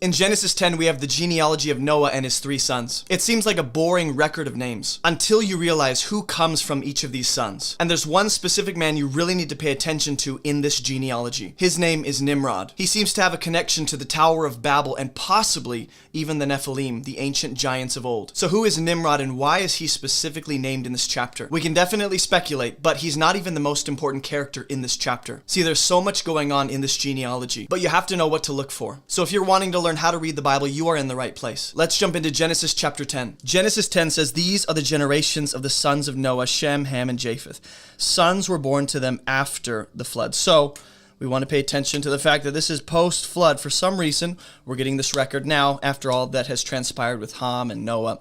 In Genesis 10, we have the genealogy of Noah and his 3 sons. It seems like a boring record of names until you realize who comes from each of these sons. And there's one specific man you really need to pay attention to in this genealogy. His name is Nimrod. He seems to have a connection to the Tower of Babel and possibly even the Nephilim, the ancient giants of old. So who is Nimrod and why is he specifically named in this chapter? We can definitely speculate, but he's not even the most important character in this chapter. See, there's so much going on in this genealogy, but you have to know what to look for. So if you're wanting to learn how to read the Bible, you are in the right place. Let's jump into Genesis chapter 10. Genesis 10 says, "These are the generations of the sons of Noah, Shem, Ham, and Japheth. Sons were born to them after the flood." So we want to pay attention to the fact that this is post-flood. For some reason, we're getting this record now after all that has transpired with Ham and Noah.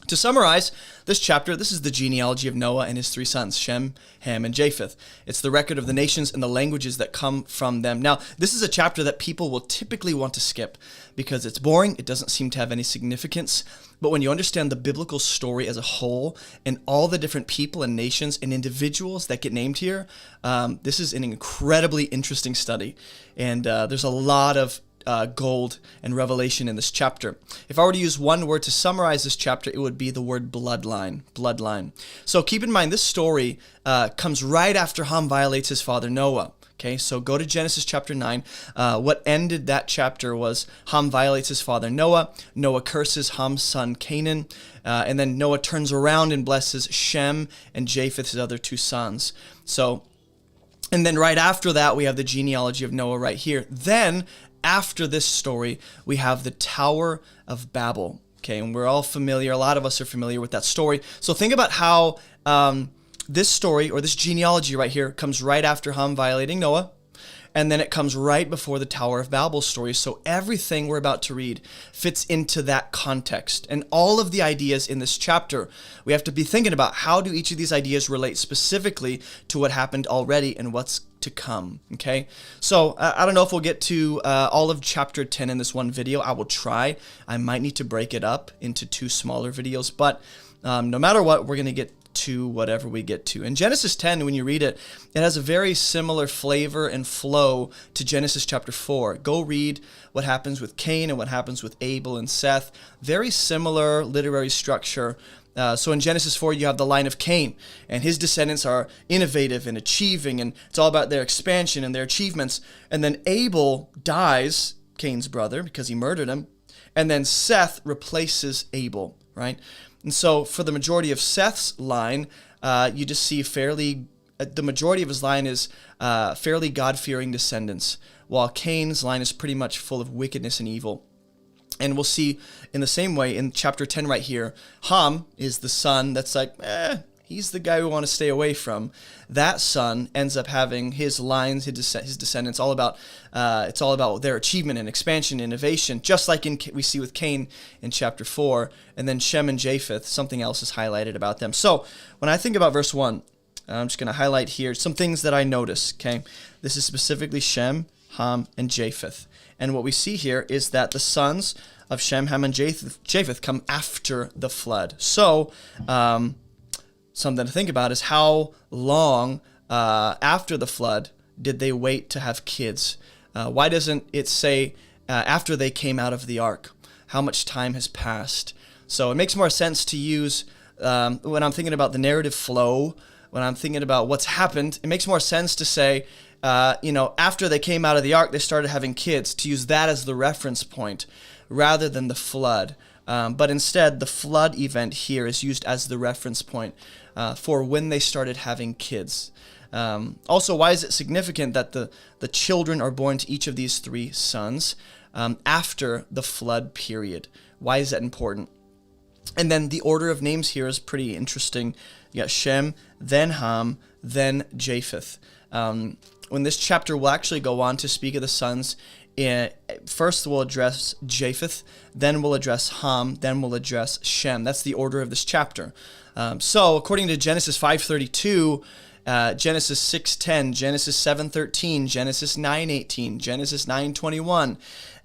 To summarize this chapter, this is the genealogy of Noah and his 3 sons, Shem, Ham, and Japheth. It's the record of the nations and the languages that come from them. Now, this is a chapter that people will typically want to skip because it's boring, it doesn't seem to have any significance. But when you understand the biblical story as a whole and all the different people and nations and individuals that get named here, this is an incredibly interesting study. And there's a lot of gold and revelation in this chapter. If I were to use one word to summarize this chapter, it would be the word bloodline. Bloodline. So keep in mind, this story comes right after Ham violates his father Noah. Okay, so go to Genesis chapter 9. What ended that chapter was Ham violates his father Noah. Noah curses Ham's son Canaan. And then Noah turns around and blesses Shem and Japheth, his other 2 sons. And then right after that, we have the genealogy of Noah right here. Then, after this story, we have the Tower of Babel. Okay, and we're all familiar, a lot of us are familiar with that story. So think about how this story, or this genealogy right here, comes right after Ham violating Noah, and then it comes right before the Tower of Babel story. So everything we're about to read fits into that context. And all of the ideas in this chapter, we have to be thinking about how do each of these ideas relate specifically to what happened already and what's to come. Okay, so I don't know if we'll get to all of chapter 10 in this one video. I will try. I might need to break it up into 2 smaller videos, but no matter what, we're going to get to whatever we get to. In Genesis 10, when you read it, it has a very similar flavor and flow to Genesis chapter 4. Go read what happens with Cain and what happens with Abel and Seth. Very similar literary structure. So in Genesis 4, you have the line of Cain, and his descendants are innovative and achieving, and it's all about their expansion and their achievements. And then Abel dies, Cain's brother, because he murdered him, and then Seth replaces Abel, right? And so for the majority of Seth's line, you just see the majority of his line is fairly God-fearing descendants, while Cain's line is pretty much full of wickedness and evil. And we'll see in the same way in chapter 10 right here, Ham is the son that's like, he's the guy we want to stay away from. That son ends up having his lines, his descendants, all about it's all about their achievement and expansion, innovation, just like we see with Cain in chapter 4. And then Shem and Japheth, something else is highlighted about them. So when I think about verse 1, I'm just going to highlight here some things that I notice. Okay, this is specifically Shem, Ham, and Japheth. And what we see here is that the sons of Shem, Ham, and Japheth come after the flood. So something to think about is how long after the flood did they wait to have kids? Why doesn't it say after they came out of the ark? How much time has passed? So it makes more sense to use, when I'm thinking about the narrative flow, when I'm thinking about what's happened, it makes more sense to say, after they came out of the ark, they started having kids, to use that as the reference point rather than the flood. But instead, the flood event here is used as the reference point for when they started having kids. Also, why is it significant that the children are born to each of these 3 sons after the flood period? Why is that important? And then the order of names here is pretty interesting. You got Shem, then Ham, then Japheth. When this chapter will actually go on to speak of the sons, first we'll address Japheth, then we'll address Ham, then we'll address Shem. That's the order of this chapter. So according to Genesis 5:32, Genesis 6:10, Genesis 7:13, Genesis 9:18, Genesis 9:21,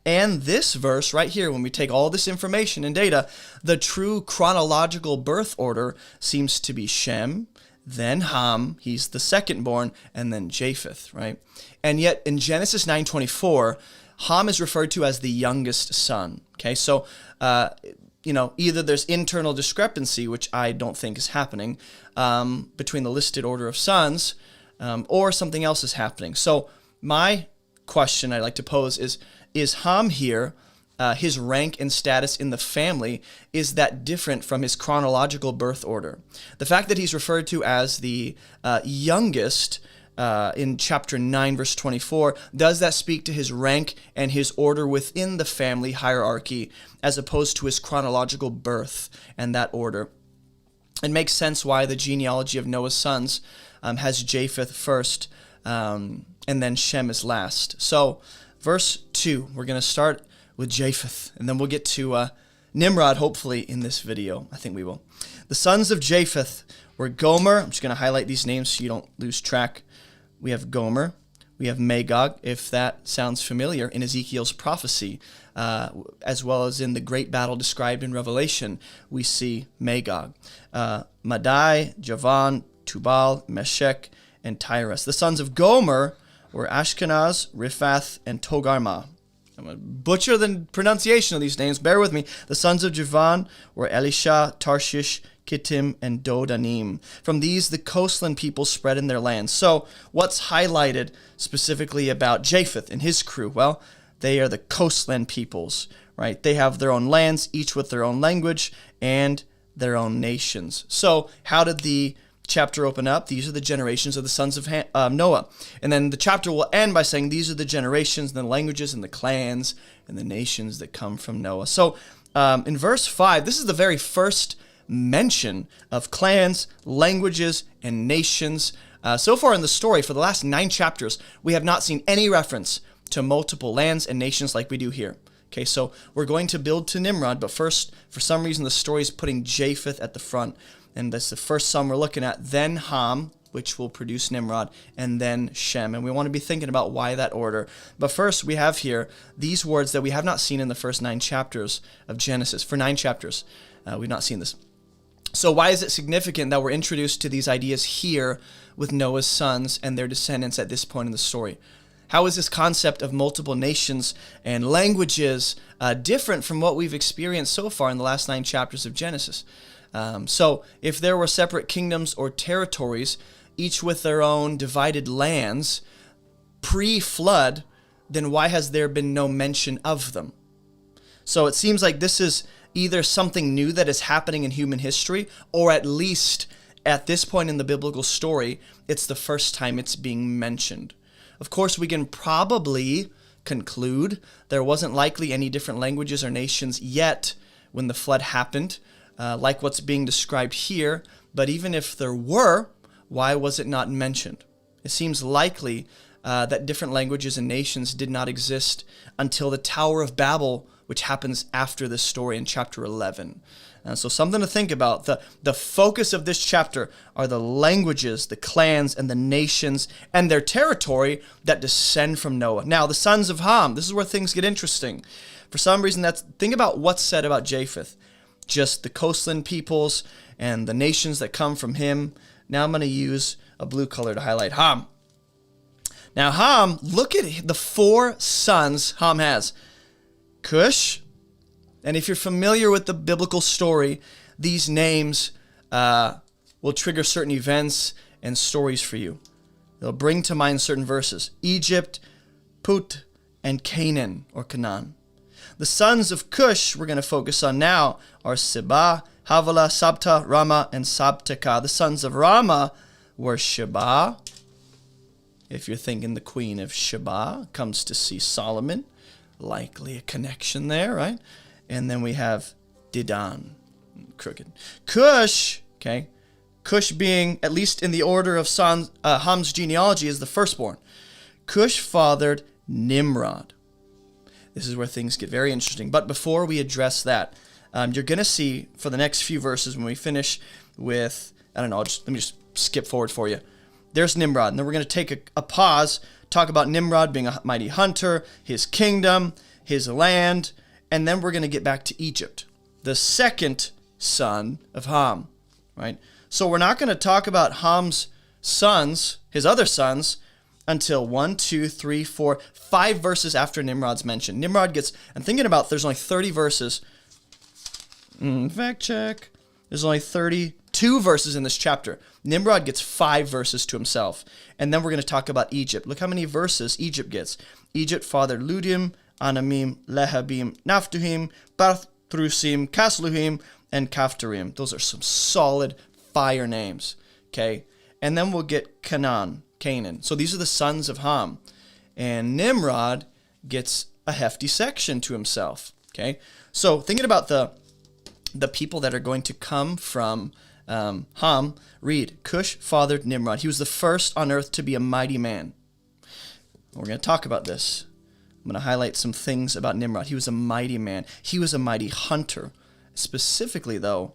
and this verse right here, when we take all this information and data, the true chronological birth order seems to be Shem, then Ham, he's the second born, and then Japheth, right? And yet in Genesis 9:24, Ham is referred to as the youngest son. Okay, so either there's internal discrepancy, which I don't think is happening, between the listed order of sons, or something else is happening. So my question I'd like to pose is Ham here, his rank and status in the family, is that different from his chronological birth order? The fact that he's referred to as the youngest in chapter 9, verse 24, does that speak to his rank and his order within the family hierarchy as opposed to his chronological birth and that order? It makes sense why the genealogy of Noah's sons has Japheth first and then Shem is last. So verse 2, we're going to start with Japheth, and then we'll get to Nimrod, hopefully, in this video. I think we will. The sons of Japheth were Gomer. I'm just going to highlight these names so you don't lose track. We have Gomer. We have Magog, if that sounds familiar, in Ezekiel's prophecy, as well as in the great battle described in Revelation, we see Magog. Madai, Javan, Tubal, Meshech, and Tyrus. The sons of Gomer were Ashkenaz, Riphath, and Togarmah. I'm going to butcher the pronunciation of these names. Bear with me. The sons of Javan were Elisha, Tarshish, Kittim, and Dodanim. From these, the coastland people spread in their lands. So what's highlighted specifically about Japheth and his crew? Well, they are the coastland peoples, right? They have their own lands, each with their own language and their own nations. So how did the chapter open up? These are the generations of the sons of Noah. And then the chapter will end by saying these are the generations and the languages and the clans and the nations that come from Noah. So in verse 5, this is the very first mention of clans, languages, and nations. So far in the story, for the last 9 chapters, we have not seen any reference to multiple lands and nations like we do here. Okay, so we're going to build to Nimrod, but first, for some reason, the story is putting Japheth at the front. And that's the first son we're looking at, then Ham, which will produce Nimrod, and then Shem. And we want to be thinking about why that order. But first, we have here these words that we have not seen in the first 9 chapters of Genesis. For 9 chapters, we've not seen this. So why is it significant that we're introduced to these ideas here with Noah's sons and their descendants at this point in the story? How is this concept of multiple nations and languages different from what we've experienced so far in the last 9 chapters of Genesis? So if there were separate kingdoms or territories, each with their own divided lands, pre-flood, then why has there been no mention of them? So it seems like this is either something new that is happening in human history, or at least at this point in the biblical story, it's the first time it's being mentioned. Of course, we can probably conclude there wasn't likely any different languages or nations yet when the flood happened, like what's being described here, but even if there were, why was it not mentioned? It seems likely that different languages and nations did not exist until the Tower of Babel, which happens after this story in chapter 11. So something to think about. The focus of this chapter are the languages, the clans, and the nations, and their territory that descend from Noah. Now, the sons of Ham, this is where things get interesting. For some reason, think about what's said about Japheth. Just the coastland peoples and the nations that come from him. Now I'm going to use a blue color to highlight Ham. Now Ham, look at the 4 sons Ham has. Cush, and if you're familiar with the biblical story, these names will trigger certain events and stories for you. They'll bring to mind certain verses. Egypt, Put, and Canaan, or Canaan. The sons of Cush we're going to focus on now are Seba, Havilah, Sabta, Rama, and Sabteka. The sons of Rama were Sheba. If you're thinking the queen of Sheba comes to see Solomon, likely a connection there, right? And then we have Dedan, crooked. Cush, okay, Cush being, at least in the order of Ham's genealogy, is the firstborn. Cush fathered Nimrod. This is where things get very interesting. But before we address that, you're going to see for the next few verses when we finish with, let me just skip forward for you. There's Nimrod. And then we're going to take a pause, talk about Nimrod being a mighty hunter, his kingdom, his land, and then we're going to get back to Egypt, the second son of Ham, right? So we're not going to talk about Ham's sons, his other sons, until 1, 2, 3, 4, 5 verses after Nimrod's mentioned. Nimrod gets, I'm thinking about there's only 30 verses. Fact check. There's only 32 verses in this chapter. Nimrod gets 5 verses to himself. And then we're going to talk about Egypt. Look how many verses Egypt gets. Egypt fathered Ludim, Anamim, Lehabim, Naphtuhim, Bathrusim, Casluhim, and Kaphtorim. Those are some solid fire names. Okay? And then we'll get Canaan. So these are the sons of Ham. And Nimrod gets a hefty section to himself. Okay? So thinking about the people that are going to come from Ham, read, Cush fathered Nimrod. He was the first on earth to be a mighty man. We're going to talk about this. I'm going to highlight some things about Nimrod. He was a mighty man. He was a mighty hunter. Specifically, though,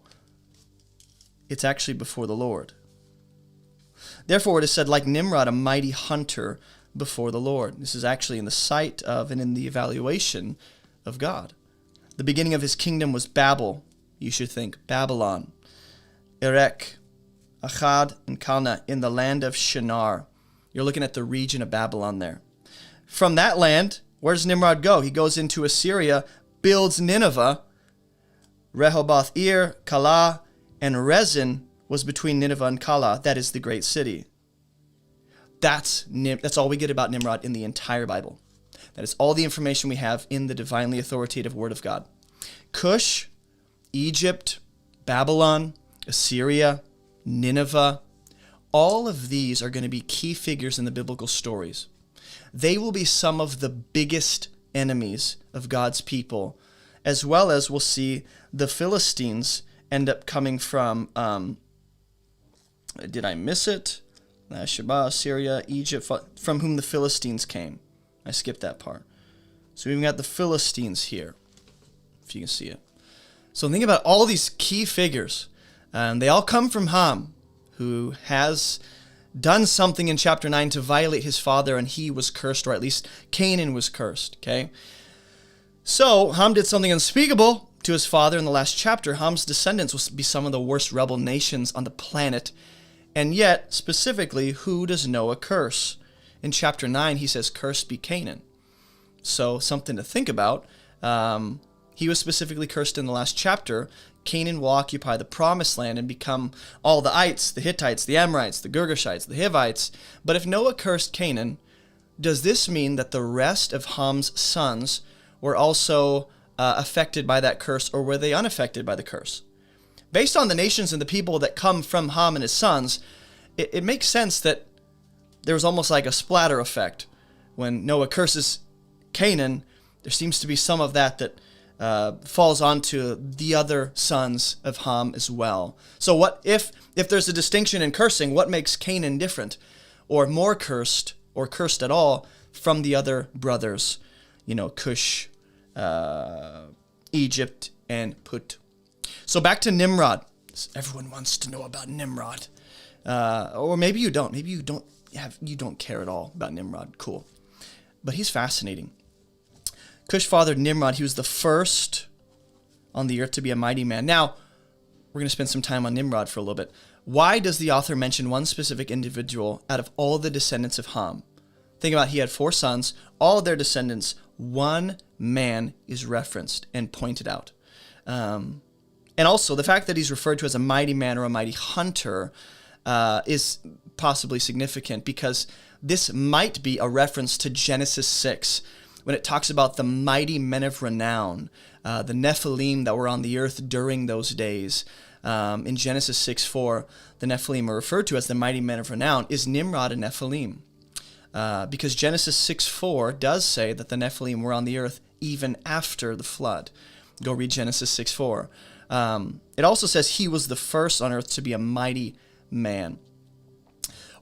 it's actually before the Lord. Therefore, it is said, like Nimrod, a mighty hunter before the Lord. This is actually in the sight of and in the evaluation of God. The beginning of his kingdom was Babel. You should think Babylon, Erech, Akkad, and Calneh in the land of Shinar. You're looking at the region of Babylon there. From that land, where does Nimrod go? He goes into Assyria, builds Nineveh. Rehoboth-ir, Calah, and Rezin was between Nineveh and Calah. That is the great city. That's all we get about Nimrod in the entire Bible. That is all the information we have in the divinely authoritative Word of God. Cush, Egypt, Babylon, Assyria, Nineveh, all of these are going to be key figures in the biblical stories. They will be some of the biggest enemies of God's people, as well as we'll see the Philistines end up coming from, did I miss it? Sheba, Syria, Egypt, from whom the Philistines came. I skipped that part. So we've got the Philistines here, if you can see it. So think about all these key figures. They all come from Ham, who has done something in chapter 9 to violate his father, and he was cursed, or at least Canaan was cursed. Okay. So Ham did something unspeakable to his father in the last chapter. Ham's descendants will be some of the worst rebel nations on the planet. And yet, specifically, who does Noah curse? In chapter 9, he says, "Cursed be Canaan." So something to think about. He was specifically cursed in the last chapter. Canaan will occupy the promised land and become all the ites, the Hittites, the Amorites, the Girgashites, the Hivites. But if Noah cursed Canaan, does this mean that the rest of Ham's sons were also affected by that curse, or were they unaffected by the curse? Based on the nations and the people that come from Ham and his sons, it makes sense that there was almost like a splatter effect. When Noah curses Canaan, there seems to be some of that falls onto the other sons of Ham as well. So what if there's a distinction in cursing, what makes Canaan different, or more cursed, or cursed at all, from the other brothers? Cush, Egypt, and Put. So back to Nimrod. Everyone wants to know about Nimrod. Or maybe you don't. Maybe you don't care at all about Nimrod. Cool. But he's fascinating. Cush fathered Nimrod. He was the first on the earth to be a mighty man. Now, we're going to spend some time on Nimrod for a little bit. Why does the author mention one specific individual out of all the descendants of Ham? Think about it. He had 4 sons. All of their descendants, one man is referenced and pointed out. And also, the fact that he's referred to as a mighty man or a mighty hunter is possibly significant, because this might be a reference to Genesis 6, when it talks about the mighty men of renown, the Nephilim that were on the earth during those days. In Genesis 6:4, the Nephilim are referred to as the mighty men of renown. Is Nimrod a Nephilim? Because Genesis 6:4 does say that the Nephilim were on the earth even after the flood. Go read Genesis 6:4. It also says he was the first on earth to be a mighty man.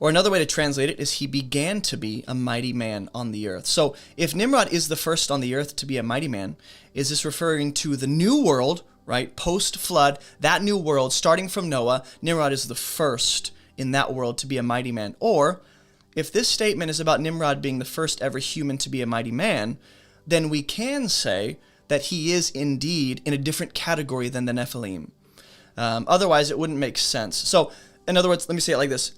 Or another way to translate it is he began to be a mighty man on the earth. So if Nimrod is the first on the earth to be a mighty man, is this referring to the new world, right? Post-flood, that new world, starting from Noah, Nimrod is the first in that world to be a mighty man. Or if this statement is about Nimrod being the first ever human to be a mighty man, then we can say that he is indeed in a different category than the Nephilim. Otherwise, it wouldn't make sense. So, in other words, let me say it like this.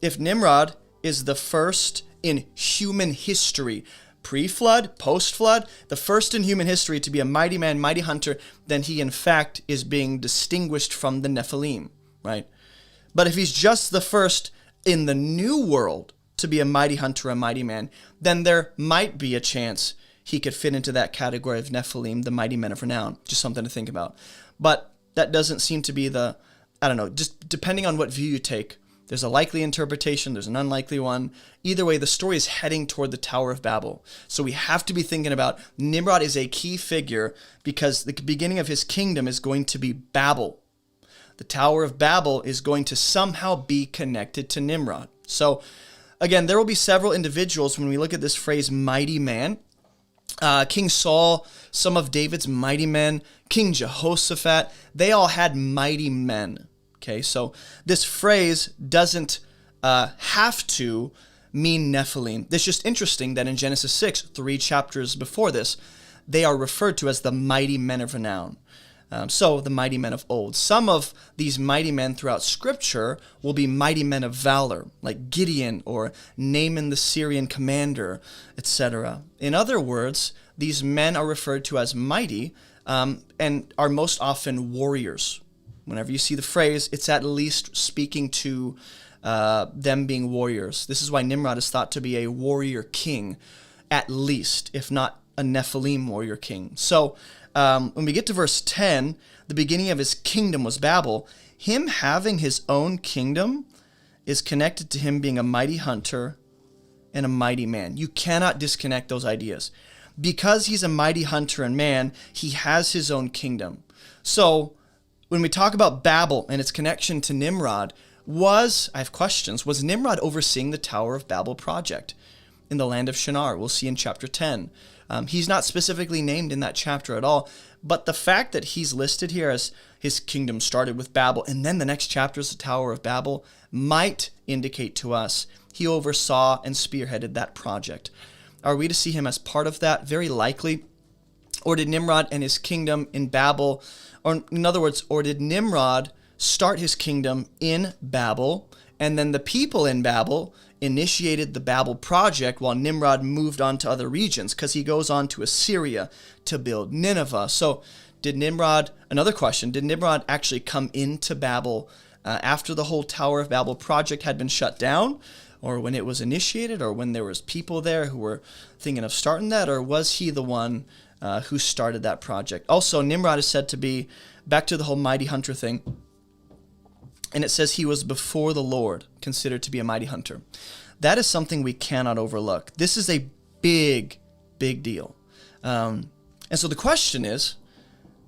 If Nimrod is the first in human history. Pre-flood, post-flood, the first in human history to be a mighty man, mighty hunter, then he in fact is being distinguished from the Nephilim, right? But if he's just the first in the new world to be a mighty hunter, a mighty man, then there might be a chance he could fit into that category of Nephilim, the mighty men of renown. Just something to think about. But that doesn't seem to be just depending on what view you take. There's a likely interpretation, there's an unlikely one. Either way, the story is heading toward the Tower of Babel. So we have to be thinking about Nimrod is a key figure because the beginning of his kingdom is going to be Babel. The Tower of Babel is going to somehow be connected to Nimrod. So again, there will be several individuals when we look at this phrase, mighty man. King Saul, some of David's mighty men, King Jehoshaphat, they all had mighty men. Okay, so this phrase doesn't have to mean Nephilim. It's just interesting that in Genesis 6, 3 chapters before this, they are referred to as the mighty men of renown. So the mighty men of old. Some of these mighty men throughout Scripture will be mighty men of valor, like Gideon or Naaman the Syrian commander, etc. In other words, these men are referred to as mighty and are most often warriors. Whenever you see the phrase, it's at least speaking to them being warriors. This is why Nimrod is thought to be a warrior king, at least, if not a Nephilim warrior king. So when we get to verse 10, the beginning of his kingdom was Babel. Him having his own kingdom is connected to him being a mighty hunter and a mighty man. You cannot disconnect those ideas. Because he's a mighty hunter and man, he has his own kingdom. So when we talk about Babel and its connection to Nimrod, I have questions. Was Nimrod overseeing the Tower of Babel project in the land of Shinar? We'll see in chapter 10. He's not specifically named in that chapter at all, but the fact that he's listed here as his kingdom started with Babel, and then the next chapter is the Tower of Babel, might indicate to us he oversaw and spearheaded that project. Are we to see him as part of that? Very likely. Or did Nimrod and his kingdom in Babel, or in other words, or did Nimrod start his kingdom in Babel, and then the people in Babel initiated the Babel project while Nimrod moved on to other regions, because he goes on to Assyria to build Nineveh. So another question, did Nimrod actually come into Babel after the whole Tower of Babel project had been shut down, or when it was initiated, or when there was people there who were thinking of starting that, or was he the one who started that project? Also, Nimrod is said to be, back to the whole mighty hunter thing, and it says he was before the Lord, considered to be a mighty hunter. That is something we cannot overlook. This is a big, big deal. And so the question is,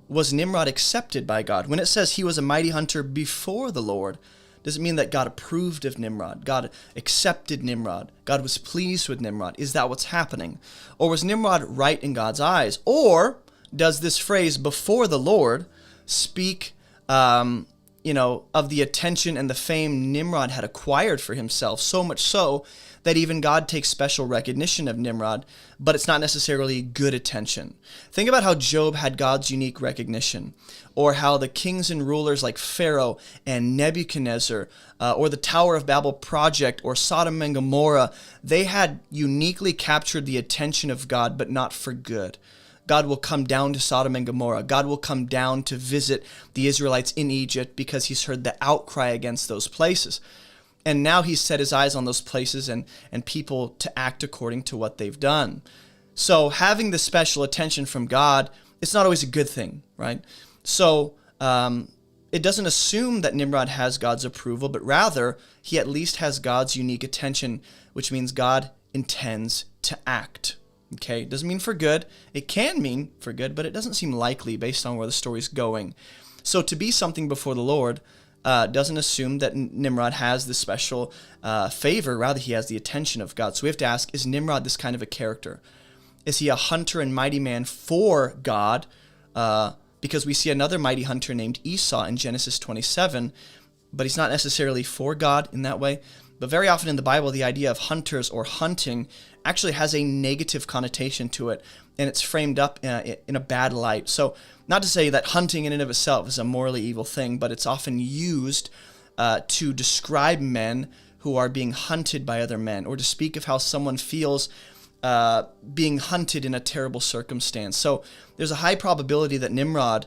was Nimrod accepted by God? When it says he was a mighty hunter before the Lord, does it mean that God approved of Nimrod? God accepted Nimrod? God was pleased with Nimrod? Is that what's happening? Or was Nimrod right in God's eyes? Or does this phrase, before the Lord, speak of the attention and the fame Nimrod had acquired for himself, so much so that even God takes special recognition of Nimrod, but it's not necessarily good attention. Think about how Job had God's unique recognition, or how the kings and rulers like Pharaoh and Nebuchadnezzar, or the Tower of Babel project, or Sodom and Gomorrah, they had uniquely captured the attention of God, but not for good. God will come down to Sodom and Gomorrah. God will come down to visit the Israelites in Egypt because he's heard the outcry against those places. And now he's set his eyes on those places and people to act according to what they've done. So having the special attention from God, it's not always a good thing, right? So it doesn't assume that Nimrod has God's approval, but rather he at least has God's unique attention, which means God intends to act. Okay, it doesn't mean for good. It can mean for good, but it doesn't seem likely based on where the story's going. So to be something before the Lord doesn't assume that Nimrod has this special favor. Rather, he has the attention of God. So we have to ask, is Nimrod this kind of a character? Is he a hunter and mighty man for God? Because we see another mighty hunter named Esau in Genesis 27, but he's not necessarily for God in that way. But very often in the Bible, the idea of hunters or hunting actually has a negative connotation to it, and it's framed up in a bad light. So not to say that hunting in and of itself is a morally evil thing, but it's often used to describe men who are being hunted by other men, or to speak of how someone feels being hunted in a terrible circumstance. So there's a high probability that Nimrod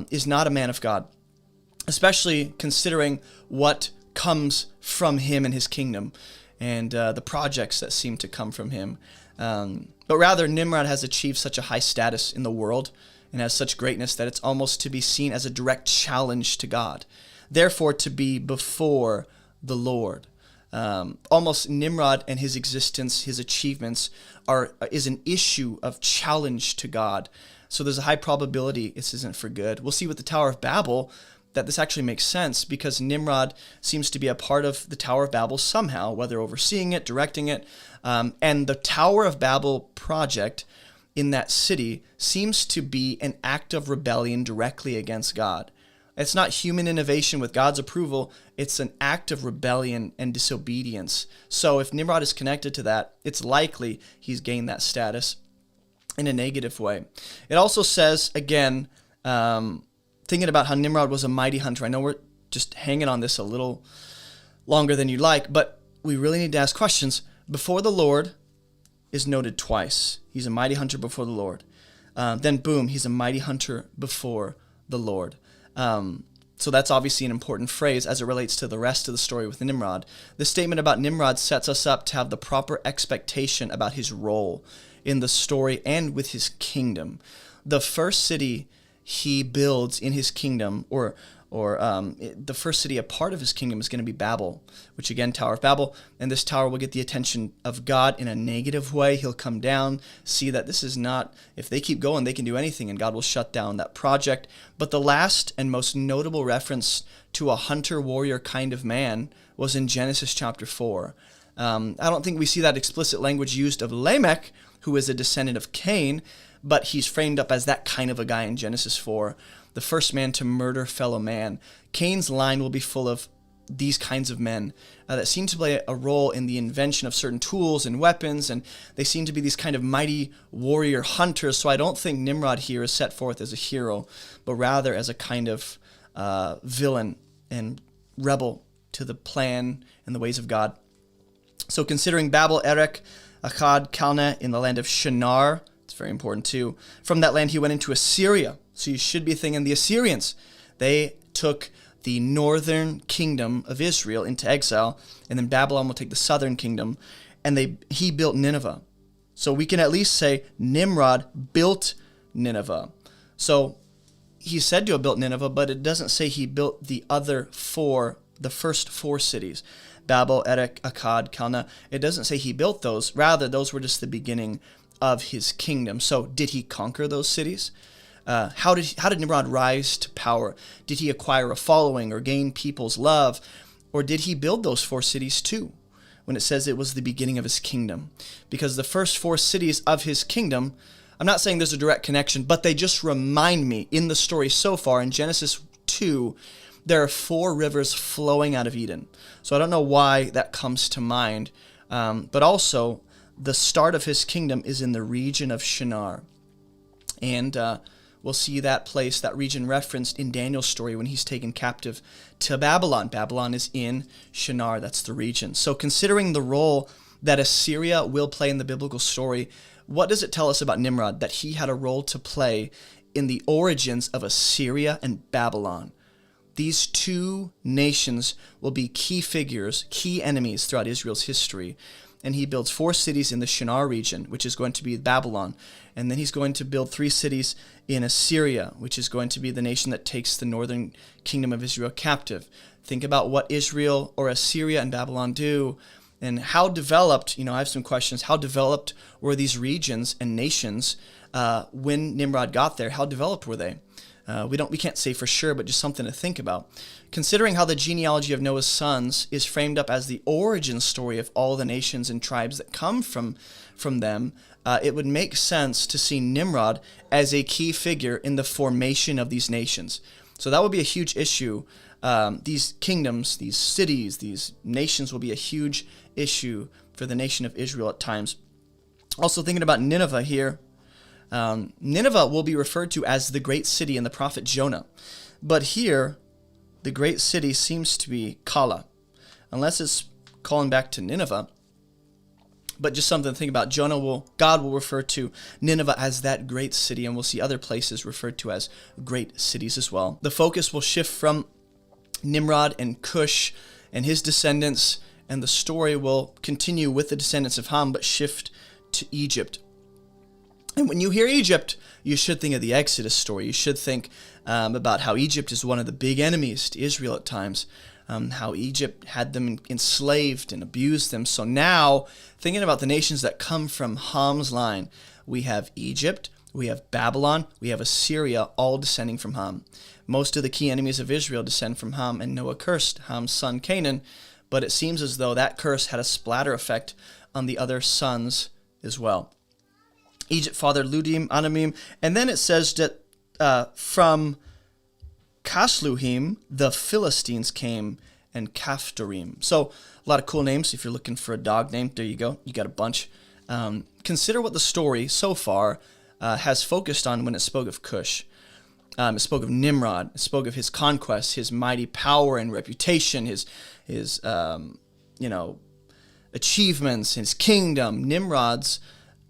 is not a man of God, especially considering what comes from him and his kingdom, and the projects that seem to come from him. But rather, Nimrod has achieved such a high status in the world and has such greatness that it's almost to be seen as a direct challenge to God, therefore to be before the Lord. Almost Nimrod and his existence, his achievements, is an issue of challenge to God. So there's a high probability this isn't for good. We'll see with the Tower of Babel that this actually makes sense, because Nimrod seems to be a part of the Tower of Babel somehow, whether overseeing it, directing it. And the Tower of Babel project in that city seems to be an act of rebellion directly against God. It's not human innovation with God's approval. It's an act of rebellion and disobedience. So if Nimrod is connected to that, it's likely he's gained that status in a negative way. It also says, again, thinking about how Nimrod was a mighty hunter. I know we're just hanging on this a little longer than you'd like, but we really need to ask questions. Before the Lord is noted twice. He's a mighty hunter before the Lord. Then boom, he's a mighty hunter before the Lord. So that's obviously an important phrase as it relates to the rest of the story with Nimrod. The statement about Nimrod sets us up to have the proper expectation about his role in the story and with his kingdom. The first city he builds in his kingdom, or the first city, a part of his kingdom, is going to be Babel, which again, Tower of Babel. And this tower will get the attention of God in a negative way. He'll come down, see that this is not, if they keep going, they can do anything, and God will shut down that project. But the last and most notable reference to a hunter-warrior kind of man was in Genesis chapter 4. I don't think we see that explicit language used of Lamech, who is a descendant of Cain, but he's framed up as that kind of a guy in Genesis 4, the first man to murder fellow man. Cain's line will be full of these kinds of men that seem to play a role in the invention of certain tools and weapons, and they seem to be these kind of mighty warrior hunters. So I don't think Nimrod here is set forth as a hero, but rather as a kind of villain and rebel to the plan and the ways of God. So considering Babel, Erech, Akkad, Calneh in the land of Shinar, it's very important too. From that land he went into Assyria. So you should be thinking the Assyrians. They took the northern kingdom of Israel into exile, and then Babylon will take the southern kingdom, and he built Nineveh. So we can at least say Nimrod built Nineveh. So he's said to have built Nineveh, but it doesn't say he built the first four cities. Babel, Erech, Akkad, Calneh. It doesn't say he built those. Rather, those were just the beginning of his kingdom. So did he conquer those cities? How did Nimrod rise to power? Did he acquire a following or gain people's love? Or did he build those four cities too, when it says it was the beginning of his kingdom? Because the first four cities of his kingdom, I'm not saying there's a direct connection, but they just remind me in the story so far in Genesis 2, there are four rivers flowing out of Eden. So I don't know why that comes to mind, but also the start of his kingdom is in the region of Shinar. And we'll see that place, that region referenced in Daniel's story when he's taken captive to Babylon. Babylon is in Shinar, that's the region. So considering the role that Assyria will play in the biblical story, what does it tell us about Nimrod? That he had a role to play in the origins of Assyria and Babylon. These two nations will be key figures, key enemies throughout Israel's history. And he builds four cities in the Shinar region, which is going to be Babylon. And then he's going to build three cities in Assyria, which is going to be the nation that takes the northern kingdom of Israel captive. Think about what Israel or Assyria and Babylon do, and how developed, I have some questions, how developed were these regions and nations when Nimrod got there? How developed were they? We can't say for sure, but just something to think about. Considering how the genealogy of Noah's sons is framed up as the origin story of all the nations and tribes that come from them, it would make sense to see Nimrod as a key figure in the formation of these nations. So that would be a huge issue. These kingdoms, these cities, these nations will be a huge issue for the nation of Israel at times. Also thinking about Nineveh here, Nineveh will be referred to as the great city in the prophet Jonah. But here, the great city seems to be Kala. Unless it's calling back to Nineveh. But just something to think about. God will refer to Nineveh as that great city, and we'll see other places referred to as great cities as well. The focus will shift from Nimrod and Cush and his descendants, and the story will continue with the descendants of Ham, but shift to Egypt. And when you hear Egypt, you should think of the Exodus story. You should think about how Egypt is one of the big enemies to Israel at times. How Egypt had them enslaved and abused them. So now, thinking about the nations that come from Ham's line, we have Egypt, we have Babylon, we have Assyria, all descending from Ham. Most of the key enemies of Israel descend from Ham, and Noah cursed Ham's son Canaan, but it seems as though that curse had a splatter effect on the other sons as well. Egypt fathered Ludim, Anamim, and then it says that from Casluhim, the Philistines came, and Caphtorim. So, a lot of cool names. If you're looking for a dog name, there you go. You got a bunch. Consider what the story so far has focused on when it spoke of Cush. It spoke of Nimrod. It spoke of his conquests, his mighty power and reputation, his achievements, his kingdom. Nimrod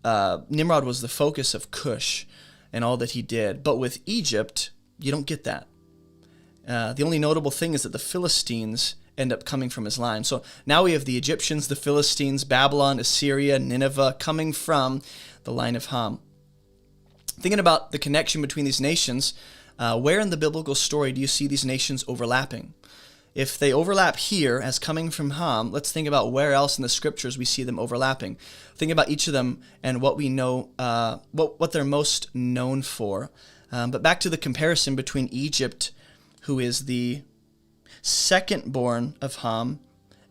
was the focus of Cush and all that he did. But with Egypt, you don't get that. The only notable thing is that the Philistines end up coming from his line. So now we have the Egyptians, the Philistines, Babylon, Assyria, Nineveh coming from the line of Ham. Thinking about the connection between these nations, where in the biblical story do you see these nations overlapping? If they overlap here as coming from Ham, let's think about where else in the scriptures we see them overlapping. Think about each of them and what we know, what they're most known for. But back to the comparison between Egypt, who is the second-born of Ham,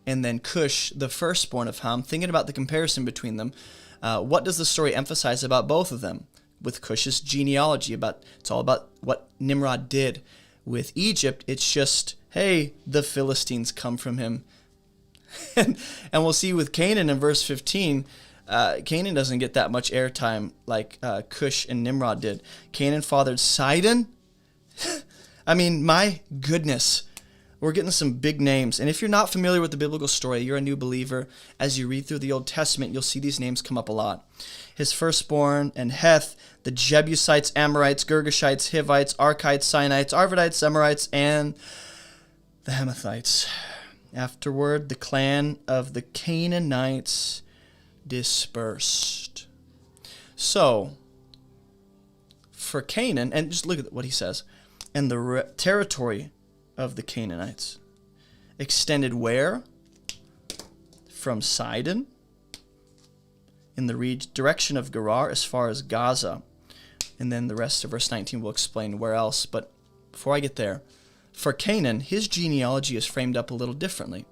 and then Cush, the firstborn of Ham. Thinking about the comparison between them, what does the story emphasize about both of them? With Cush's genealogy, it's all about what Nimrod did. With Egypt, it's just, hey, the Philistines come from him. and we'll see with Canaan in verse 15, Canaan doesn't get that much airtime like Cush and Nimrod did. Canaan fathered Sidon. I mean, my goodness, we're getting some big names. And if you're not familiar with the biblical story, you're a new believer. As you read through the Old Testament, you'll see these names come up a lot. His firstborn, and Heth, the Jebusites, Amorites, Girgashites, Hivites, Archites, Sinites, Arvadites, Amorites, and the Hamathites. Afterward, the clan of the Canaanites dispersed. So, for Canaan, and just look at what he says, and the territory of the Canaanites extended where? From Sidon, in the direction of Gerar, as far as Gaza. And then the rest of verse 19 will explain where else. But before I get there, for Canaan, his genealogy is framed up a little differently.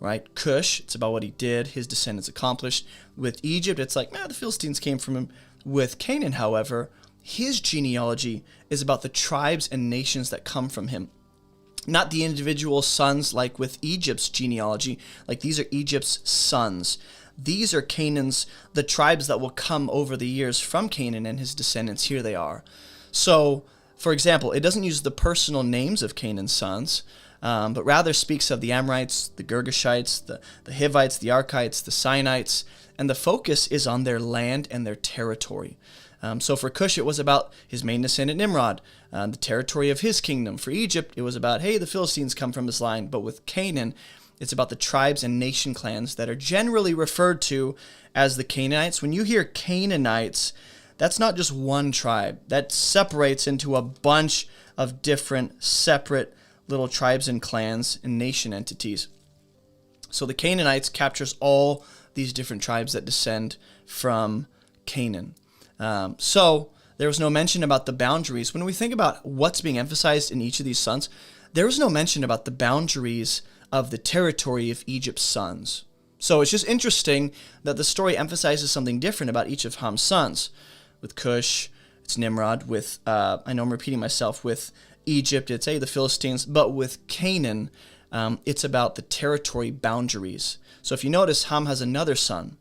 Right? Cush, it's about what he did, his descendants accomplished. With Egypt, it's like, the Philistines came from him. With Canaan, however, his genealogy is about the tribes and nations that come from him. Not the individual sons like with Egypt's genealogy. Like these are Egypt's sons. These are Canaan's, the tribes that will come over the years from Canaan and his descendants. Here they are. So, for example, it doesn't use the personal names of Canaan's sons, but rather speaks of the Amorites, the Girgashites, the Hivites, the Archites, the Sinites, and the focus is on their land and their territory. So for Cush, it was about his main descendant Nimrod, the territory of his kingdom. For Egypt, it was about, hey, the Philistines come from his line. But with Canaan, it's about the tribes and nation clans that are generally referred to as the Canaanites. When you hear Canaanites, that's not just one tribe. That separates into a bunch of different separate little tribes and clans and nation entities. So the Canaanites captures all these different tribes that descend from Canaan. So there was no mention about the boundaries. When we think about what's being emphasized in each of these sons, there was no mention about the boundaries of the territory of Egypt's sons. So it's just interesting that the story emphasizes something different about each of Ham's sons. With Cush, it's Nimrod. With, I know I'm repeating myself, with Egypt, it's, the Philistines. But with Canaan, it's about the territory boundaries. So if you notice, Ham has another son.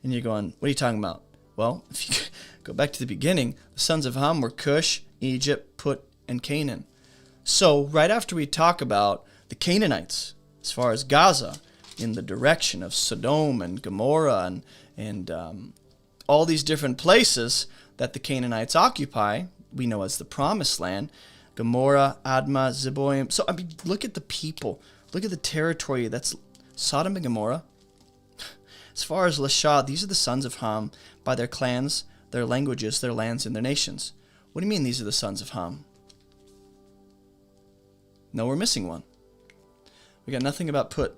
And you're going, what are you talking about? Well, if you go back to the beginning, the sons of Ham were Cush, Egypt, Put, and Canaan. So right after we talk about the Canaanites, as far as Gaza, in the direction of Sodom and Gomorrah and all these different places that the Canaanites occupy, we know as the Promised Land. Gomorrah, Admah, Zeboim. So, I mean, look at the people. Look at the territory. That's Sodom and Gomorrah. As far as Lasha, these are the sons of Ham by their clans, their languages, their lands, and their nations. What do you mean these are the sons of Ham? No, we're missing one. We got nothing about Put.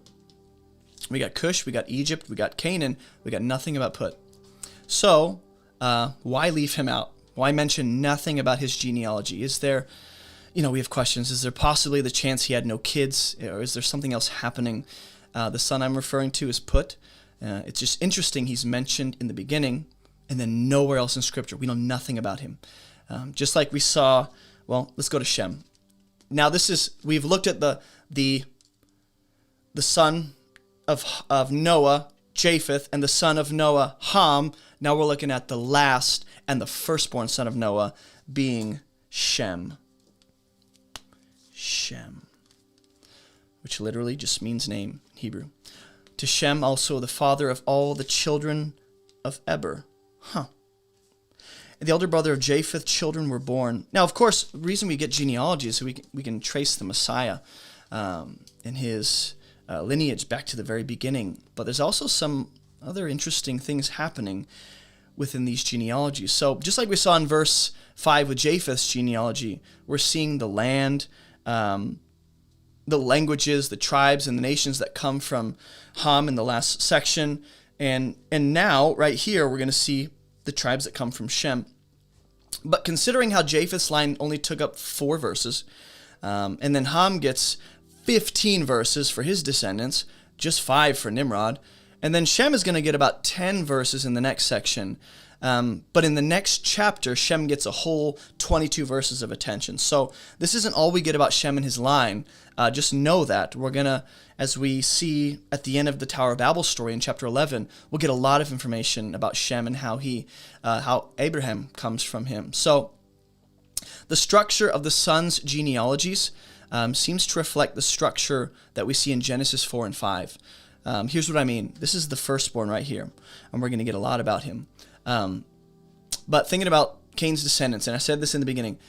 We got Cush, we got Egypt, we got Canaan, we got nothing about Put. So, why leave him out? Why mention nothing about his genealogy? Is there, we have questions. Is there possibly the chance he had no kids? Or is there something else happening? The son I'm referring to is Put. It's just interesting he's mentioned in the beginning and then nowhere else in Scripture. We know nothing about him. Just like we saw, well, let's go to Shem. Now we've looked at the son of Noah, Japheth, and the son of Noah, Ham. Now we're looking at the last and the firstborn son of Noah being Shem. Shem, which literally just means name in Hebrew. To Shem also the father of all the children of Eber. The elder brother of Japheth, children were born. Now, of course, the reason we get genealogy is so we can trace the Messiah and his lineage back to the very beginning. But there's also some other interesting things happening within these genealogies. So just like we saw in verse 5 with Japheth's genealogy, we're seeing the land, the languages, the tribes, and the nations that come from Ham in the last section. And now, right here, we're going to see the tribes that come from Shem. But considering how Japheth's line only took up 4 verses, and then Ham gets 15 verses for his descendants, just 5 for Nimrod, and then Shem is going to get about 10 verses in the next section. But in the next chapter, Shem gets a whole 22 verses of attention. So this isn't all we get about Shem and his line. Just know that. We're going to, as we see at the end of the Tower of Babel story in chapter 11, we'll get a lot of information about Shem and how Abraham comes from him. So the structure of the sons' genealogies seems to reflect the structure that we see in Genesis 4 and 5. Here's what I mean. This is the firstborn right here, and we're going to get a lot about him. But thinking about Cain's descendants, and I said this in the beginning,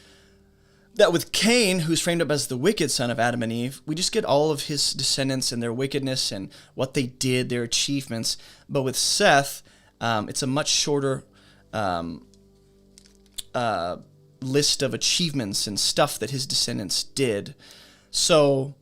that with Cain, who's framed up as the wicked son of Adam and Eve, we just get all of his descendants and their wickedness and what they did, their achievements. But with Seth, it's a much shorter list of achievements and stuff that his descendants did. So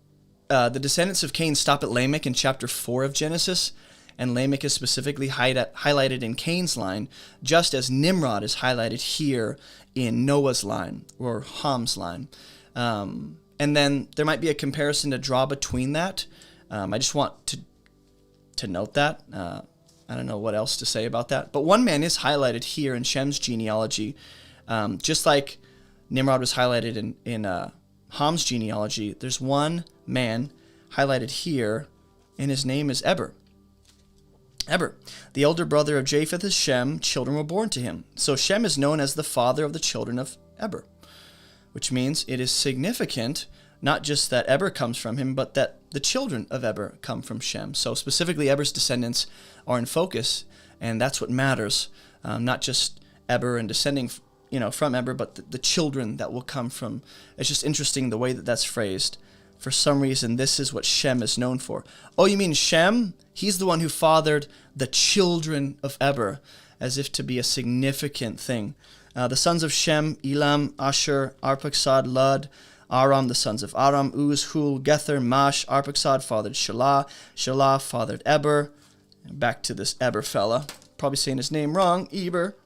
the descendants of Cain stop at Lamech in chapter 4 of Genesis, and Lamech is specifically highlighted in Cain's line, just as Nimrod is highlighted here in Noah's line, or Ham's line. And then there might be a comparison to draw between that. I just want to note that. I don't know what else to say about that. But one man is highlighted here in Shem's genealogy, just like Nimrod was highlighted in Ham's genealogy. There's one man highlighted here, and his name is Eber. Eber, the elder brother of Japheth is Shem. Children were born to him. So Shem is known as the father of the children of Eber, which means it is significant not just that Eber comes from him, but that the children of Eber come from Shem. So specifically, Eber's descendants are in focus, and that's what matters. Not just Eber and descending from Eber, but the children that will come from. It's just interesting the way that that's phrased. For some reason, this is what Shem is known for. Oh, you mean Shem? He's the one who fathered the children of Eber, as if to be a significant thing. The sons of Shem, Elam, Asher, Arphaxad, Lud, Aram, the sons of Aram, Uz, Hul, Gether, Mash. Arphaxad fathered Shelah. Shelah fathered Eber. Back to this Eber fella. Probably saying his name wrong. Eber.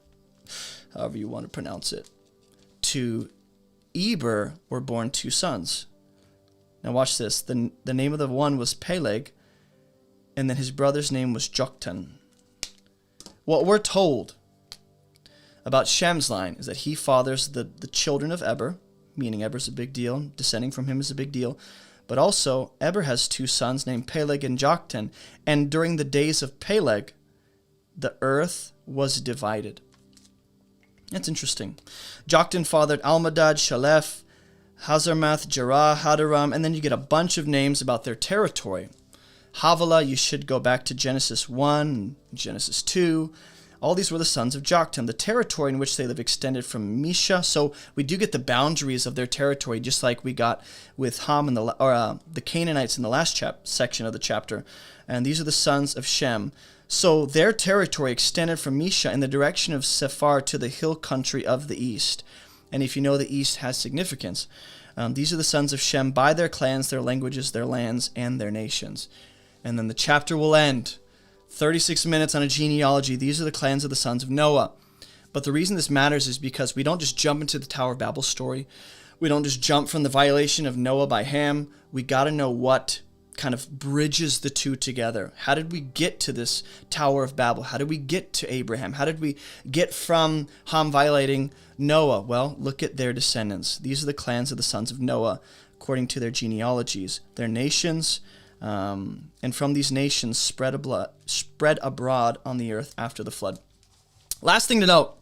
However you want to pronounce it. To Eber were born 2 sons. Now watch this. The name of the one was Peleg, and then his brother's name was Joktan. What we're told about Shem's line is that he fathers the children of Eber, meaning Eber's a big deal, descending from him is a big deal, but also Eber has 2 sons named Peleg and Joktan, and during the days of Peleg, the earth was divided. That's interesting. Joktan fathered Almadad, Shalef, Hazarmath, Jerah, Hadaram, and then you get a bunch of names about their territory. Havilah, you should go back to Genesis 1, Genesis 2. All these were the sons of Joktan. The territory in which they live extended from Mesha. So we do get the boundaries of their territory, just like we got with Ham and the Canaanites in the last section of the chapter. And these are the sons of Shem. So their territory extended from Mesha in the direction of Sephar to the hill country of the east. And if you know, the east has significance. These are the sons of Shem by their clans, their languages, their lands, and their nations. And then the chapter will end. 36 minutes on a genealogy. These are the clans of the sons of Noah. But the reason this matters is because we don't just jump into the Tower of Babel story. We don't just jump from the violation of Noah by Ham. We got to know what kind of bridges the two together. How did we get to this Tower of Babel? How did we get to Abraham? How did we get from Ham violating Noah? Well, look at their descendants. These are the clans of the sons of Noah, according to their genealogies. Their nations, and from these nations spread abroad on the earth after the flood. Last thing to note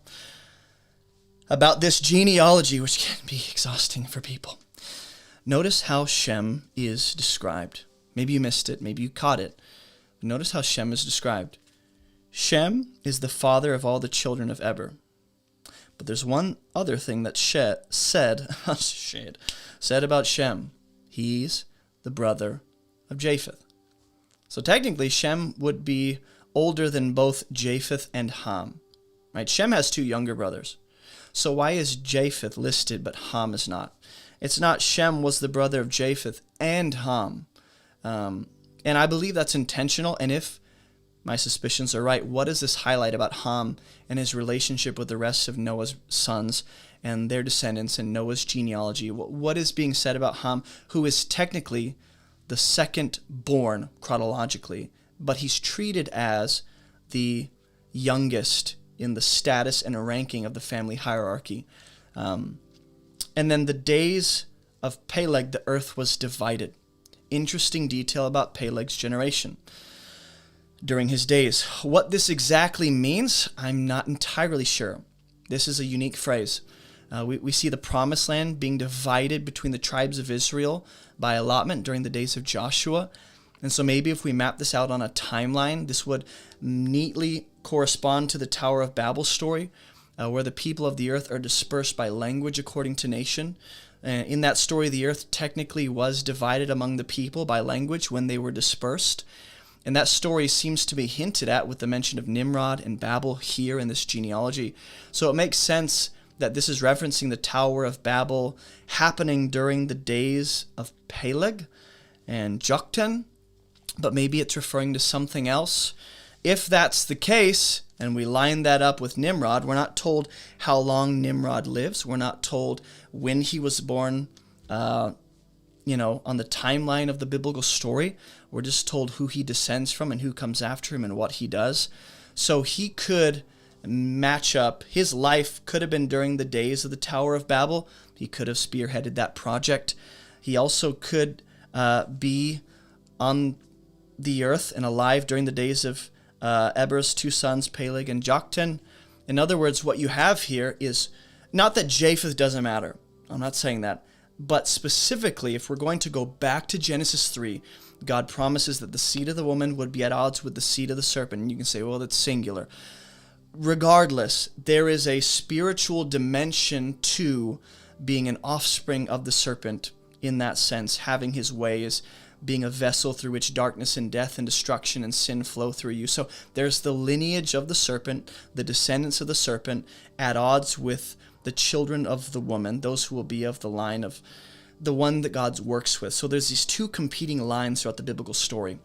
about this genealogy, which can be exhausting for people. Notice how Shem is described. Maybe you missed it, maybe you caught it. Notice how Shem is described. Shem is the father of all the children of Eber. But there's one other thing that said about Shem. He's the brother of Japheth. So technically, Shem would be older than both Japheth and Ham. Right? Shem has two younger brothers. So why is Japheth listed but Ham is not? It's not Shem was the brother of Japheth and Ham. And I believe that's intentional. And if my suspicions are right, what does this highlight about Ham and his relationship with the rest of Noah's sons and their descendants and Noah's genealogy? What is being said about Ham, who is technically the second born chronologically, but he's treated as the youngest in the status and ranking of the family hierarchy. And then the days of Peleg, the earth was divided. Interesting detail about Peleg's generation during his days. What this exactly means, I'm not entirely sure. This is a unique phrase. We see the promised land being divided between the tribes of Israel by allotment during the days of Joshua. And so maybe if we map this out on a timeline, this would neatly correspond to the Tower of Babel story, where the people of the earth are dispersed by language according to nation. In that story, the earth technically was divided among the people by language when they were dispersed. And that story seems to be hinted at with the mention of Nimrod and Babel here in this genealogy. So it makes sense that this is referencing the Tower of Babel happening during the days of Peleg and Joktan, but maybe it's referring to something else. If that's the case, and we line that up with Nimrod, we're not told how long Nimrod lives. We're not told when he was born, on the timeline of the biblical story. We're just told who he descends from and who comes after him and what he does. So he could match up. His life could have been during the days of the Tower of Babel. He could have spearheaded that project. He also could be on the earth and alive during the days of Eber's two sons, Peleg and Joktan. In other words, what you have here is not that Japheth doesn't matter. I'm not saying that. But specifically, if we're going to go back to Genesis 3, God promises that the seed of the woman would be at odds with the seed of the serpent. And you can say, well, that's singular. Regardless, there is a spiritual dimension to being an offspring of the serpent in that sense, having his way as being a vessel through which darkness and death and destruction and sin flow through you. So there's the lineage of the serpent, the descendants of the serpent, at odds with the children of the woman, those who will be of the line of the one that God works with. So there's these two competing lines throughout the biblical story.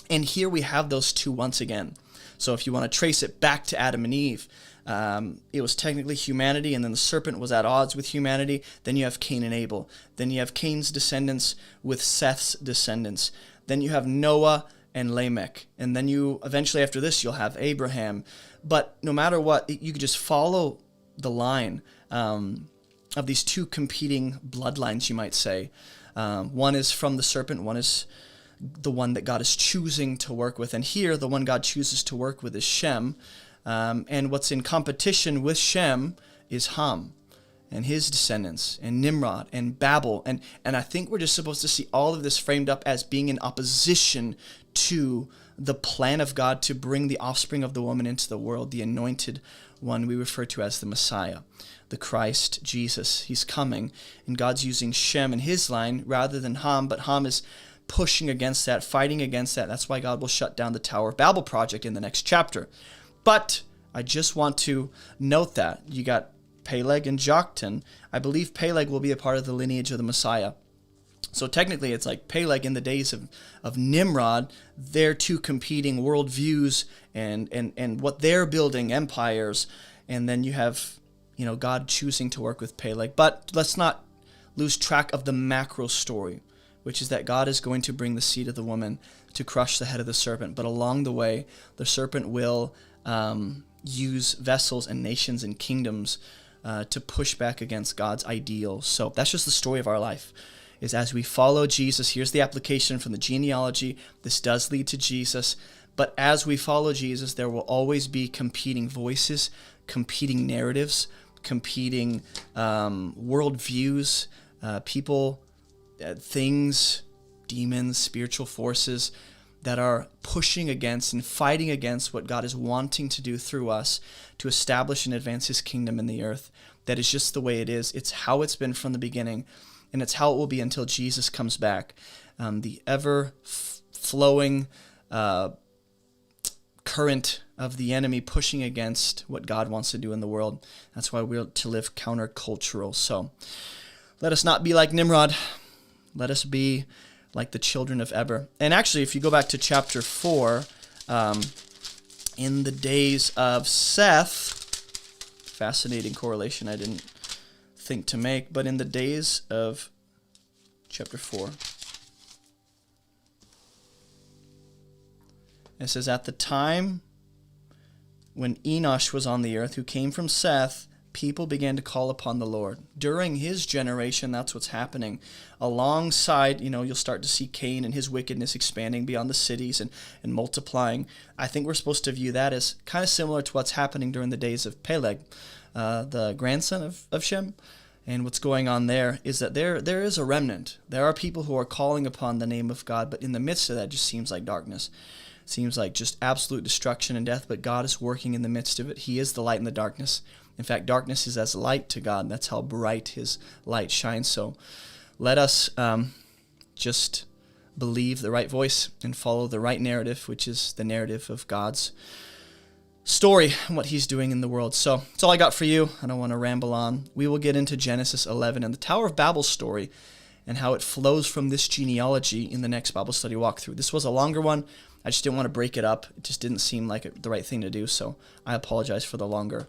And here we have those two once again. So if you want to trace it back to Adam and Eve, it was technically humanity, and then the serpent was at odds with humanity. Then you have Cain and Abel. Then you have Cain's descendants with Seth's descendants. Then you have Noah and Lamech. And then you, eventually after this, you'll have Abraham. But no matter what, you could just follow the line of these two competing bloodlines, you might say. One is from the serpent, one is the one that God is choosing to work with. And here, the one God chooses to work with is Shem. And what's in competition with Shem is Ham. and his descendants, and Nimrod, and Babel. And I think we're just supposed to see all of this framed up as being in opposition to the plan of God to bring the offspring of the woman into the world, the anointed one we refer to as the Messiah, the Christ Jesus. He's coming, and God's using Shem in his line rather than Ham, but Ham is pushing against that, fighting against that. That's why God will shut down the Tower of Babel project in the next chapter. But I just want to note that you got Peleg and Joktan. I believe Peleg will be a part of the lineage of the Messiah. So technically it's like Peleg in the days of Nimrod, their two competing worldviews and what they're building, empires. And then you have, God choosing to work with Peleg. But let's not lose track of the macro story, which is that God is going to bring the seed of the woman to crush the head of the serpent. But along the way, the serpent will use vessels and nations and kingdoms to push back against God's ideals. So that's just the story of our life, is as we follow Jesus. Here's the application from the genealogy. This does lead to Jesus. But as we follow Jesus, there will always be competing voices, competing narratives, competing worldviews, people, things, demons, spiritual forces that are pushing against and fighting against what God is wanting to do through us to establish and advance his kingdom in the earth. That is just the way it is. It's how it's been from the beginning, and it's how it will be until Jesus comes back. The ever-flowing current of the enemy pushing against what God wants to do in the world. That's why we're to live countercultural. So let us not be like Nimrod. Let us be like the children of Eber. And actually, if you go back to chapter 4, in the days of Seth, fascinating correlation I didn't think to make, but in the days of chapter 4, it says, at the time when Enosh was on the earth, who came from Seth, people began to call upon the Lord. During his generation, that's what's happening. Alongside, you'll start to see Cain and his wickedness expanding beyond the cities and multiplying. I think we're supposed to view that as kind of similar to what's happening during the days of Peleg, the grandson of Shem. And what's going on there is that there is a remnant. There are people who are calling upon the name of God, but in the midst of that, it just seems like darkness. It seems like just absolute destruction and death, but God is working in the midst of it. He is the light in the darkness. In fact, darkness is as light to God. That's how bright his light shines. So let us just believe the right voice and follow the right narrative, which is the narrative of God's story and what he's doing in the world. So that's all I got for you. I don't want to ramble on. We will get into Genesis 11 and the Tower of Babel story and how it flows from this genealogy in the next Bible study walkthrough. This was a longer one. I just didn't want to break it up. It just didn't seem like the right thing to do. So I apologize for the longer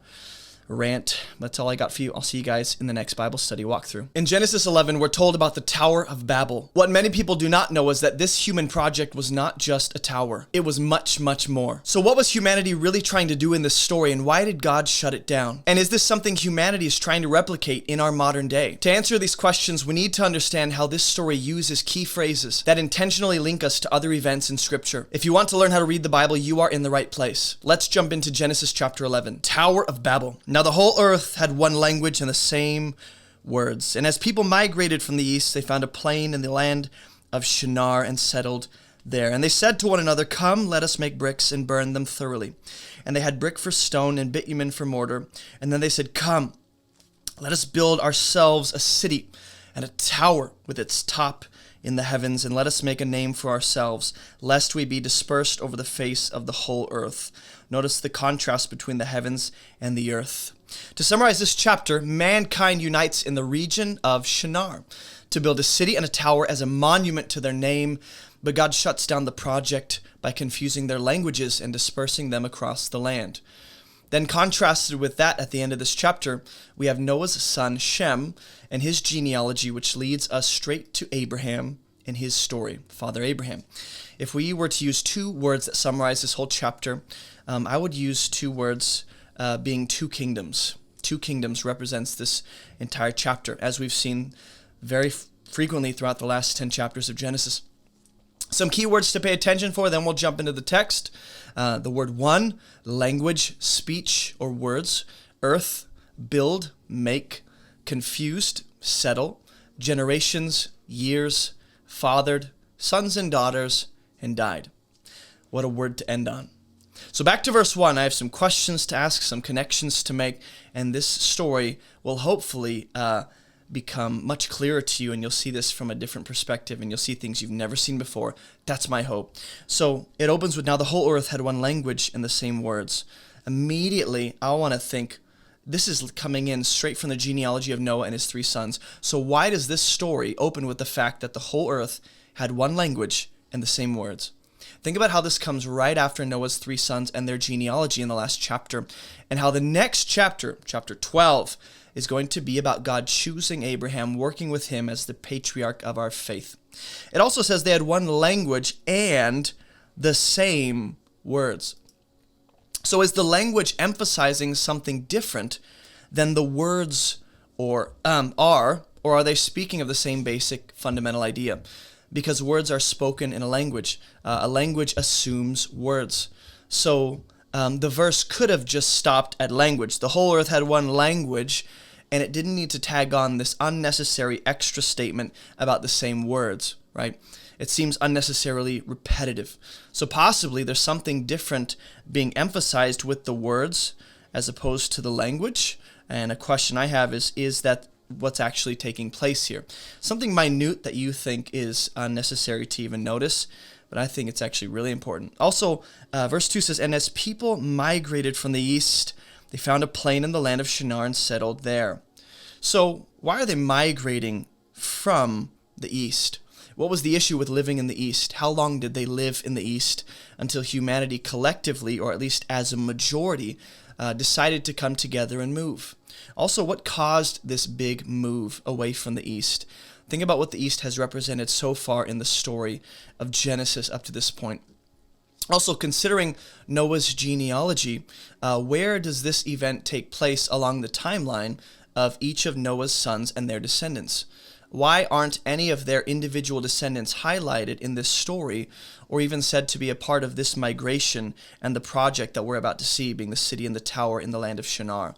rant. That's all I got for you. I'll see you guys in the next Bible study walkthrough. In Genesis 11, we're told about the Tower of Babel. What many people do not know is that this human project was not just a tower. It was much, much more. So what was humanity really trying to do in this story, and why did God shut it down? And is this something humanity is trying to replicate in our modern day? To answer these questions, we need to understand how this story uses key phrases that intentionally link us to other events in Scripture. If you want to learn how to read the Bible, you are in the right place. Let's jump into Genesis chapter 11. Tower of Babel. Now the whole earth had one language and the same words. And as people migrated from the east, they found a plain in the land of Shinar and settled there. And they said to one another, "Come, let us make bricks and burn them thoroughly." And they had brick for stone and bitumen for mortar. And then they said, "Come, let us build ourselves a city and a tower with its top in the heavens, and let us make a name for ourselves, lest we be dispersed over the face of the whole earth." Notice the contrast between the heavens and the earth. To summarize this chapter, mankind unites in the region of Shinar to build a city and a tower as a monument to their name, but God shuts down the project by confusing their languages and dispersing them across the land. Then contrasted with that at the end of this chapter, we have Noah's son Shem and his genealogy, which leads us straight to Abraham and his story, Father Abraham. If we were to use two words that summarize this whole chapter, I would use two words being two kingdoms. Two kingdoms represents this entire chapter, as we've seen very frequently throughout the last 10 chapters of Genesis. Some key words to pay attention for, then we'll jump into the text. The word one, language, speech, or words. Earth, build, make, confused, settle, generations, years, fathered, sons and daughters, and died. What a word to end on. So back to verse 1, I have some questions to ask, some connections to make, and this story will hopefully become much clearer to you, and you'll see this from a different perspective, and you'll see things you've never seen before. That's my hope. So it opens with, now the whole earth had one language and the same words. Immediately, I want to think, this is coming in straight from the genealogy of Noah and his 3 sons. So why does this story open with the fact that the whole earth had one language and the same words? Think about how this comes right after Noah's 3 sons and their genealogy in the last chapter, and how the next chapter, chapter 12, is going to be about God choosing Abraham, working with him as the patriarch of our faith. It also says they had one language and the same words. So is the language emphasizing something different than the words or are they speaking of the same basic fundamental idea? Because words are spoken in a language. A language assumes words. So the verse could have just stopped at language. The whole earth had one language, and it didn't need to tag on this unnecessary extra statement about the same words, right? It seems unnecessarily repetitive. So possibly there's something different being emphasized with the words as opposed to the language. And a question I have is that what's actually taking place here? Something minute that you think is unnecessary to even notice, but I think it's actually really important. Also, verse 2 says, and as people migrated from the east, they found a plain in the land of Shinar and settled there. So why are they migrating from the east? What was the issue with living in the east? How long did they live in the east until humanity collectively, or at least as a majority, decided to come together and move? Also, what caused this big move away from the east? Think about what the east has represented so far in the story of Genesis up to this point. Also, considering Noah's genealogy, where does this event take place along the timeline of each of Noah's sons and their descendants? Why aren't any of their individual descendants highlighted in this story, or even said to be a part of this migration and the project that we're about to see, being the city and the tower in the land of Shinar?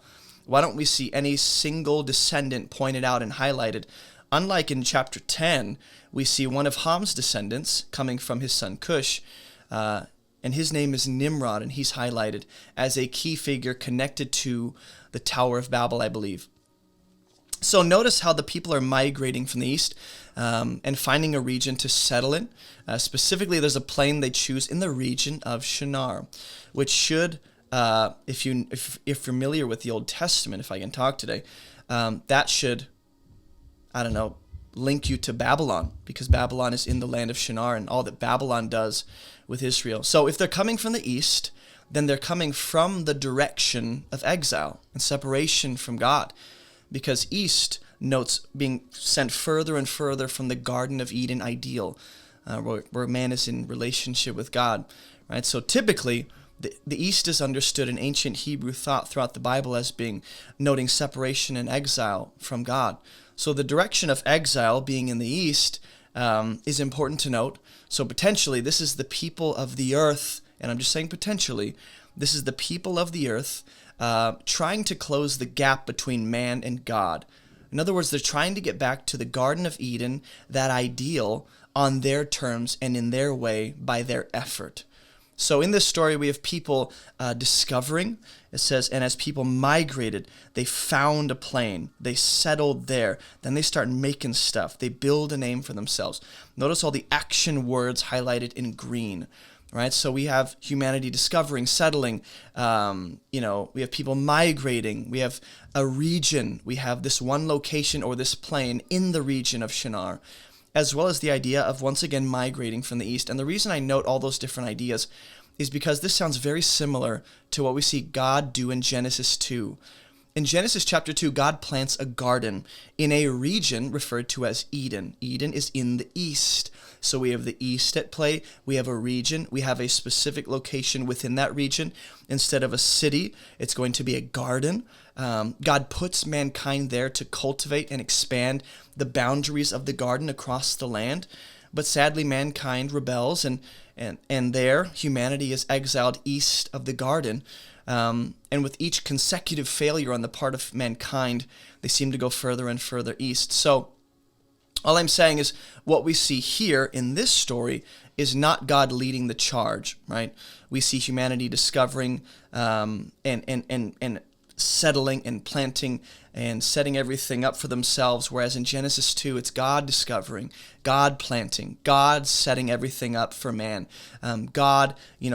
Why don't we see any single descendant pointed out and highlighted? Unlike in chapter 10, we see one of Ham's descendants coming from his son Cush, and his name is Nimrod, and he's highlighted as a key figure connected to the Tower of Babel, I believe. So notice how the people are migrating from the east and finding a region to settle in. Specifically, there's a plain they choose in the region of Shinar, which should, if you're familiar with the Old Testament, if I can talk today, that should, link you to Babylon, because Babylon is in the land of Shinar and all that Babylon does with Israel. So if they're coming from the east, then they're coming from the direction of exile and separation from God, because east notes being sent further and further from the Garden of Eden ideal, where man is in relationship with God, right? So typically, the east is understood in ancient Hebrew thought throughout the Bible as being noting separation and exile from God. So the direction of exile being in the east is important to note. So potentially, this is the people of the earth, and I'm just saying potentially, this is the people of the earth trying to close the gap between man and God. In other words, they're trying to get back to the Garden of Eden, that ideal, on their terms and in their way by their effort. So in this story, we have people discovering. It says, and as people migrated, they found a plain. They settled there. Then they start making stuff. They build a name for themselves. Notice all the action words highlighted in green. Right, so we have humanity discovering, settling, we have people migrating, we have a region, we have this one location or this plain in the region of Shinar, as well as the idea of once again migrating from the east. And the reason I note all those different ideas is because this sounds very similar to what we see God do in Genesis 2. In Genesis chapter 2, God plants a garden in a region referred to as Eden. Eden is in the east. So we have the east at play, we have a region, we have a specific location within that region. Instead of a city, it's going to be a garden. God puts mankind there to cultivate and expand the boundaries of the garden across the land. But sadly, mankind rebels and And there, humanity is exiled east of the garden. And with each consecutive failure on the part of mankind, they seem to go further and further east. So all I'm saying is what we see here in this story is not God leading the charge, right? We see humanity discovering and settling and planting and setting everything up for themselves, whereas in Genesis 2, it's God discovering, God planting, God setting everything up for man, God,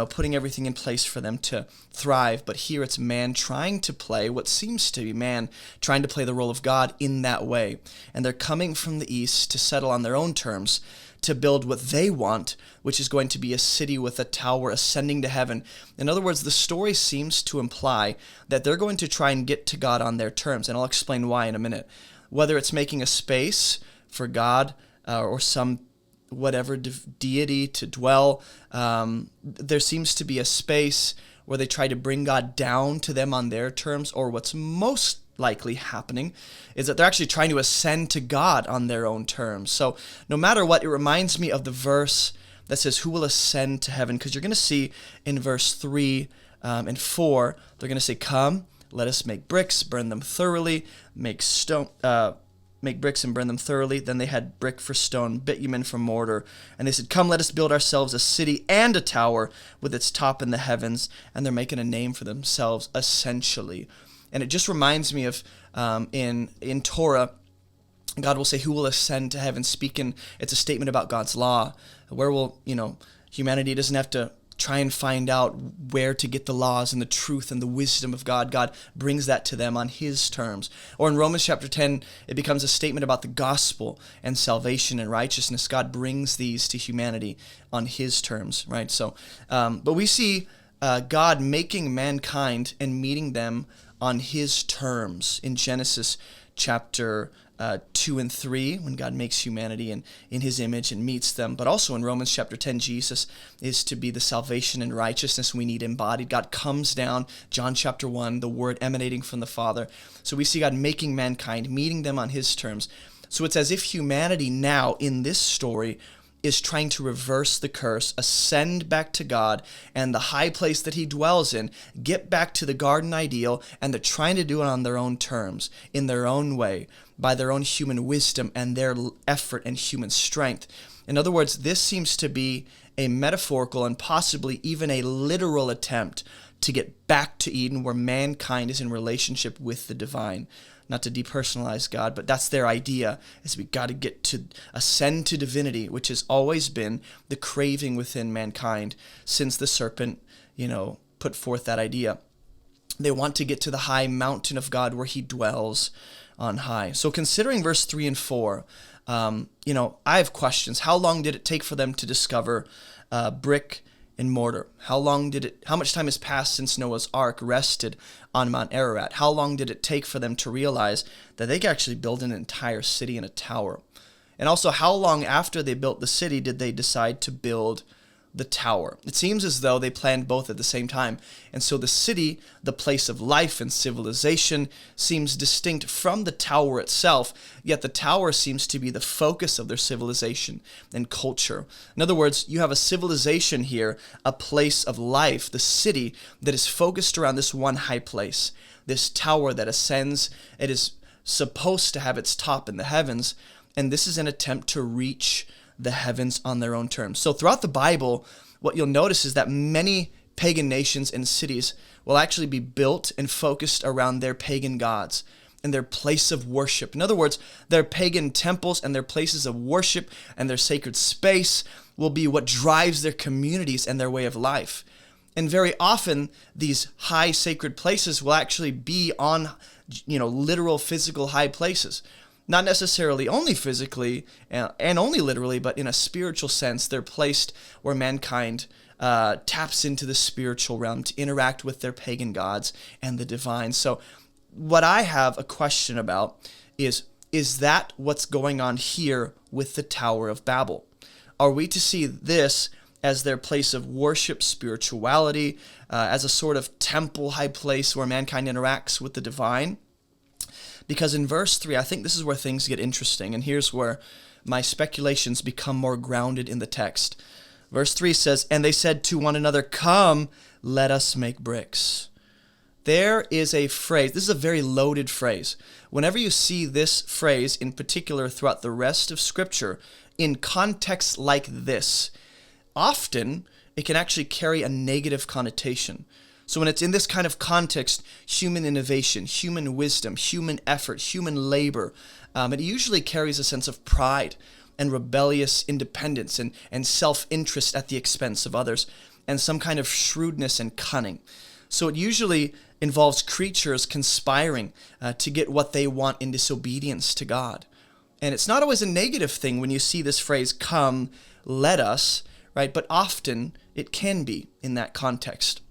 putting everything in place for them to thrive. But here it's man trying to play what seems to be man trying to play the role of God in that way. And they're coming from the east to settle on their own terms, to build what they want, which is going to be a city with a tower ascending to heaven. In other words, the story seems to imply that they're going to try and get to God on their terms, and I'll explain why in a minute. Whether it's making a space for God or some whatever deity to dwell, there seems to be a space where they try to bring God down to them on their terms, or what's most likely happening is that they're actually trying to ascend to God on their own terms. So no matter what, it reminds me of the verse that says, who will ascend to heaven? Because you're going to see in verse 3 and 4, they're going to say, come, let us make bricks, burn them thoroughly, make bricks and burn them thoroughly. Then they had brick for stone, bitumen for mortar. And they said, come, let us build ourselves a city and a tower with its top in the heavens. And they're making a name for themselves, essentially. And it just reminds me of in Torah, God will say, who will ascend to heaven? It's a statement about God's law, where humanity doesn't have to try and find out where to get the laws and the truth and the wisdom of God. God brings that to them on his terms. Or in Romans chapter 10, it becomes a statement about the gospel and salvation and righteousness. God brings these to humanity on his terms, right? So, but we see God making mankind and meeting them on his terms in Genesis chapter 2 and 3, when God makes humanity in his image and meets them. But also in Romans chapter 10, Jesus is to be the salvation and righteousness we need embodied. God comes down, John chapter 1, the word emanating from the Father. So we see God making mankind, meeting them on his terms. So it's as if humanity now in this story is trying to reverse the curse, ascend back to God and the high place that he dwells in, get back to the garden ideal, and they're trying to do it on their own terms, in their own way, by their own human wisdom and their effort and human strength. In other words, this seems to be a metaphorical and possibly even a literal attempt to get back to Eden, where mankind is in relationship with the divine. Not to depersonalize God, but that's their idea, is we got to get to ascend to divinity, which has always been the craving within mankind since the serpent, put forth that idea. They want to get to the high mountain of God where he dwells on high. So considering verse 3 and 4, I have questions. How long did it take for them to discover brick and mortar? How much time has passed since Noah's ark rested on Mount Ararat? How long did it take for them to realize that they could actually build an entire city and a tower? And also, how long after they built the city did they decide to build the tower? It seems as though they planned both at the same time. And so the city, the place of life and civilization, seems distinct from the tower itself, yet the tower seems to be the focus of their civilization and culture. In other words, you have a civilization here, a place of life, the city that is focused around this one high place, this tower that ascends. It is supposed to have its top in the heavens, and this is an attempt to reach the heavens on their own terms. So throughout the Bible, what you'll notice is that many pagan nations and cities will actually be built and focused around their pagan gods and their place of worship. In other words, their pagan temples and their places of worship and their sacred space will be what drives their communities and their way of life. And very often, these high sacred places will actually be on, literal physical high places. Not necessarily only physically and only literally, but in a spiritual sense, they're placed where mankind taps into the spiritual realm to interact with their pagan gods and the divine. So what I have a question about is that what's going on here with the Tower of Babel? Are we to see this as their place of worship, spirituality, as a sort of temple high place where mankind interacts with the divine? Because in verse 3, I think this is where things get interesting, and here's where my speculations become more grounded in the text. Verse 3 says, "And they said to one another, 'Come, let us make bricks.'" There is a phrase, this is a very loaded phrase. Whenever you see this phrase in particular throughout the rest of Scripture, in contexts like this, often it can actually carry a negative connotation. So when it's in this kind of context, human innovation, human wisdom, human effort, human labor, it usually carries a sense of pride and rebellious independence and self-interest at the expense of others, and some kind of shrewdness and cunning. So it usually involves creatures conspiring to get what they want in disobedience to God. And it's not always a negative thing when you see this phrase, "Come, let us," right? But often it can be in that context.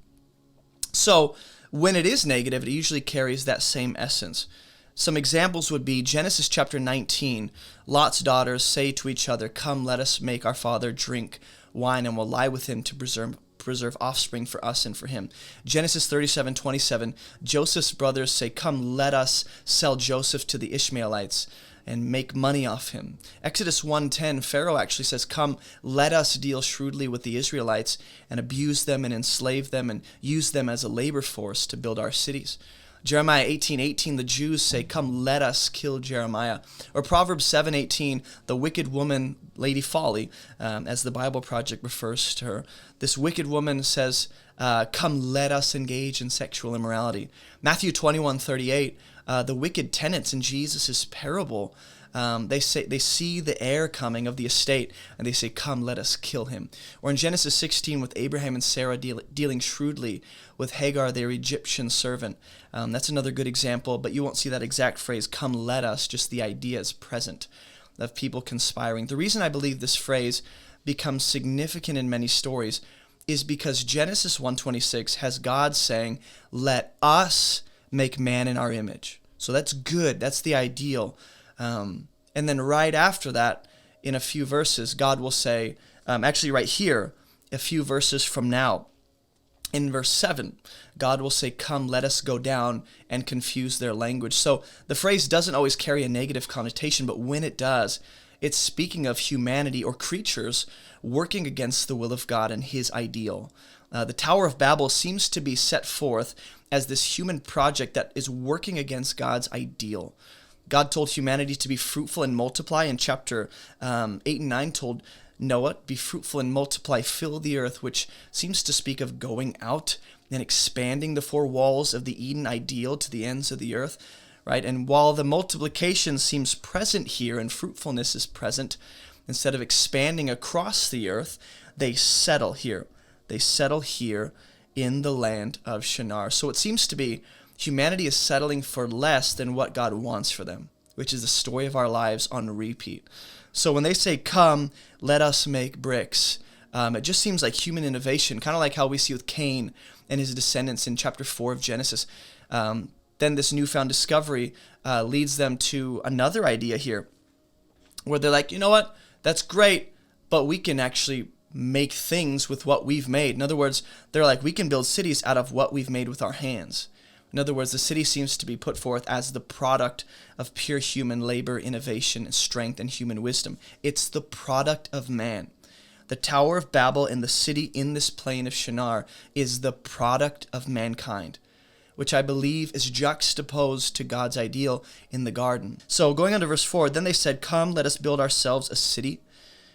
So when it is negative, it usually carries that same essence. Some examples would be Genesis chapter 19. Lot's daughters say to each other, "Come, let us make our father drink wine, and we'll lie with him to preserve offspring for us and for him." Genesis 37:27, Joseph's brothers say, "Come, let us sell Joseph to the Ishmaelites and make money off him." Exodus 1:10, Pharaoh actually says, "Come, let us deal shrewdly with the Israelites and abuse them and enslave them and use them as a labor force to build our cities." Jeremiah 18:18, the Jews say, "Come, let us kill Jeremiah." Or Proverbs 7:18, the wicked woman, Lady Folly, as the Bible Project refers to her, this wicked woman says, "Come, let us engage in sexual immorality." Matthew 21:38, the wicked tenants in Jesus' parable, they see the heir coming of the estate, and they say, "Come, let us kill him." Or in Genesis 16, with Abraham and Sarah dealing shrewdly with Hagar, their Egyptian servant. That's another good example, but you won't see that exact phrase, "Come, let us," just the idea is present of people conspiring. The reason I believe this phrase becomes significant in many stories is because Genesis 1:26 has God saying, "Let us make man in our image." So that's good. That's the ideal. And then right after that, in a few verses, God will say, actually right here, a few verses from now, in verse 7, God will say, "Come, let us go down and confuse their language." So the phrase doesn't always carry a negative connotation, but when it does, it's speaking of humanity or creatures working against the will of God and his ideal. The Tower of Babel seems to be set forth as this human project that is working against God's ideal. God told humanity to be fruitful and multiply. In chapter 8 and 9 told Noah, "Be fruitful and multiply, fill the earth," which seems to speak of going out and expanding the four walls of the Eden ideal to the ends of the earth, right? And while the multiplication seems present here and fruitfulness is present, instead of expanding across the earth, they settle here. They settle here in the land of Shinar. So it seems to be humanity is settling for less than what God wants for them, which is the story of our lives on repeat. So when they say, "Come, let us make bricks," it just seems like human innovation, kind of like how we see with Cain and his descendants in chapter 4 of Genesis. Then this newfound discovery leads them to another idea here, where they're like, "You know what? That's great, but we can actually make things with what we've made." In other words, they're like, we can build cities out of what we've made with our hands. In other words, the city seems to be put forth as the product of pure human labor, innovation, strength, and human wisdom. It's the product of man. The Tower of Babel and the city in this plain of Shinar is the product of mankind, which I believe is juxtaposed to God's ideal in the garden. So going on to verse 4, "Then they said, 'Come, let us build ourselves a city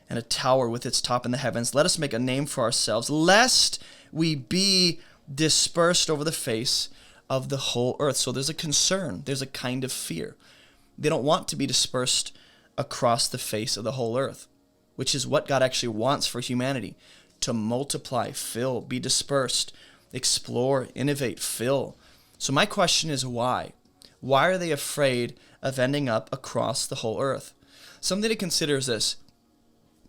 and a tower with its top in the heavens. Let us make a name for ourselves, lest we be dispersed over the face of the whole earth.'" So there's a concern. There's a kind of fear. They don't want to be dispersed across the face of the whole earth, which is what God actually wants for humanity, to multiply, fill, be dispersed, explore, innovate, fill. So my question is why? Why are they afraid of ending up across the whole earth? Something to consider is this.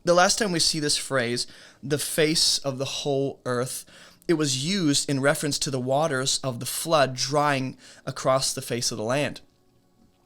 The last time we see this phrase, "the face of the whole earth," it was used in reference to the waters of the flood drying across the face of the land.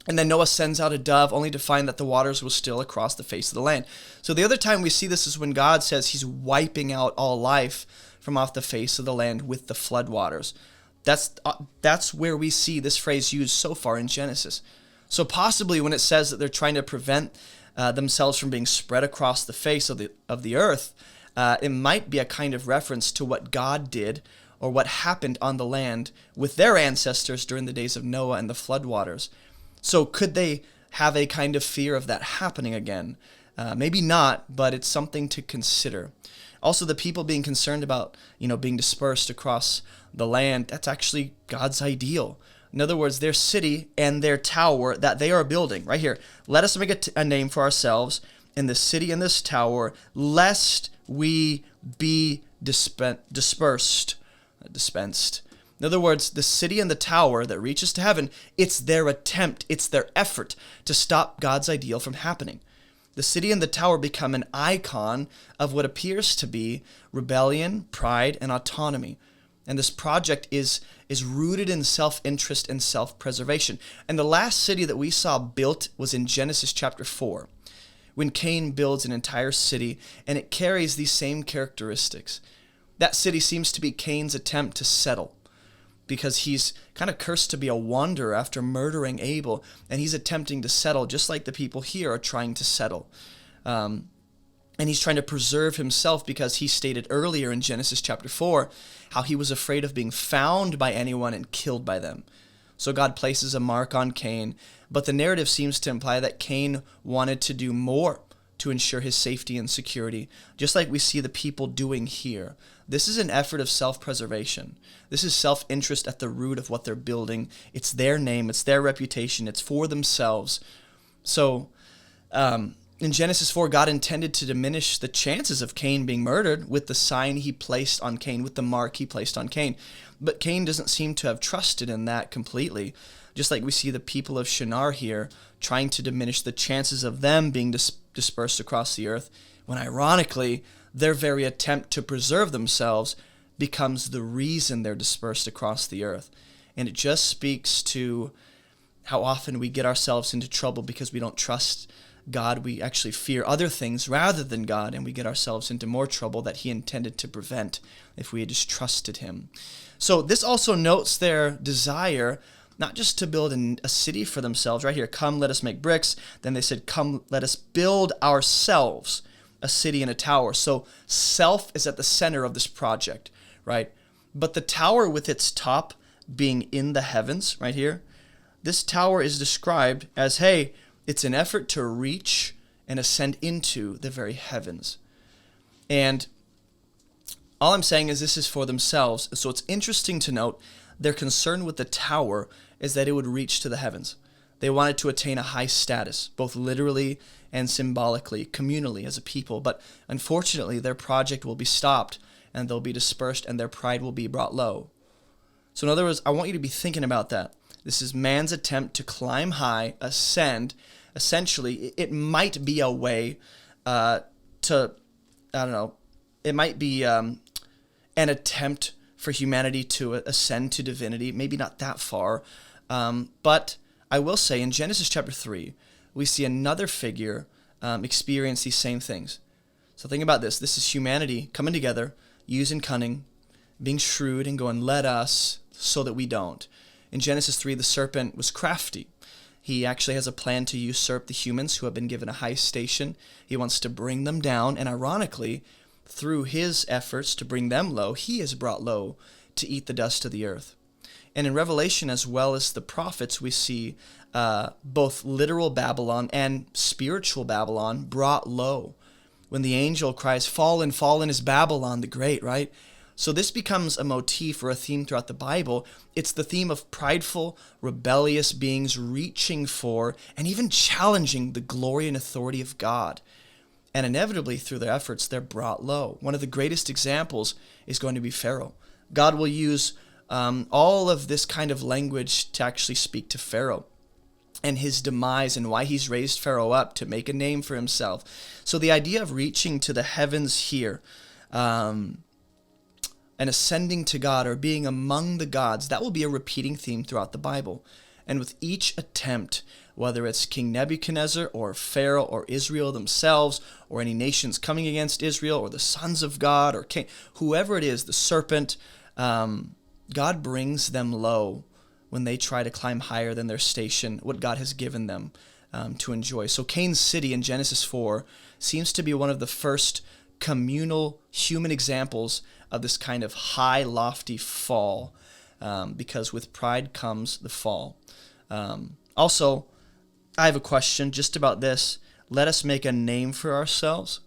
And then Noah sends out a dove only to find that the waters were still across the face of the land. So the other time we see this is when God says he's wiping out all life from off the face of the land with the flood waters. That's where we see this phrase used so far in Genesis. So possibly when it says that they're trying to prevent themselves from being spread across the face of the earth, it might be a kind of reference to what God did or what happened on the land with their ancestors during the days of Noah and the floodwaters. So could they have a kind of fear of that happening again? Maybe not, but it's something to consider. Also, the people being concerned about, being dispersed across the land, that's actually God's ideal. In other words, their city and their tower that they are building, right here, let us make a name for ourselves in the city and this tower, lest we be dispensed. In other words, the city and the tower that reaches to heaven, it's their attempt, it's their effort to stop God's ideal from happening. The city and the tower become an icon of what appears to be rebellion, pride, and autonomy. And this project is rooted in self-interest and self-preservation. And the last city that we saw built was in Genesis chapter 4, when Cain builds an entire city, and it carries these same characteristics. That city seems to be Cain's attempt to settle, because he's kind of cursed to be a wanderer after murdering Abel, and he's attempting to settle just like the people here are trying to settle. And he's trying to preserve himself because he stated earlier in Genesis chapter 4 how he was afraid of being found by anyone and killed by them. So God places a mark on Cain, but the narrative seems to imply that Cain wanted to do more to ensure his safety and security, just like we see the people doing here. This is an effort of self-preservation. This is self-interest at the root of what they're building. It's their name, it's their reputation, it's for themselves. So, in Genesis 4, God intended to diminish the chances of Cain being murdered with the sign he placed on Cain, with the mark he placed on Cain. But Cain doesn't seem to have trusted in that completely, just like we see the people of Shinar here trying to diminish the chances of them being dispersed across the earth, when ironically, their very attempt to preserve themselves becomes the reason they're dispersed across the earth. And it just speaks to how often we get ourselves into trouble because we don't trust God. We actually fear other things rather than God, and we get ourselves into more trouble that he intended to prevent if we had just trusted him. So this also notes their desire not just to build a city for themselves. Right here, come, let us make bricks. Then they said, come, let us build ourselves a city and a tower. So self is at the center of this project, right? But the tower with its top being in the heavens, right here, this tower is described as, hey, it's an effort to reach and ascend into the very heavens. And all I'm saying is this is for themselves. So it's interesting to note their concern with the tower is that it would reach to the heavens. They wanted to attain a high status, both literally and symbolically, communally as a people. But unfortunately, their project will be stopped and they'll be dispersed and their pride will be brought low. So in other words, I want you to be thinking about that. This is man's attempt to climb high, ascend. Essentially, it might be a way it might be an attempt for humanity to ascend to divinity, maybe not that far. But I will say in Genesis chapter 3, we see another figure experience these same things. So think about this. This is humanity coming together, using cunning, being shrewd, and going, let us, so that we don't. In Genesis 3, the serpent was crafty. He actually has a plan to usurp the humans who have been given a high station. He wants to bring them down, and ironically, through his efforts to bring them low, he is brought low to eat the dust of the earth. And in Revelation, as well as the prophets, we see both literal Babylon and spiritual Babylon brought low. When the angel cries, fallen, fallen is Babylon the Great, right? So this becomes a motif or a theme throughout the Bible. It's the theme of prideful, rebellious beings reaching for and even challenging the glory and authority of God. And inevitably, through their efforts, they're brought low. One of the greatest examples is going to be Pharaoh. God will use all of this kind of language to actually speak to Pharaoh and his demise and why he's raised Pharaoh up to make a name for himself. So the idea of reaching to the heavens here and ascending to God or being among the gods, that will be a repeating theme throughout the Bible. And with each attempt, whether it's King Nebuchadnezzar or Pharaoh or Israel themselves or any nations coming against Israel or the sons of God or king, whoever it is, the serpent, God brings them low when they try to climb higher than their station, what God has given them to enjoy. So Cain's city in Genesis 4 seems to be one of the first communal human examples of this kind of high, lofty fall, because with pride comes the fall. Also, I have a question just about this. Let us make a name for ourselves.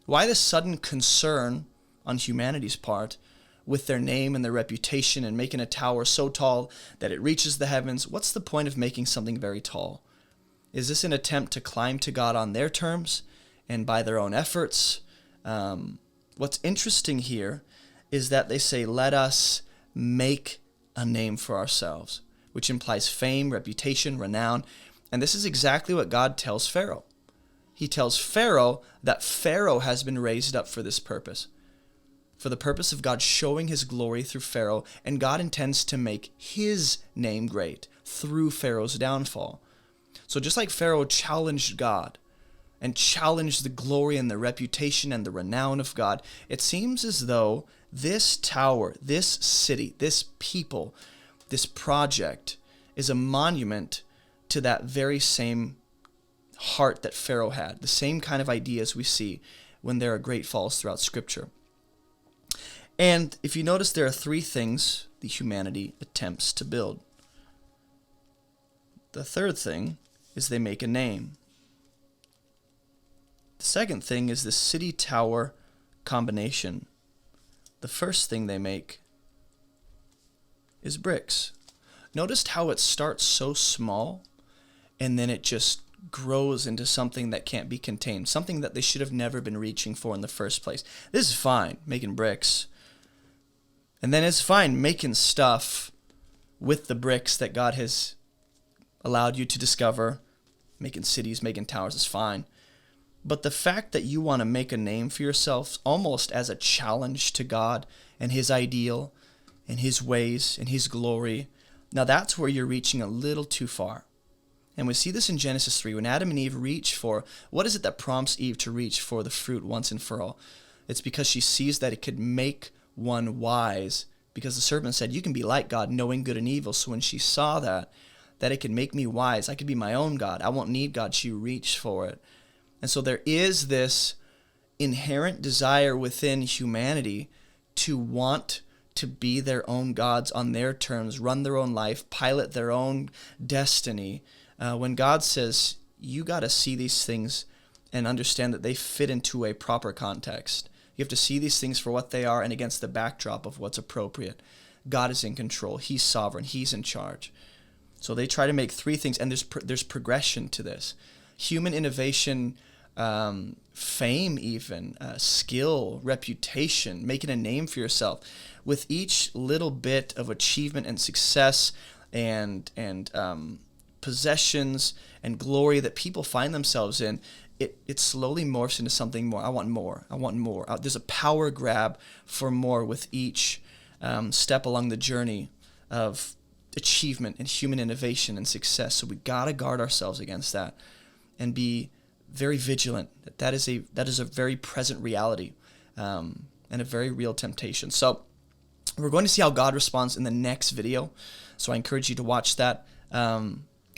Why this sudden concern on humanity's part with their name and their reputation and making a tower so tall that it reaches the heavens? What's the point of making something very tall? Is this an attempt to climb to God on their terms and by their own efforts? What's interesting here is that they say, let us make a name for ourselves, which implies fame, reputation, renown. And this is exactly what God tells Pharaoh. He tells Pharaoh that Pharaoh has been raised up for this purpose, for the purpose of God showing his glory through Pharaoh, and God intends to make his name great through Pharaoh's downfall. So just like Pharaoh challenged God and challenged the glory and the reputation and the renown of God, it seems as though this tower, this city, this people, this project is a monument to that very same heart that Pharaoh had, the same kind of ideas we see when there are great falls throughout Scripture. And if you notice, there are three things the humanity attempts to build. The third thing is they make a name. The second thing is the city-tower combination. The first thing they make is bricks. Notice how it starts so small, and then it just grows into something that can't be contained, something that they should have never been reaching for in the first place. This is fine, making bricks. And then it's fine making stuff with the bricks that God has allowed you to discover. Making cities, making towers is fine. But the fact that you want to make a name for yourself almost as a challenge to God and his ideal and his ways and his glory, now that's where you're reaching a little too far. And we see this in Genesis 3, when Adam and Eve reach for, what is it that prompts Eve to reach for the fruit once and for all? It's because she sees that it could make one wise, because the serpent said, you can be like God, knowing good and evil. So when she saw that it could make me wise, I could be my own God, I won't need God, she reached for it. And so there is this inherent desire within humanity to want to be their own gods on their terms, run their own life, pilot their own destiny. When God says, you got to see these things and understand that they fit into a proper context. You have to see these things for what they are and against the backdrop of what's appropriate. God is in control. He's sovereign. He's in charge. So they try to make three things, and there's progression to this. Human innovation, fame even, skill, reputation, making a name for yourself. With each little bit of achievement and success and possessions and glory that people find themselves in, it slowly morphs into something more. I want more. I want more. There's a power grab for more with each step along the journey of achievement and human innovation and success. So we got to guard ourselves against that and be very vigilant. That is a very present reality and a very real temptation. So we're going to see how God responds in the next video. So I encourage you to watch that.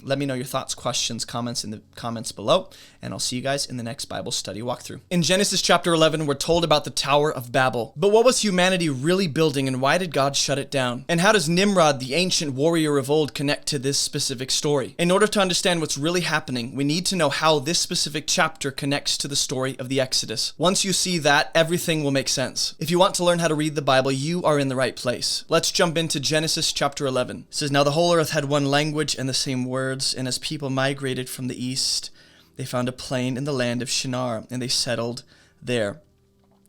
Let me know your thoughts, questions, comments in the comments below, and I'll see you guys in the next Bible study walkthrough. In Genesis chapter 11, we're told about the Tower of Babel. But what was humanity really building, and why did God shut it down? And how does Nimrod, the ancient warrior of old, connect to this specific story? In order to understand what's really happening, we need to know how this specific chapter connects to the story of the Exodus. Once you see that, everything will make sense. If you want to learn how to read the Bible, you are in the right place. Let's jump into Genesis chapter 11. It says, now the whole earth had one language and the same words. And as people migrated from the east, they found a plain in the land of Shinar, and they settled there.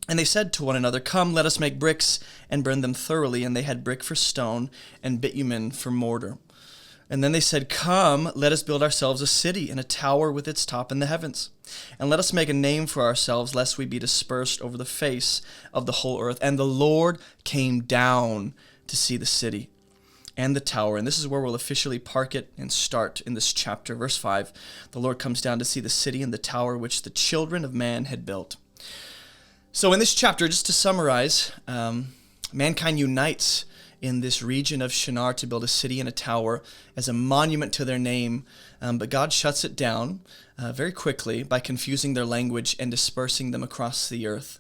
And they said to one another, come, let us make bricks and burn them thoroughly. And they had brick for stone and bitumen for mortar. And then they said, come, let us build ourselves a city and a tower with its top in the heavens. And let us make a name for ourselves, lest we be dispersed over the face of the whole earth. And the Lord came down to see the city and the tower. And this is where we'll officially park it and start in this chapter. Verse 5, the Lord comes down to see the city and the tower which the children of man had built. So in this chapter, just to summarize, mankind unites in this region of Shinar to build a city and a tower as a monument to their name, but God shuts it down very quickly by confusing their language and dispersing them across the earth.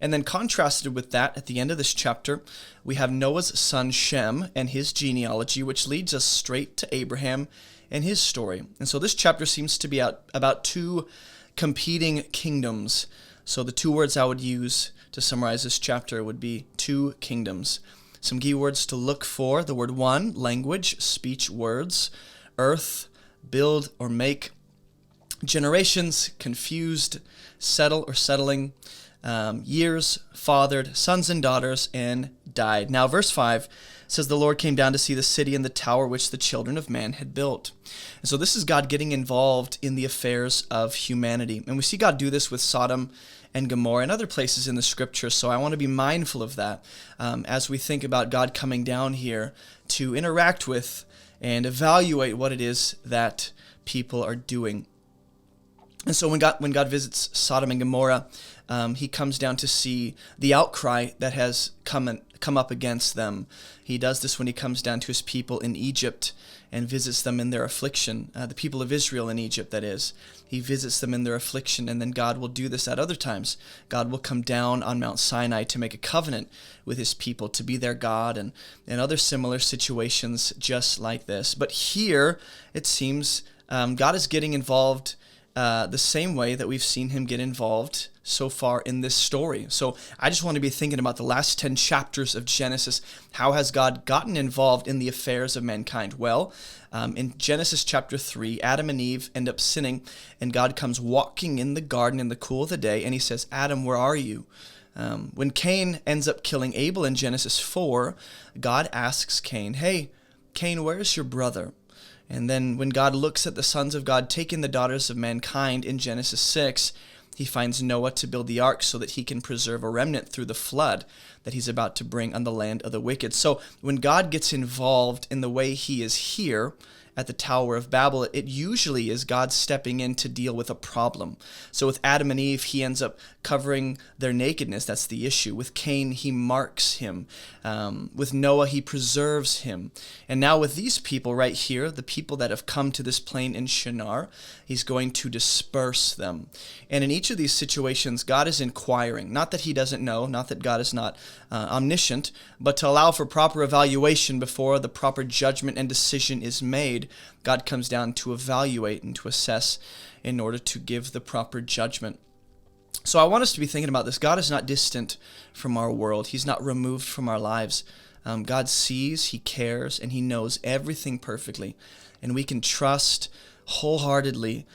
And then contrasted with that, at the end of this chapter, we have Noah's son Shem and his genealogy, which leads us straight to Abraham and his story. And so this chapter seems to be about two competing kingdoms. So the two words I would use to summarize this chapter would be two kingdoms. Some key words to look for: the word one, language, speech, words; earth, build or make; generations, confused, settle or settling; years, fathered, sons and daughters, and died. Now verse 5 says, the Lord came down to see the city and the tower which the children of man had built. And so this is God getting involved in the affairs of humanity. And we see God do this with Sodom and Gomorrah and other places in the scripture. So I want to be mindful of that as we think about God coming down here to interact with and evaluate what it is that people are doing. And so when God visits Sodom and Gomorrah, he comes down to see the outcry that has come up against them. He does this when he comes down to his people in Egypt and visits them in their affliction, the people of Israel in Egypt, that is. He visits them in their affliction, and then God will do this at other times. God will come down on Mount Sinai to make a covenant with his people, to be their God, and other similar situations just like this. But here, it seems God is getting involved the same way that we've seen him get involved so far in this story. So I just want to be thinking about the last 10 chapters of Genesis. How has God gotten involved in the affairs of mankind? Well, in Genesis chapter 3, Adam and Eve end up sinning, and God comes walking in the garden in the cool of the day, and he says, Adam, where are you? When Cain ends up killing Abel in Genesis 4, God asks Cain, hey, Cain, where is your brother? And then when God looks at the sons of God taking the daughters of mankind in Genesis 6, he finds Noah to build the ark so that he can preserve a remnant through the flood that he's about to bring on the land of the wicked. So when God gets involved in the way he is here at the Tower of Babel, it usually is God stepping in to deal with a problem. So with Adam and Eve, he ends up covering their nakedness. That's the issue. With Cain, he marks him. With Noah, he preserves him. And now with these people right here, the people that have come to this plain in Shinar, he's going to disperse them. And in each of these situations, God is inquiring. Not that he doesn't know, not that God is not omniscient, but to allow for proper evaluation before the proper judgment and decision is made. God comes down to evaluate and to assess in order to give the proper judgment. So I want us to be thinking about this. God is not distant from our world. He's not removed from our lives. God sees, he cares, and he knows everything perfectly. And we can trust wholeheartedly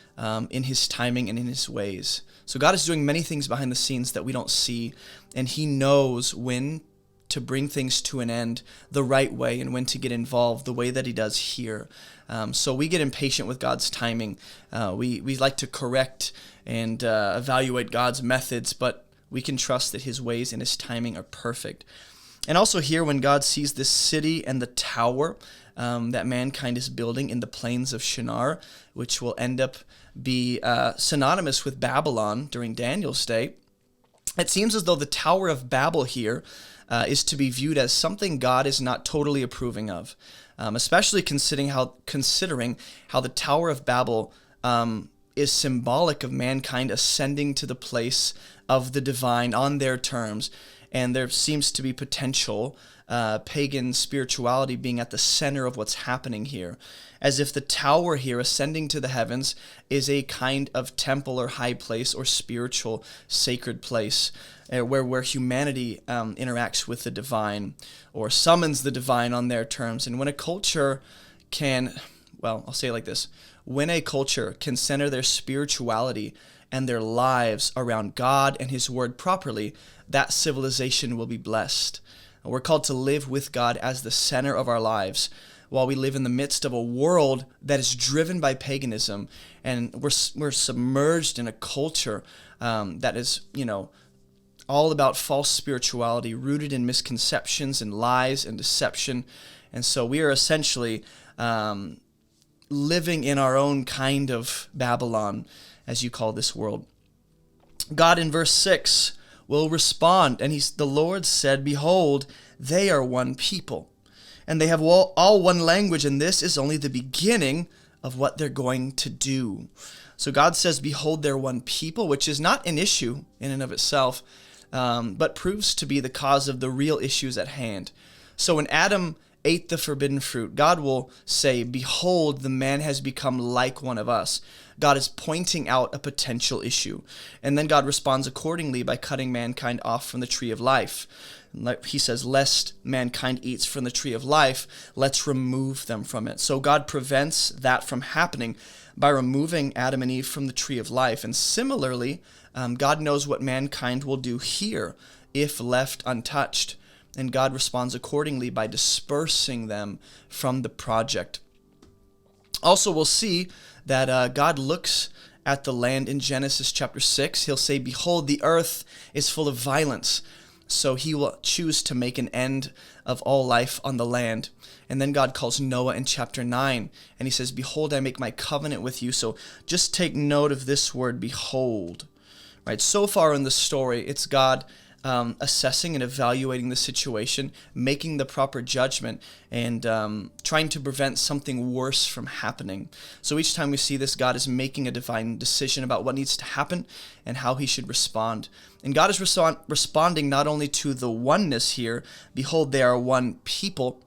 in his timing and in his ways. So God is doing many things behind the scenes that we don't see, and he knows when to bring things to an end the right way and when to get involved the way that he does here. So we get impatient with God's timing. We like to correct and evaluate God's methods, but we can trust that his ways and his timing are perfect. And also here, when God sees this city and the tower that mankind is building in the plains of Shinar, which will end up be synonymous with Babylon during Daniel's day, it seems as though the Tower of Babel here is to be viewed as something God is not totally approving of, especially considering how the Tower of Babel is symbolic of mankind ascending to the place of the divine on their terms. And there seems to be potential pagan spirituality being at the center of what's happening here, as if the tower here ascending to the heavens is a kind of temple or high place or spiritual sacred place where humanity interacts with the divine or summons the divine on their terms. And when a culture can, well, I'll say it like this, when a culture can center their spirituality and their lives around God and his word properly, that civilization will be blessed. We're called to live with God as the center of our lives while we live in the midst of a world that is driven by paganism, and we're submerged in a culture that is, all about false spirituality, rooted in misconceptions and lies and deception. And so we are essentially living in our own kind of Babylon, as you call this world. God in verse 6 will respond, and the Lord said, behold, they are one people, and they have all one language, and this is only the beginning of what they're going to do. So God says, behold, they're one people, which is not an issue in and of itself. but proves to be the cause of the real issues at hand. So when Adam ate the forbidden fruit, God will say, "Behold, the man has become like one of us." God is pointing out a potential issue. And then God responds accordingly by cutting mankind off from the tree of life. He says, "Lest mankind eats from the tree of life, let's remove them from it." So God prevents that from happening by removing Adam and Eve from the tree of life. And similarly, God knows what mankind will do here if left untouched. And God responds accordingly by dispersing them from the project. Also, we'll see that God looks at the land in Genesis chapter 6. He'll say, "Behold, the earth is full of violence." So he will choose to make an end of all life on the land. And then God calls Noah in chapter 9, and he says, "Behold, I make my covenant with you." So just take note of this word, behold. Right? So far in the story, it's God assessing and evaluating the situation, making the proper judgment, and trying to prevent something worse from happening. So each time we see this, God is making a divine decision about what needs to happen and how he should respond. And God is responding not only to the oneness here, "Behold, they are one people,"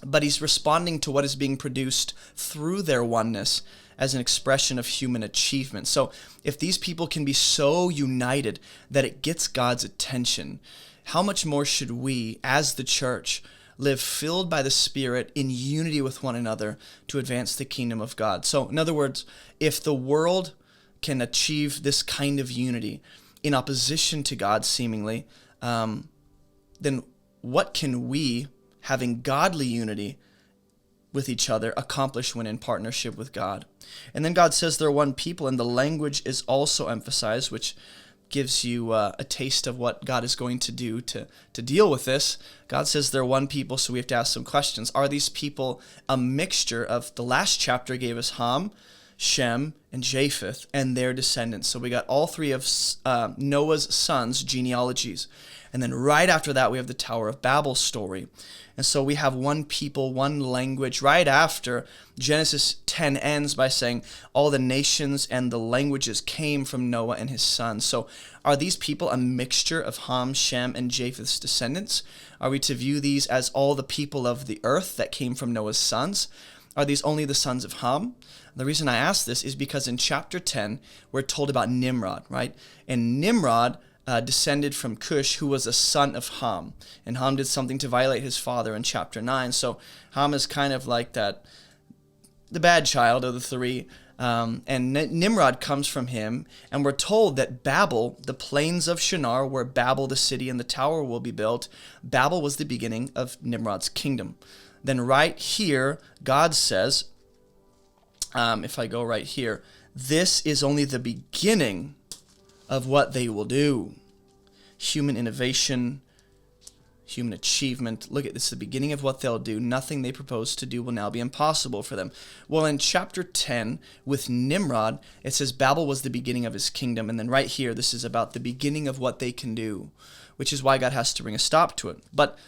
but he's responding to what is being produced through their oneness as an expression of human achievement. So if these people can be so united that it gets God's attention, how much more should we, as the church, live filled by the Spirit in unity with one another to advance the kingdom of God? So in other words, if the world can achieve this kind of unity in opposition to God seemingly, then what can we, having godly unity with each other, accomplish when in partnership with God? And then God says they're one people, and the language is also emphasized, which gives you a taste of what God is going to do to deal with this. God says they're one people, so we have to ask some questions. Are these people a mixture of, the last chapter gave us Ham, Shem, and Japheth, and their descendants? So we got all three of Noah's sons' genealogies. And then right after that, we have the Tower of Babel story. And so we have one people, one language. Right after, Genesis 10 ends by saying all the nations and the languages came from Noah and his sons. So are these people a mixture of Ham, Shem, and Japheth's descendants? Are we to view these as all the people of the earth that came from Noah's sons? Are these only the sons of Ham? The reason I ask this is because in chapter 10, we're told about Nimrod, right? And Nimrod descended from Cush, who was a son of Ham. And Ham did something to violate his father in chapter 9. So Ham is kind of like the bad child of the three. And Nimrod comes from him. And we're told that Babel, the plains of Shinar, where Babel, the city and the tower will be built, Babel was the beginning of Nimrod's kingdom. Then right here, God says, if I go right here, this is only the beginning of what they will do. Human innovation, human achievement. Look at this, the beginning of what they'll do. Nothing they propose to do will now be impossible for them. Well, in chapter 10, with Nimrod, it says Babel was the beginning of his kingdom. And then right here, this is about the beginning of what they can do, which is why God has to bring a stop to it. But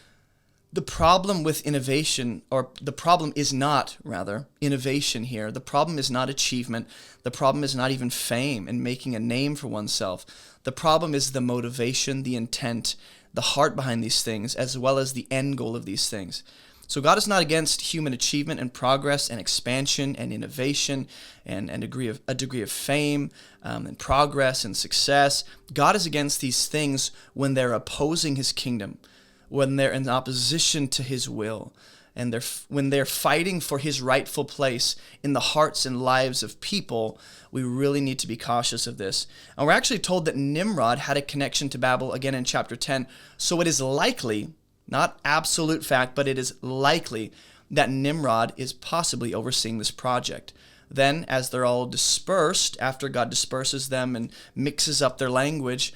the problem with innovation, or the problem is not, rather, innovation here. The problem is not achievement. The problem is not even fame and making a name for oneself. The problem is the motivation, the intent, the heart behind these things, as well as the end goal of these things. So God is not against human achievement and progress and expansion and innovation and a degree of fame and progress and success. God is against these things when they're opposing his kingdom, when they're in opposition to his will, and when they're fighting for his rightful place in the hearts and lives of people. We really need to be cautious of this. And we're actually told that Nimrod had a connection to Babel again in chapter 10. So it is likely, not absolute fact, but it is likely that Nimrod is possibly overseeing this project. Then, as they're all dispersed, after God disperses them and mixes up their language,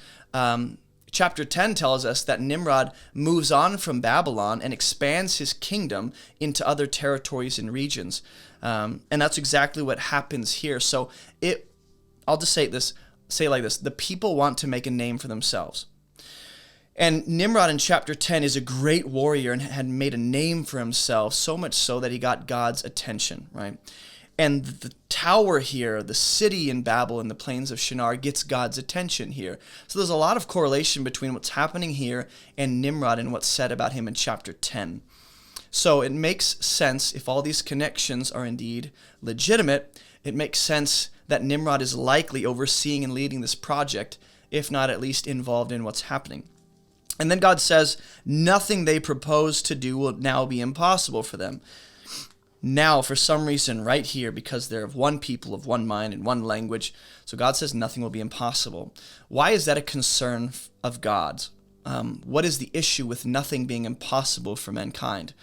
Chapter 10 tells us that Nimrod moves on from Babylon and expands his kingdom into other territories and regions. And that's exactly what happens here. So I'll just say it like this. The people want to make a name for themselves. And Nimrod in chapter 10 is a great warrior and had made a name for himself, so much so that he got God's attention, right? And the tower here, the city in Babel in the plains of Shinar, gets God's attention here. So there's a lot of correlation between what's happening here and Nimrod and what's said about him in chapter 10. So it makes sense, if all these connections are indeed legitimate, it makes sense that Nimrod is likely overseeing and leading this project, if not at least involved in what's happening. And then God says, nothing they propose to do will now be impossible for them. Now, for some reason, right here, because they're of one people, of one mind, and one language, so God says nothing will be impossible. Why is that a concern of God's? What is the issue with nothing being impossible for mankind?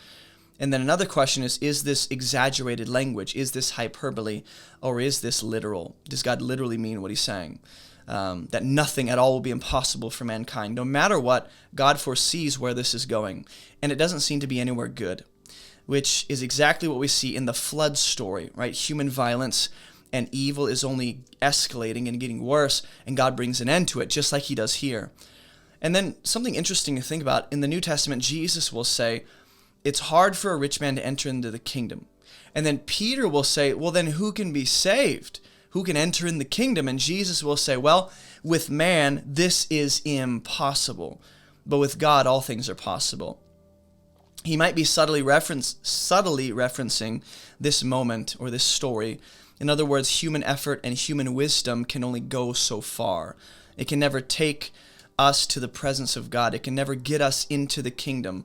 And then another question is this exaggerated language? Is this hyperbole? Or is this literal? Does God literally mean what he's saying? That nothing at all will be impossible for mankind. No matter what, God foresees where this is going. And it doesn't seem to be anywhere good, which is exactly what we see in the flood story, right? Human violence and evil is only escalating and getting worse, and God brings an end to it, just like he does here. And then something interesting to think about, in the New Testament, Jesus will say, it's hard for a rich man to enter into the kingdom. And then Peter will say, well, then who can be saved? Who can enter in the kingdom? And Jesus will say, well, with man, this is impossible. But with God, all things are possible. He might be subtly referencing this moment or this story. In other words, human effort and human wisdom can only go so far. It can never take us to the presence of God. It can never get us into the kingdom.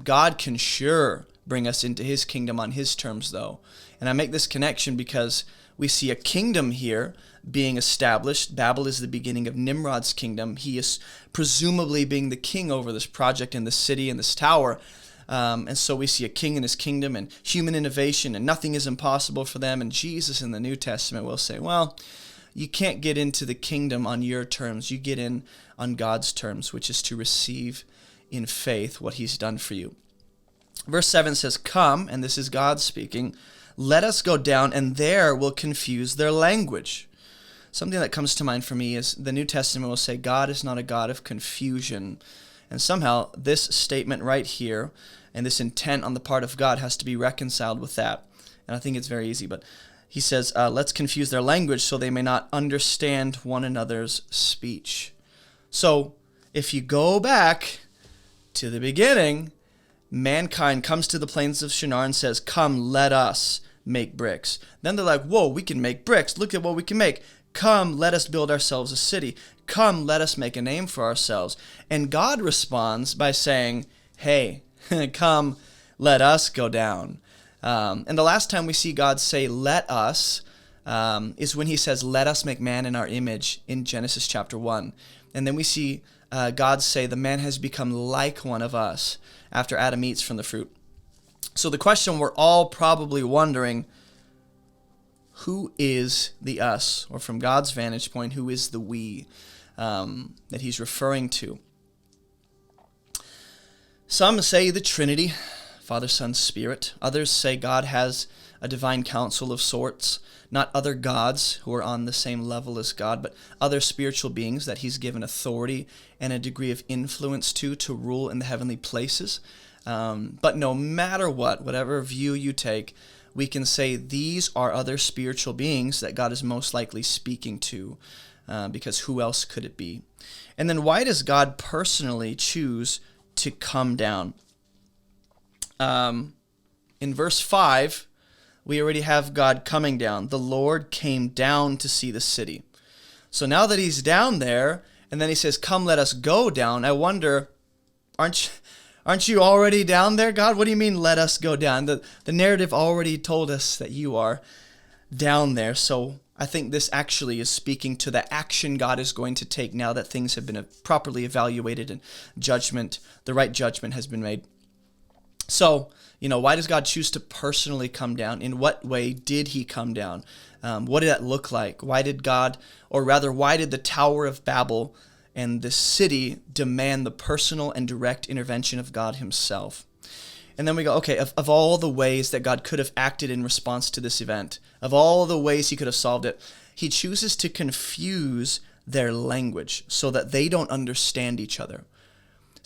God can sure bring us into his kingdom on his terms, though. And I make this connection because we see a kingdom here being established. Babel is the beginning of Nimrod's kingdom. He is presumably being the king over this project and this city and this tower. And so we see a king in his kingdom and human innovation, and nothing is impossible for them. And Jesus in the New Testament will say, well, you can't get into the kingdom on your terms. You get in on God's terms, which is to receive in faith what he's done for you. Verse 7 says, come, and this is God speaking, let us go down, and there we'll confuse their language. Something that comes to mind for me is the New Testament will say God is not a God of confusion. And somehow this statement right here and this intent on the part of God has to be reconciled with that. And I think it's very easy, but he says, let's confuse their language so they may not understand one another's speech. So if you go back to the beginning, mankind comes to the plains of Shinar and says, come, let us make bricks. Then they're like, whoa, we can make bricks. Look at what we can make. Come, let us build ourselves a city. Come, let us make a name for ourselves. And God responds by saying, hey, come, let us go down. And the last time we see God say, let us, is when he says, let us make man in our image in Genesis chapter 1. And then we see God say, the man has become like one of us after Adam eats from the fruit. So the question we're all probably wondering, who is the us? Or from God's vantage point, who is the we that he's referring to? Some say the Trinity, Father, Son, Spirit. Others say God has a divine council of sorts, not other gods who are on the same level as God, but other spiritual beings that he's given authority and a degree of influence to rule in the heavenly places. But no matter whatever view you take, we can say these are other spiritual beings that God is most likely speaking to, because who else could it be? And then why does God personally choose to come down? In verse 5, we already have God coming down. The Lord came down to see the city. So now that he's down there, and then he says, come, let us go down, I wonder, aren't you already down there, God? What do you mean, let us go down? The narrative already told us that you are down there. So I think this actually is speaking to the action God is going to take now that things have been properly evaluated and the right judgment has been made. So, why does God choose to personally come down? In what way did he come down? What did that look like? Why did the Tower of Babel and the city demand the personal and direct intervention of God himself? And then we go, okay, of all the ways that God could have acted in response to this event, of all the ways he could have solved it, he chooses to confuse their language so that they don't understand each other.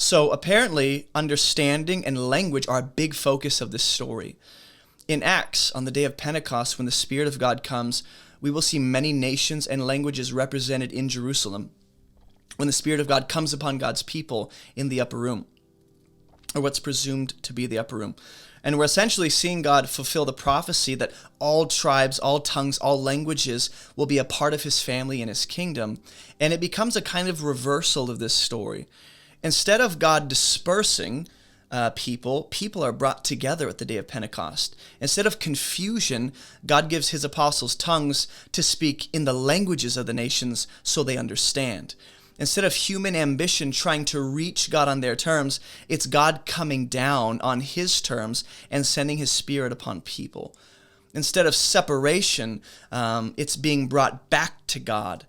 So apparently, understanding and language are a big focus of this story. In Acts, on the day of Pentecost, when the Spirit of God comes, we will see many nations and languages represented in Jerusalem when the Spirit of God comes upon God's people in the upper room, or what's presumed to be the upper room. And we're essentially seeing God fulfill the prophecy that all tribes, all tongues, all languages will be a part of his family and his kingdom. And it becomes a kind of reversal of this story. Instead of God dispersing people are brought together at the day of Pentecost. Instead of confusion, God gives his apostles tongues to speak in the languages of the nations so they understand. Instead of human ambition trying to reach God on their terms, it's God coming down on his terms and sending his Spirit upon people. Instead of separation, it's being brought back to God.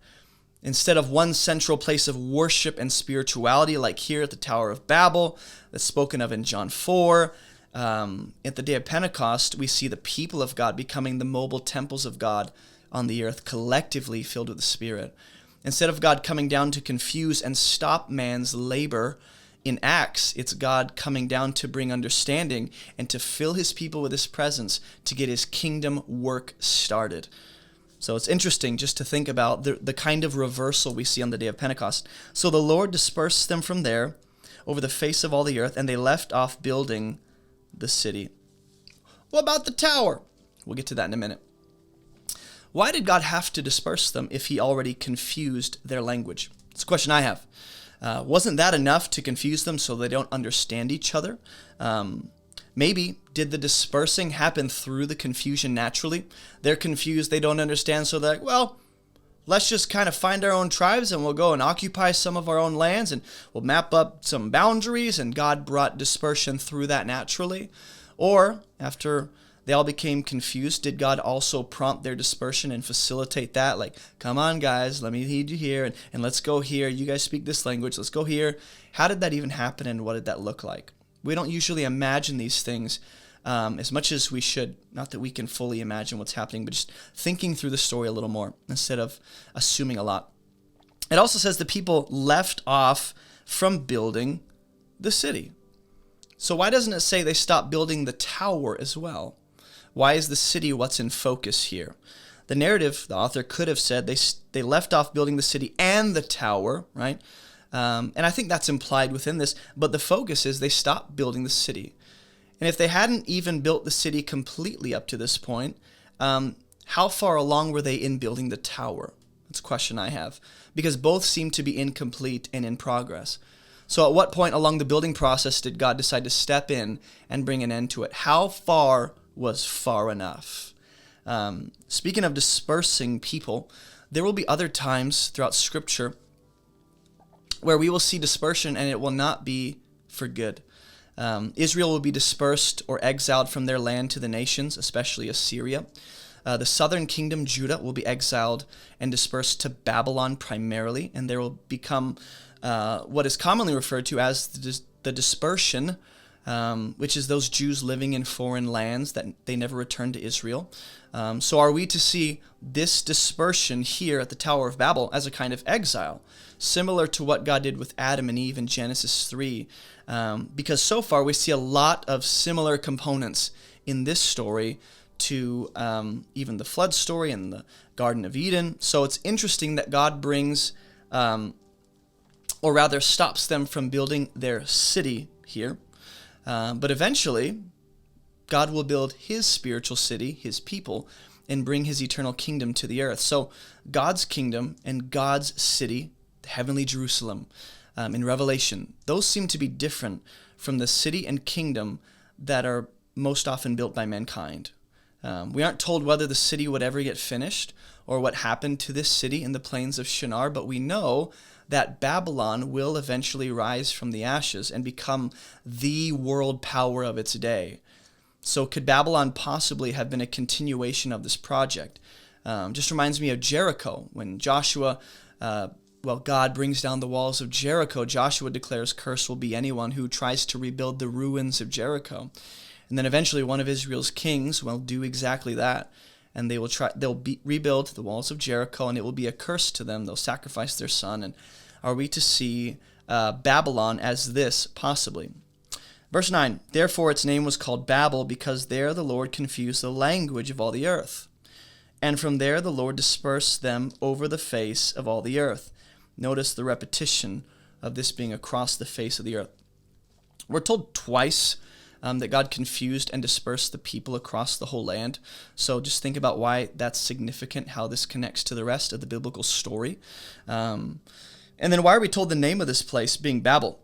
Instead of one central place of worship and spirituality, like here at the Tower of Babel, that's spoken of in John 4, at the day of Pentecost, we see the people of God becoming the mobile temples of God on the earth, collectively filled with the Spirit. Instead of God coming down to confuse and stop man's labor in Acts, it's God coming down to bring understanding and to fill his people with his presence to get his kingdom work started. So it's interesting just to think about the kind of reversal we see on the day of Pentecost. So the Lord dispersed them from there over the face of all the earth, and they left off building the city. What about the tower? We'll get to that in a minute. Why did God have to disperse them if he already confused their language? It's a question I have. Wasn't that enough to confuse them so they don't understand each other? Maybe did the dispersing happen through the confusion naturally? They're confused, they don't understand, so they're like, well, let's just kind of find our own tribes and we'll go and occupy some of our own lands and we'll map up some boundaries, and God brought dispersion through that naturally. Or after they all became confused, did God also prompt their dispersion and facilitate that? Like, come on guys, let me lead you here and let's go here. You guys speak this language, let's go here. How did that even happen, and what did that look like? We don't usually imagine these things as much as we should. Not that we can fully imagine what's happening, but just thinking through the story a little more instead of assuming a lot. It also says the people left off from building the city. So why doesn't it say they stopped building the tower as well? Why is the city what's in focus here? The narrative, the author could have said they left off building the city and the tower, right? And I think that's implied within this, but the focus is they stopped building the city. And if they hadn't even built the city completely up to this point, how far along were they in building the tower? That's a question I have, because both seem to be incomplete and in progress. So at what point along the building process did God decide to step in and bring an end to it? How far was far enough? Speaking of dispersing people, there will be other times throughout Scripture where we will see dispersion, and it will not be for good. Israel will be dispersed or exiled from their land to the nations, especially Assyria. The southern kingdom, Judah, will be exiled and dispersed to Babylon primarily, and there will become what is commonly referred to as the dispersion, which is those Jews living in foreign lands that they never returned to Israel. So are we to see this dispersion here at the Tower of Babel as a kind of exile, similar to what God did with Adam and Eve in Genesis 3? Because so far we see a lot of similar components in this story to even the flood story and the Garden of Eden. So it's interesting that God brings, or rather stops them from building their city here. But eventually, God will build his spiritual city, his people, and bring his eternal kingdom to the earth. So God's kingdom and God's city, the heavenly Jerusalem, in Revelation, those seem to be different from the city and kingdom that are most often built by mankind. We aren't told whether the city would ever get finished or what happened to this city in the plains of Shinar, but we know that Babylon will eventually rise from the ashes and become the world power of its day. So could Babylon possibly have been a continuation of this project? Just reminds me of Jericho. When Joshua, God brings down the walls of Jericho, Joshua declares, "Cursed will be anyone who tries to rebuild the ruins of Jericho." And then eventually one of Israel's kings will do exactly that. And they'll rebuild the walls of Jericho, and it will be a curse to them. They'll sacrifice their son. And are we to see Babylon as this, possibly? Verse 9, therefore its name was called Babel, because there the Lord confused the language of all the earth. And from there the Lord dispersed them over the face of all the earth. Notice the repetition of this being across the face of the earth. We're told twice that God confused and dispersed the people across the whole land. So just think about why that's significant, how this connects to the rest of the biblical story. And then why are we told the name of this place being Babel?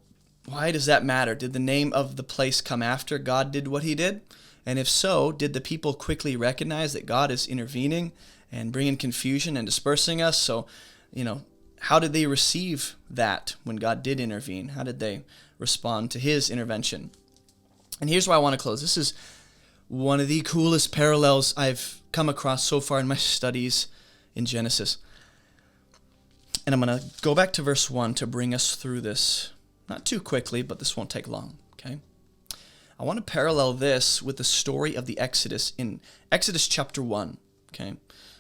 Why does that matter? Did the name of the place come after God did what he did? And if so, did the people quickly recognize that God is intervening and bringing confusion and dispersing us? So, how did they receive that when God did intervene? How did they respond to his intervention? And here's where I want to close. This is one of the coolest parallels I've come across so far in my studies in Genesis. And I'm going to go back to verse 1 to bring us through this. Not too quickly, but this won't take long, okay? I want to parallel this with the story of the Exodus in Exodus chapter 1, okay?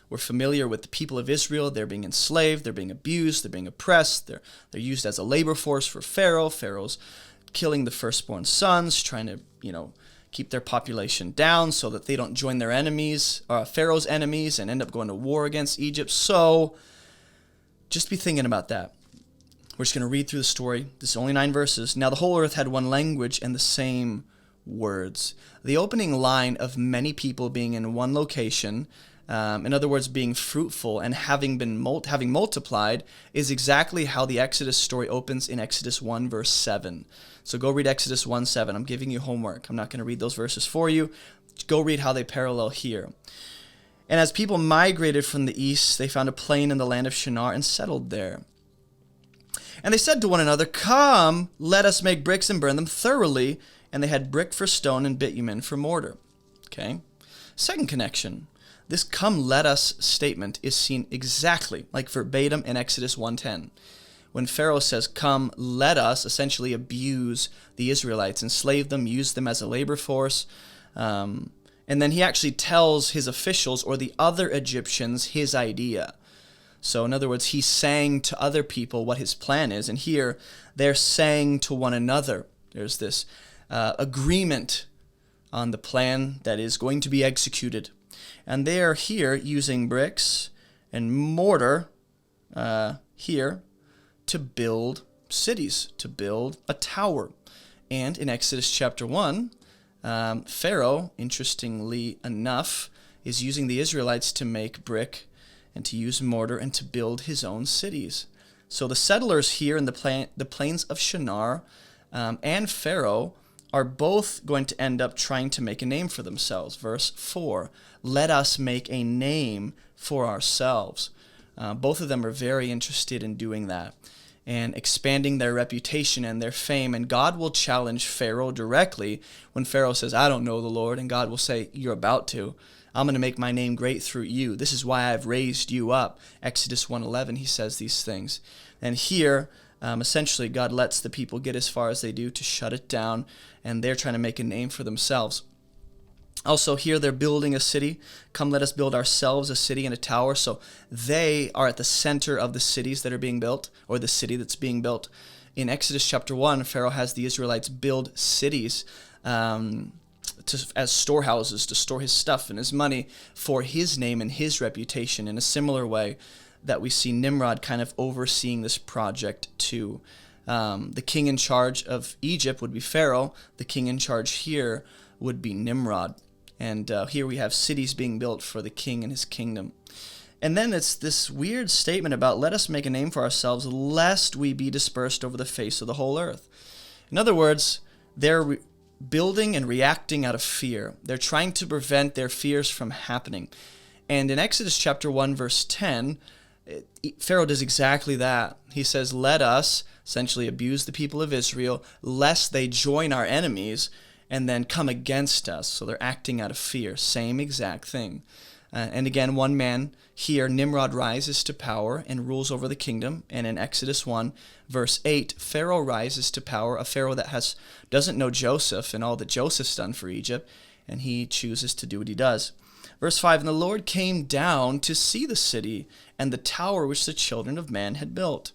We're familiar with the people of Israel. They're being enslaved, they're being abused, they're being oppressed, they're used as a labor force for Pharaoh. Pharaoh's killing the firstborn sons, trying to, keep their population down so that they don't join their enemies, Pharaoh's enemies, and end up going to war against Egypt. So just be thinking about that. We're just going to read through the story. This is only 9 verses. Now the whole earth had one language and the same words. The opening line of many people being in one location, in other words, being fruitful and having multiplied, is exactly how the Exodus story opens in Exodus 1 verse 7. So go read Exodus 1:7. I'm giving you homework. I'm not going to read those verses for you. Go read how they parallel here. And as people migrated from the east, they found a plain in the land of Shinar and settled there. And they said to one another, come, let us make bricks and burn them thoroughly. And they had brick for stone and bitumen for mortar. Okay. Second connection. This come, let us statement is seen exactly like verbatim in Exodus 1:10. When Pharaoh says, come, let us, essentially abuse the Israelites, enslave them, use them as a labor force. And then he actually tells his officials or the other Egyptians his idea. So in other words, he's saying to other people what his plan is. And here they're saying to one another. There's this agreement on the plan that is going to be executed. And they are here using bricks and mortar here to build cities, to build a tower. And in Exodus chapter 1, Pharaoh, interestingly enough, is using the Israelites to make brick and to use mortar and to build his own cities. So the settlers here in the plains of Shinar and Pharaoh are both going to end up trying to make a name for themselves. Verse 4, let us make a name for ourselves. Both of them are very interested in doing that and expanding their reputation and their fame. And God will challenge Pharaoh directly when Pharaoh says, I don't know the Lord. And God will say, you're about to. I'm going to make my name great through you. This is why I've raised you up. Exodus 1:11, he says these things. And here, essentially, God lets the people get as far as they do to shut it down, and they're trying to make a name for themselves. Also, here they're building a city. Come, let us build ourselves a city and a tower. So they are at the center of the cities that are being built, or the city that's being built. In Exodus chapter 1, Pharaoh has the Israelites build cities as storehouses to store his stuff and his money for his name and his reputation, in a similar way that we see Nimrod kind of overseeing this project too. The king in charge of Egypt would be Pharaoh. The king in charge here would be Nimrod. And here we have cities being built for the king and his kingdom. And then it's this weird statement about, let us make a name for ourselves, lest we be dispersed over the face of the whole earth. In other words, they're building and reacting out of fear. They're trying to prevent their fears from happening. And in Exodus chapter 1, verse 10, Pharaoh does exactly that. He says, let us essentially abuse the people of Israel, lest they join our enemies and then come against us. So they're acting out of fear. Same exact thing. And again, one man here, Nimrod, rises to power and rules over the kingdom. And in Exodus 1, verse 8, Pharaoh rises to power, a Pharaoh that doesn't know Joseph and all that Joseph's done for Egypt, and he chooses to do what he does. Verse 5, and the Lord came down to see the city and the tower which the children of man had built.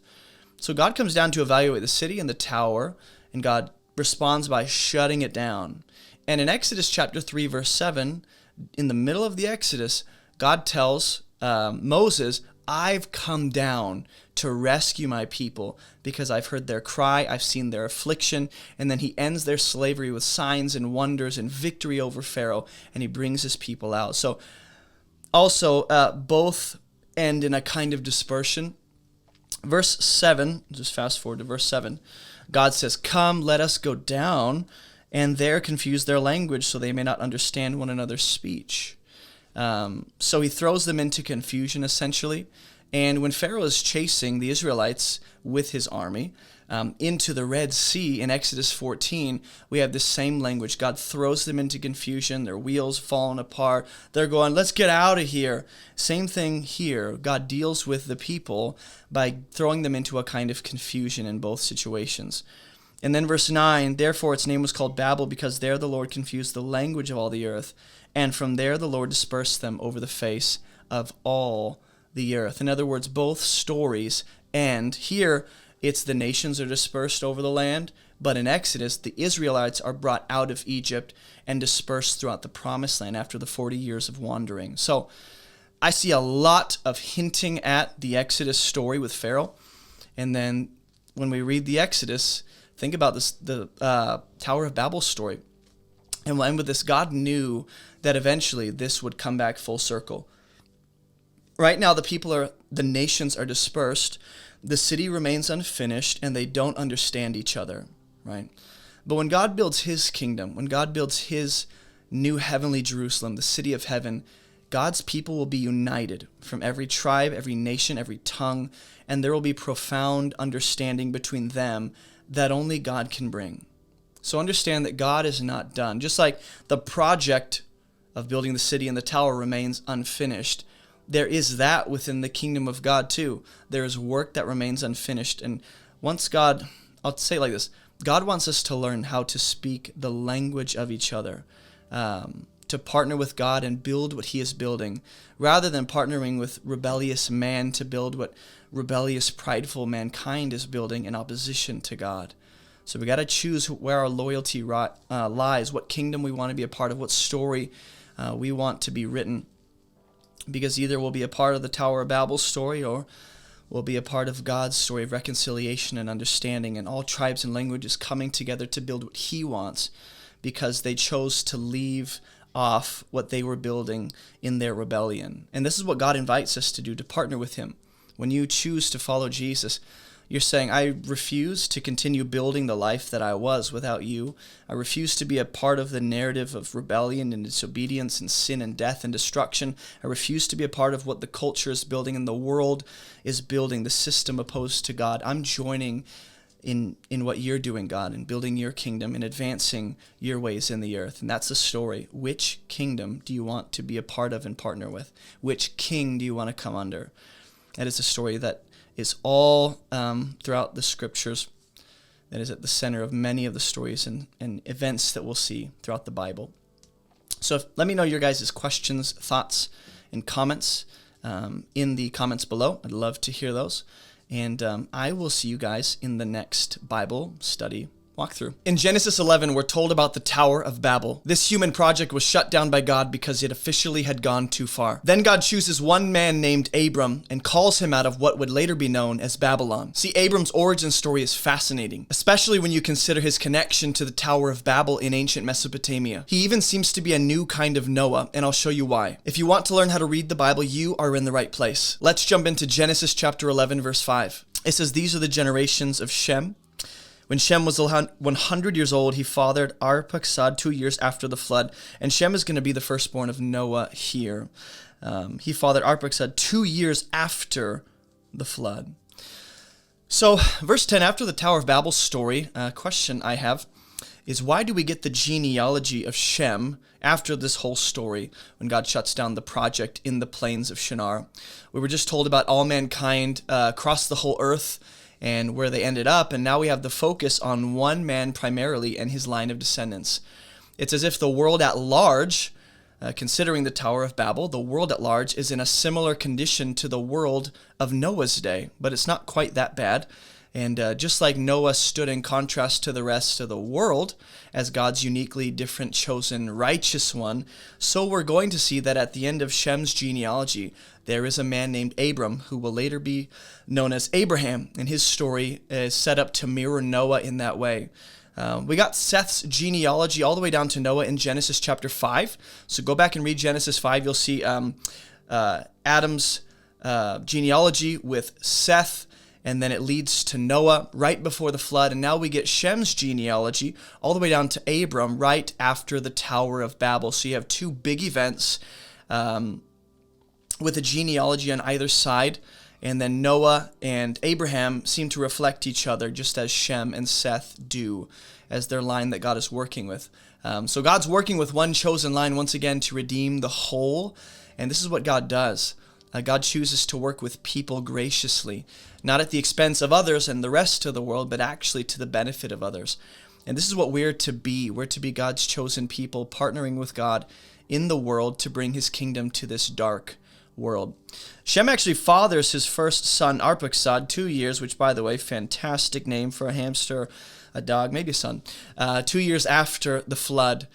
So God comes down to evaluate the city and the tower, and God responds by shutting it down. And in Exodus chapter 3, verse 7, in the middle of the Exodus, God tells Moses, I've come down to rescue my people because I've heard their cry, I've seen their affliction, and then he ends their slavery with signs and wonders and victory over Pharaoh, and he brings his people out. So also, both end in a kind of dispersion. Verse 7, just fast forward to verse 7, God says, come, let us go down, and there confuse their language so they may not understand one another's speech. So he throws them into confusion, essentially. And when Pharaoh is chasing the Israelites with his army into the Red Sea in Exodus 14, we have the same language. God throws them into confusion. Their wheels falling apart. They're going, let's get out of here. Same thing here. God deals with the people by throwing them into a kind of confusion in both situations. And then verse 9, therefore its name was called Babel, because there the Lord confused the language of all the earth. And from there the Lord dispersed them over the face of all the earth. In other words, both stories end. Here, it's the nations are dispersed over the land, but in Exodus, the Israelites are brought out of Egypt and dispersed throughout the promised land after the 40 years of wandering. So I see a lot of hinting at the Exodus story with Pharaoh. And then when we read the Exodus, think about this, the Tower of Babel story. And we'll end with this. God knew that eventually this would come back full circle. Right now, the nations are dispersed. The city remains unfinished, and they don't understand each other, right? But when God builds his kingdom, when God builds his new heavenly Jerusalem, the city of heaven, God's people will be united from every tribe, every nation, every tongue, and there will be profound understanding between them that only God can bring. So understand that God is not done. Just like the project of building the city and the tower remains unfinished, there is that within the kingdom of God too. There is work that remains unfinished. And once God, I'll say it like this, God wants us to learn how to speak the language of each other, to partner with God and build what he is building, rather than partnering with rebellious man to build what rebellious, prideful mankind is building in opposition to God. So we got to choose where our loyalty lies, what kingdom we want to be a part of, what story we want to be written. Because either we'll be a part of the Tower of Babel story, or we'll be a part of God's story of reconciliation and understanding, and all tribes and languages coming together to build what he wants, because they chose to leave off what they were building in their rebellion. And this is what God invites us to do, to partner with him. When you choose to follow Jesus, you're saying, I refuse to continue building the life that I was without you. I refuse to be a part of the narrative of rebellion and disobedience and sin and death and destruction. I refuse to be a part of what the culture is building and the world is building, the system opposed to God. I'm joining in what you're doing, God, and building your kingdom and advancing your ways in the earth. And that's the story. Which kingdom do you want to be a part of and partner with? Which king do you want to come under? That is a story that is all throughout the scriptures, that is at the center of many of the stories and events that we'll see throughout the Bible. So let me know your guys' questions, thoughts, and comments in the comments below. I'd love to hear those. And I will see you guys in the next Bible study walkthrough. In Genesis 11, we're told about the Tower of Babel. This human project was shut down by God because it officially had gone too far. Then God chooses one man named Abram and calls him out of what would later be known as Babylon. See, Abram's origin story is fascinating, especially when you consider his connection to the Tower of Babel in ancient Mesopotamia. He even seems to be a new kind of Noah, and I'll show you why. If you want to learn how to read the Bible, you are in the right place. Let's jump into Genesis chapter 11, verse 5. It says, these are the generations of Shem. When Shem was 100 years old, he fathered Arphaxad 2 years after the flood. And Shem is going to be the firstborn of Noah here. He fathered Arphaxad 2 years after the flood. So, verse 10, after the Tower of Babel story, a question I have is, why do we get the genealogy of Shem after this whole story when God shuts down the project in the plains of Shinar? We were just told about all mankind across the whole earth and where they ended up, and now we have the focus on one man primarily and his line of descendants. It's as if the world at large, considering the Tower of Babel, the world at large is in a similar condition to the world of Noah's day, but it's not quite that bad. And just like Noah stood in contrast to the rest of the world as God's uniquely different, chosen, righteous one, so we're going to see that at the end of Shem's genealogy, there is a man named Abram who will later be known as Abraham, and his story is set up to mirror Noah in that way. We got Seth's genealogy all the way down to Noah in Genesis chapter 5. So go back and read Genesis 5. You'll see Adam's genealogy with Seth, and then it leads to Noah right before the flood. And now we get Shem's genealogy all the way down to Abram right after the Tower of Babel. So you have two big events with a genealogy on either side. And then Noah and Abraham seem to reflect each other, just as Shem and Seth do, as their line that God is working with. So God's working with one chosen line once again to redeem the whole. And this is what God does. God chooses to work with people graciously, not at the expense of others and the rest of the world, but actually to the benefit of others. And this is what we're to be. We're to be God's chosen people, partnering with God in the world to bring his kingdom to this dark world. Shem actually fathers his first son, Arphaxad, 2 years, which, by the way, fantastic name for a hamster, a dog, maybe a son, 2 years after the flood,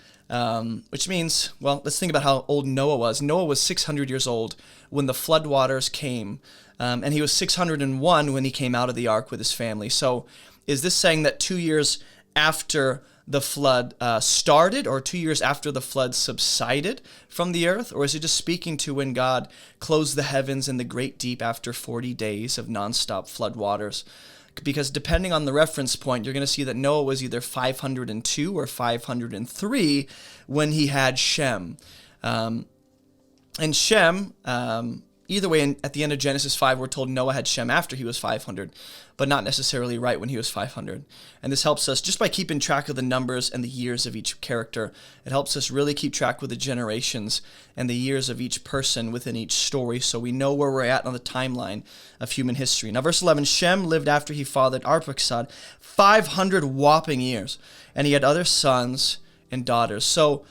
which means, well, let's think about how old Noah was. Noah was 600 years old when the flood waters came, and he was 601 when he came out of the ark with his family. So is this saying that 2 years after the flood started, or 2 years after the flood subsided from the earth? Or is it just speaking to when God closed the heavens and the great deep after 40 days of nonstop flood waters? Because depending on the reference point, you're going to see that Noah was either 502 or 503 when he had Shem. And Shem, either way, at the end of Genesis 5, we're told Noah had Shem after he was 500, but not necessarily right when he was 500. And this helps us, just by keeping track of the numbers and the years of each character, it helps us really keep track with the generations and the years of each person within each story, so we know where we're at on the timeline of human history. Now, verse 11, Shem lived after he fathered Arphaxad 500 whopping years, and he had other sons and daughters. So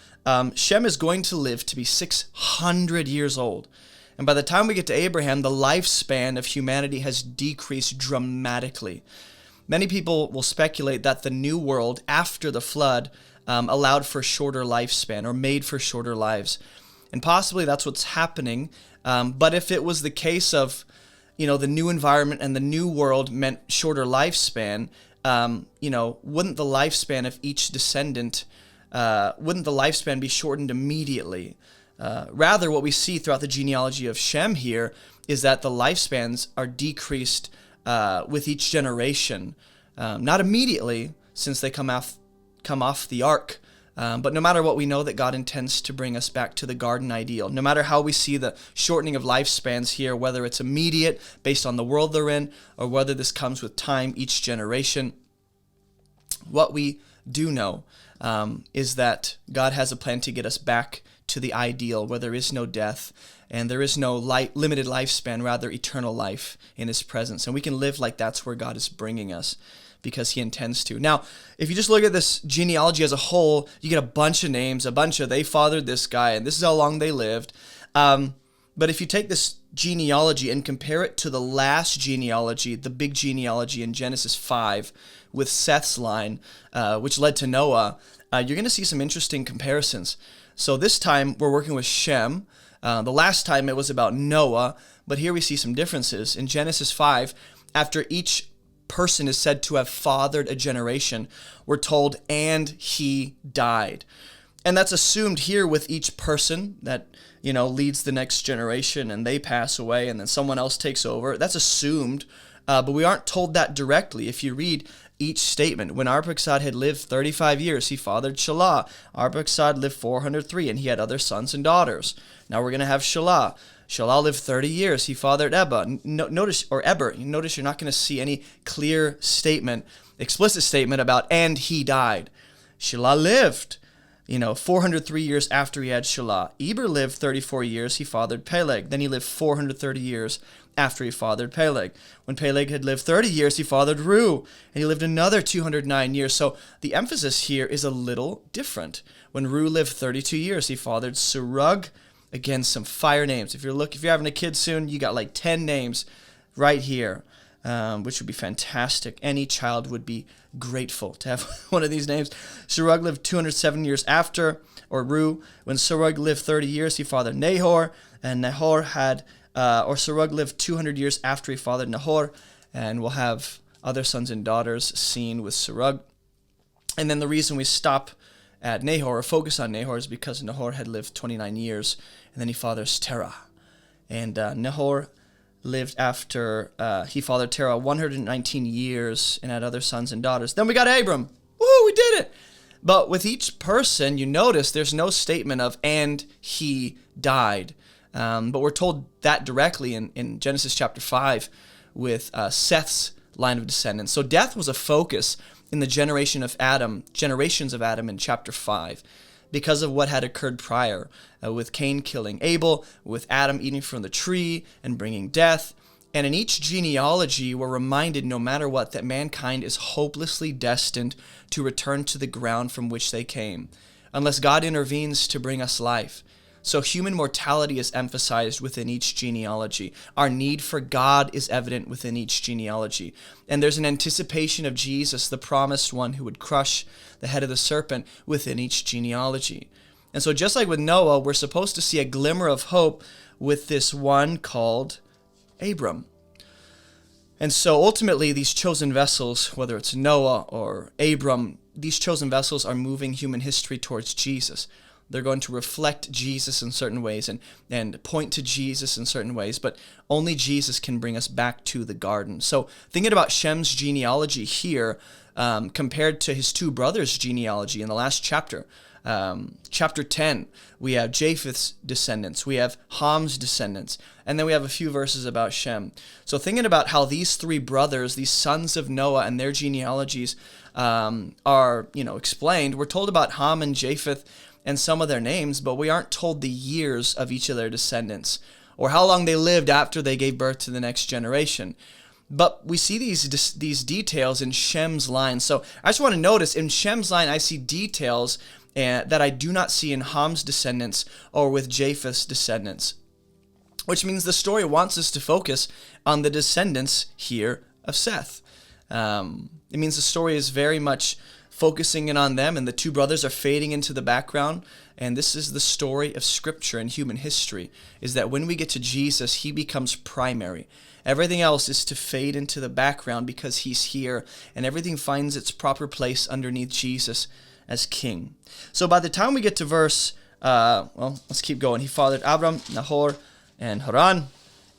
Shem is going to live to be 600 years old. And by the time we get to Abraham, the lifespan of humanity has decreased dramatically. Many people will speculate that the new world after the flood allowed for shorter lifespan, or made for shorter lives. And possibly that's what's happening. But if it was the case of, the new environment and the new world meant shorter lifespan, wouldn't the lifespan of each descendant, wouldn't the lifespan be shortened immediately? Rather, what we see throughout the genealogy of Shem here is that the lifespans are decreased with each generation. Not immediately, since they come off the ark, but no matter what, we know that God intends to bring us back to the garden ideal. No matter how we see the shortening of lifespans here, whether it's immediate based on the world they're in, or whether this comes with time, each generation, what we do know is that God has a plan to get us back to the ideal, where there is no death and there is no limited lifespan, rather eternal life in his presence. And we can live like that's where God is bringing us, because he intends to. Now, if you just look at this genealogy as a whole, you get a bunch of names, they fathered this guy, and this is how long they lived. But if you take this genealogy and compare it to the last genealogy, the big genealogy in Genesis 5 with Seth's line, which led to Noah, you're going to see some interesting comparisons. So this time we're working with Shem. The last time it was about Noah, but here we see some differences. In Genesis 5, after each person is said to have fathered a generation, we're told, and he died. And that's assumed here with each person that, leads the next generation, and they pass away, and then someone else takes over. That's assumed, but we aren't told that directly. If you read each statement, when Arphaxad had lived 35 years, he fathered Shelah. Arphaxad lived 403, and he had other sons and daughters. Now we're going to have Shelah. Shelah lived 30 years. He fathered Eber. Notice you're not going to see any clear statement, explicit statement about, and he died. Shelah lived, 403 years after he had Shelah. Eber lived 34 years. He fathered Peleg. Then he lived 430 years after he fathered Peleg. When Peleg had lived 30 years, he fathered Ru, and he lived another 209 years. So the emphasis here is a little different. When Ru lived 32 years, he fathered Serug. Again, some fire names. If you're having a kid soon, you got like 10 names right here. which would be fantastic. Any child would be grateful to have one of these names. Serug lived 207 years after, or Ru. When Serug lived 30 years, he fathered Nahor, and Nahor had, or Serug lived 200 years after he fathered Nahor, and we'll have other sons and daughters seen with Serug. And then the reason we stop at Nahor, or focus on Nahor, is because Nahor had lived 29 years, and then he fathers Terah. And Nahor lived after he fathered Terah 119 years and had other sons and daughters. Then we got Abram. Woohoo, we did it! But with each person, you notice there's no statement of, and he died. But we're told that directly in Genesis chapter 5 with Seth's line of descendants. So death was a focus in the generations of Adam in chapter 5 because of what had occurred prior with Cain killing Abel, with Adam eating from the tree and bringing death. And in each genealogy, we're reminded, no matter what, that mankind is hopelessly destined to return to the ground from which they came, unless God intervenes to bring us life. So human mortality is emphasized within each genealogy. Our need for God is evident within each genealogy. And there's an anticipation of Jesus, the promised one who would crush the head of the serpent, within each genealogy. And so just like with Noah, we're supposed to see a glimmer of hope with this one called Abram. And so ultimately, these chosen vessels, whether it's Noah or Abram, these chosen vessels are moving human history towards Jesus. They're going to reflect Jesus in certain ways and point to Jesus in certain ways, but only Jesus can bring us back to the garden. So thinking about Shem's genealogy here compared to his two brothers' genealogy in the last chapter, chapter 10, we have Japheth's descendants, we have Ham's descendants, and then we have a few verses about Shem. So thinking about how these three brothers, these sons of Noah and their genealogies are explained, we're told about Ham and Japheth and some of their names, but we aren't told the years of each of their descendants or how long they lived after they gave birth to the next generation. But we see these details in Shem's line. So I just want to notice in Shem's line, I see details that I do not see in Ham's descendants or with Japheth's descendants, which means the story wants us to focus on the descendants here of Seth. It means the story is very much focusing in on them, and the two brothers are fading into the background. And this is the story of Scripture and human history, is that when we get to Jesus, he becomes primary. Everything else is to fade into the background because he's here, and everything finds its proper place underneath Jesus as king. So by the time we get to verse, let's keep going. He fathered Abram, Nahor, and Haran.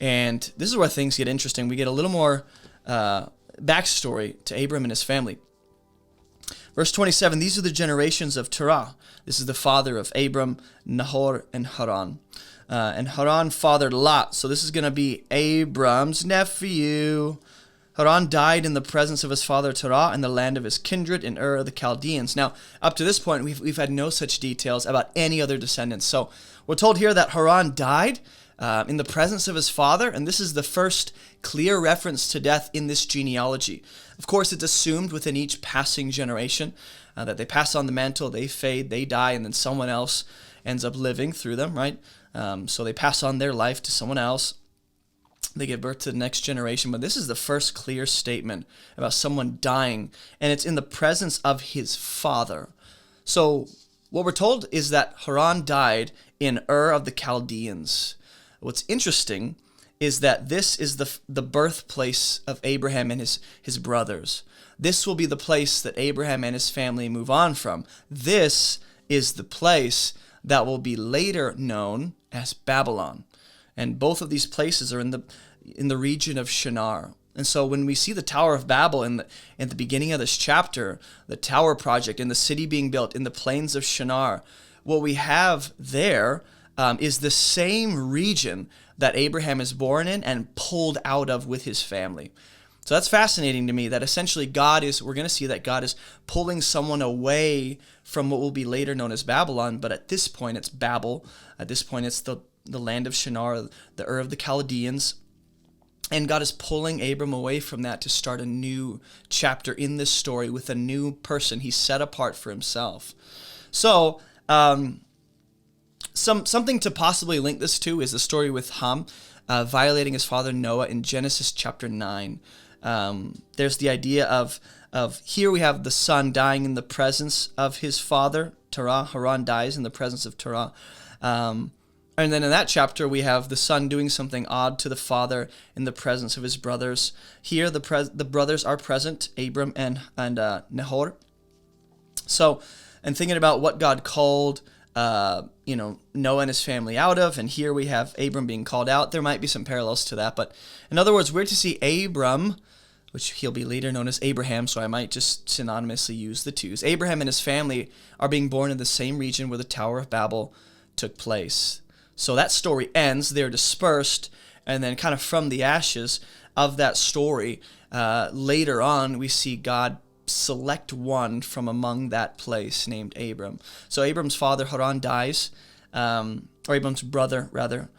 And this is where things get interesting. We get a little more backstory to Abram and his family. Verse 27, these are the generations of Terah. This is the father of Abram, Nahor, and Haran. And Haran fathered Lot. So this is going to be Abram's nephew. Haran died in the presence of his father Terah in the land of his kindred in Ur of the Chaldeans. Now, up to this point, we've had no such details about any other descendants. So we're told here that Haran died in the presence of his father, and this is the first clear reference to death in this genealogy. Of course, it's assumed within each passing generation that they pass on the mantle, they fade, they die, and then someone else ends up living through them, right? So they pass on their life to someone else. They give birth to the next generation, but this is the first clear statement about someone dying, and it's in the presence of his father. So what we're told is that Haran died in Ur of the Chaldeans. What's interesting is that this is the birthplace of Abraham and his brothers. This will be the place that Abraham and his family move on from. This is the place that will be later known as Babylon. And both of these places are in the region of Shinar. And so when we see the Tower of Babel in the beginning of this chapter, the tower project and the city being built in the plains of Shinar, what we have there is the same region that Abraham is born in and pulled out of with his family. So that's fascinating to me, that essentially we're going to see that God is pulling someone away from what will be later known as Babylon, but at this point it's Babel. At this point it's the land of Shinar, the Ur of the Chaldeans. And God is pulling Abram away from that to start a new chapter in this story with a new person he's set apart for himself. So, something to possibly link this to is the story with Ham violating his father Noah in Genesis chapter 9. There's the idea of here we have the son dying in the presence of his father, Terah. Haran dies in the presence of Terah. And then in that chapter, we have the son doing something odd to the father in the presence of his brothers. Here, the brothers are present, Abram and Nahor. So, and thinking about what God called, Noah and his family out of, and here we have Abram being called out. There might be some parallels to that, but in other words, we're to see Abram, which he'll be later known as Abraham, so I might just synonymously use the twos. Abraham and his family are being born in the same region where the Tower of Babel took place. So that story ends, they're dispersed, and then kind of from the ashes of that story, later on we see God select one from among that place named Abram. So Abram's father, Haran, dies, or Abram's brother, rather,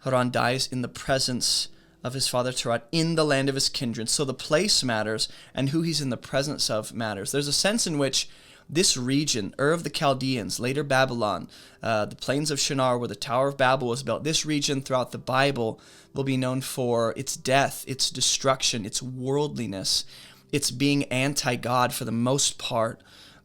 Haran dies in the presence of his father Terah in the land of his kindred. So the place matters, and who he's in the presence of matters. There's a sense in which this region, Ur of the Chaldeans, later Babylon, the plains of Shinar where the Tower of Babel was built, this region throughout the Bible will be known for its death, its destruction, its worldliness, its being anti-God for the most part.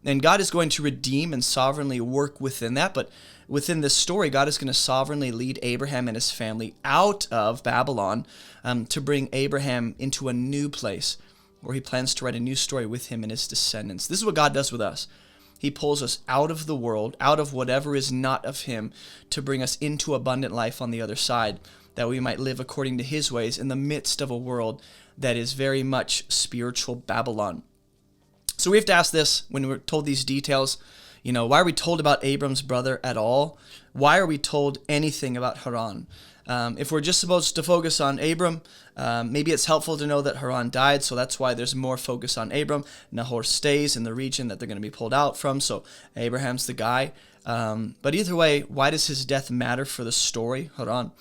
And God is going to redeem and sovereignly work within that, but within this story, God is going to sovereignly lead Abraham and his family out of Babylon to bring Abraham into a new place, where he plans to write a new story with him and his descendants. This is what God does with us. He pulls us out of the world, out of whatever is not of him, to bring us into abundant life on the other side, that we might live according to his ways in the midst of a world that is very much spiritual Babylon. So we have to ask this when we're told these details. Why are we told about Abram's brother at all? Why are we told anything about Haran? If we're just supposed to focus on Abram, maybe it's helpful to know that Haran died, so that's why there's more focus on Abram. Nahor stays in the region that they're going to be pulled out from, so Abraham's the guy. But either way, why does his death matter for the story, Haran?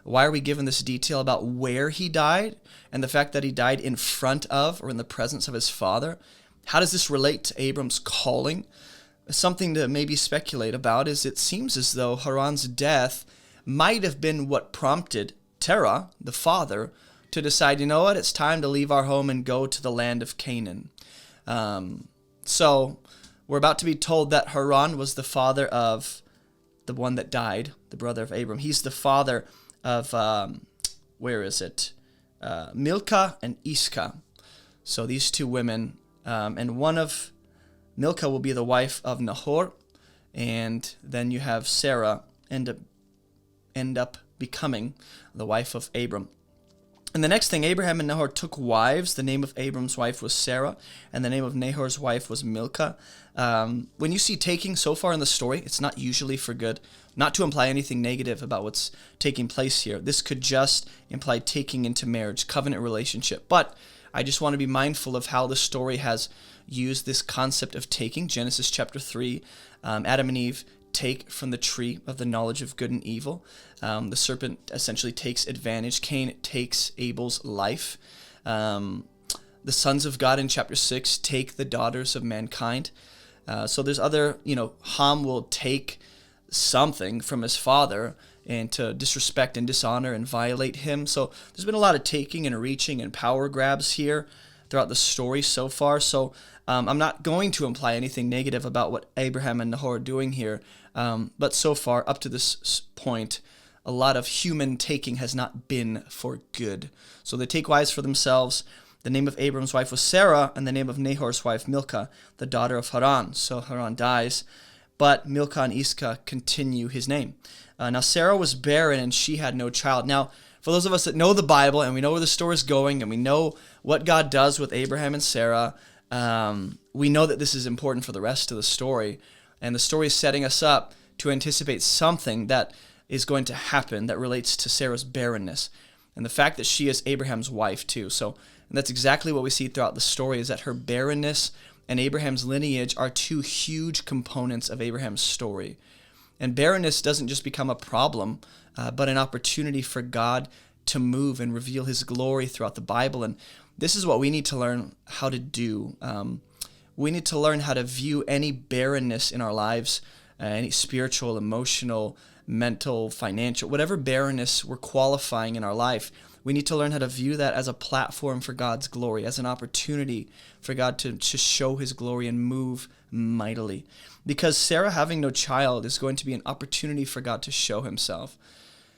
Why are we given this detail about where he died and the fact that he died in front of or in the presence of his father? How does this relate to Abram's calling? Something to maybe speculate about is it seems as though Haran's death might have been what prompted Terah, the father, to decide, it's time to leave our home and go to the land of Canaan. So we're about to be told that Haran was the father of the one that died, the brother of Abram. He's the father of, Milcah and Iscah. So these two women, and one of Milcah will be the wife of Nahor, and then you have Sarah end up becoming the wife of Abram. And the next thing, Abraham and Nahor took wives. The name of Abram's wife was Sarah, and the name of Nahor's wife was Milcah. When you see taking so far in the story, it's not usually for good. Not to imply anything negative about what's taking place here. This could just imply taking into marriage, covenant relationship. But I just want to be mindful of how the story has used this concept of taking. Genesis chapter 3, Adam and Eve take from the tree of the knowledge of good and evil. The serpent essentially takes advantage. Cain takes Abel's life. The sons of God in chapter 6 take the daughters of mankind. So there's other, Ham will take something from his father and to disrespect and dishonor and violate him. So there's been a lot of taking and reaching and power grabs here throughout the story so far. So I'm not going to imply anything negative about what Abraham and Nahor are doing here. But so far, up to this point, a lot of human taking has not been for good. So they take wives for themselves. The name of Abram's wife was Sarah, and the name of Nahor's wife, Milcah, the daughter of Haran. So Haran dies, but Milcah and Iscah continue his name. Now Sarah was barren, and she had no child. Now, for those of us that know the Bible, and we know where the story is going, and we know what God does with Abraham and Sarah, we know that this is important for the rest of the story. And the story is setting us up to anticipate something that is going to happen that relates to Sarah's barrenness. And the fact that she is Abraham's wife too. So and that's exactly what we see throughout the story, is that her barrenness and Abraham's lineage are two huge components of Abraham's story. And barrenness doesn't just become a problem, but an opportunity for God to move and reveal his glory throughout the Bible. And this is what we need to learn how to do. We need to learn how to view any barrenness in our lives, any spiritual, emotional, mental, financial, whatever barrenness we're qualifying in our life. We need to learn how to view that as a platform for God's glory, as an opportunity for God to show his glory and move mightily. Because Sarah having no child is going to be an opportunity for God to show himself.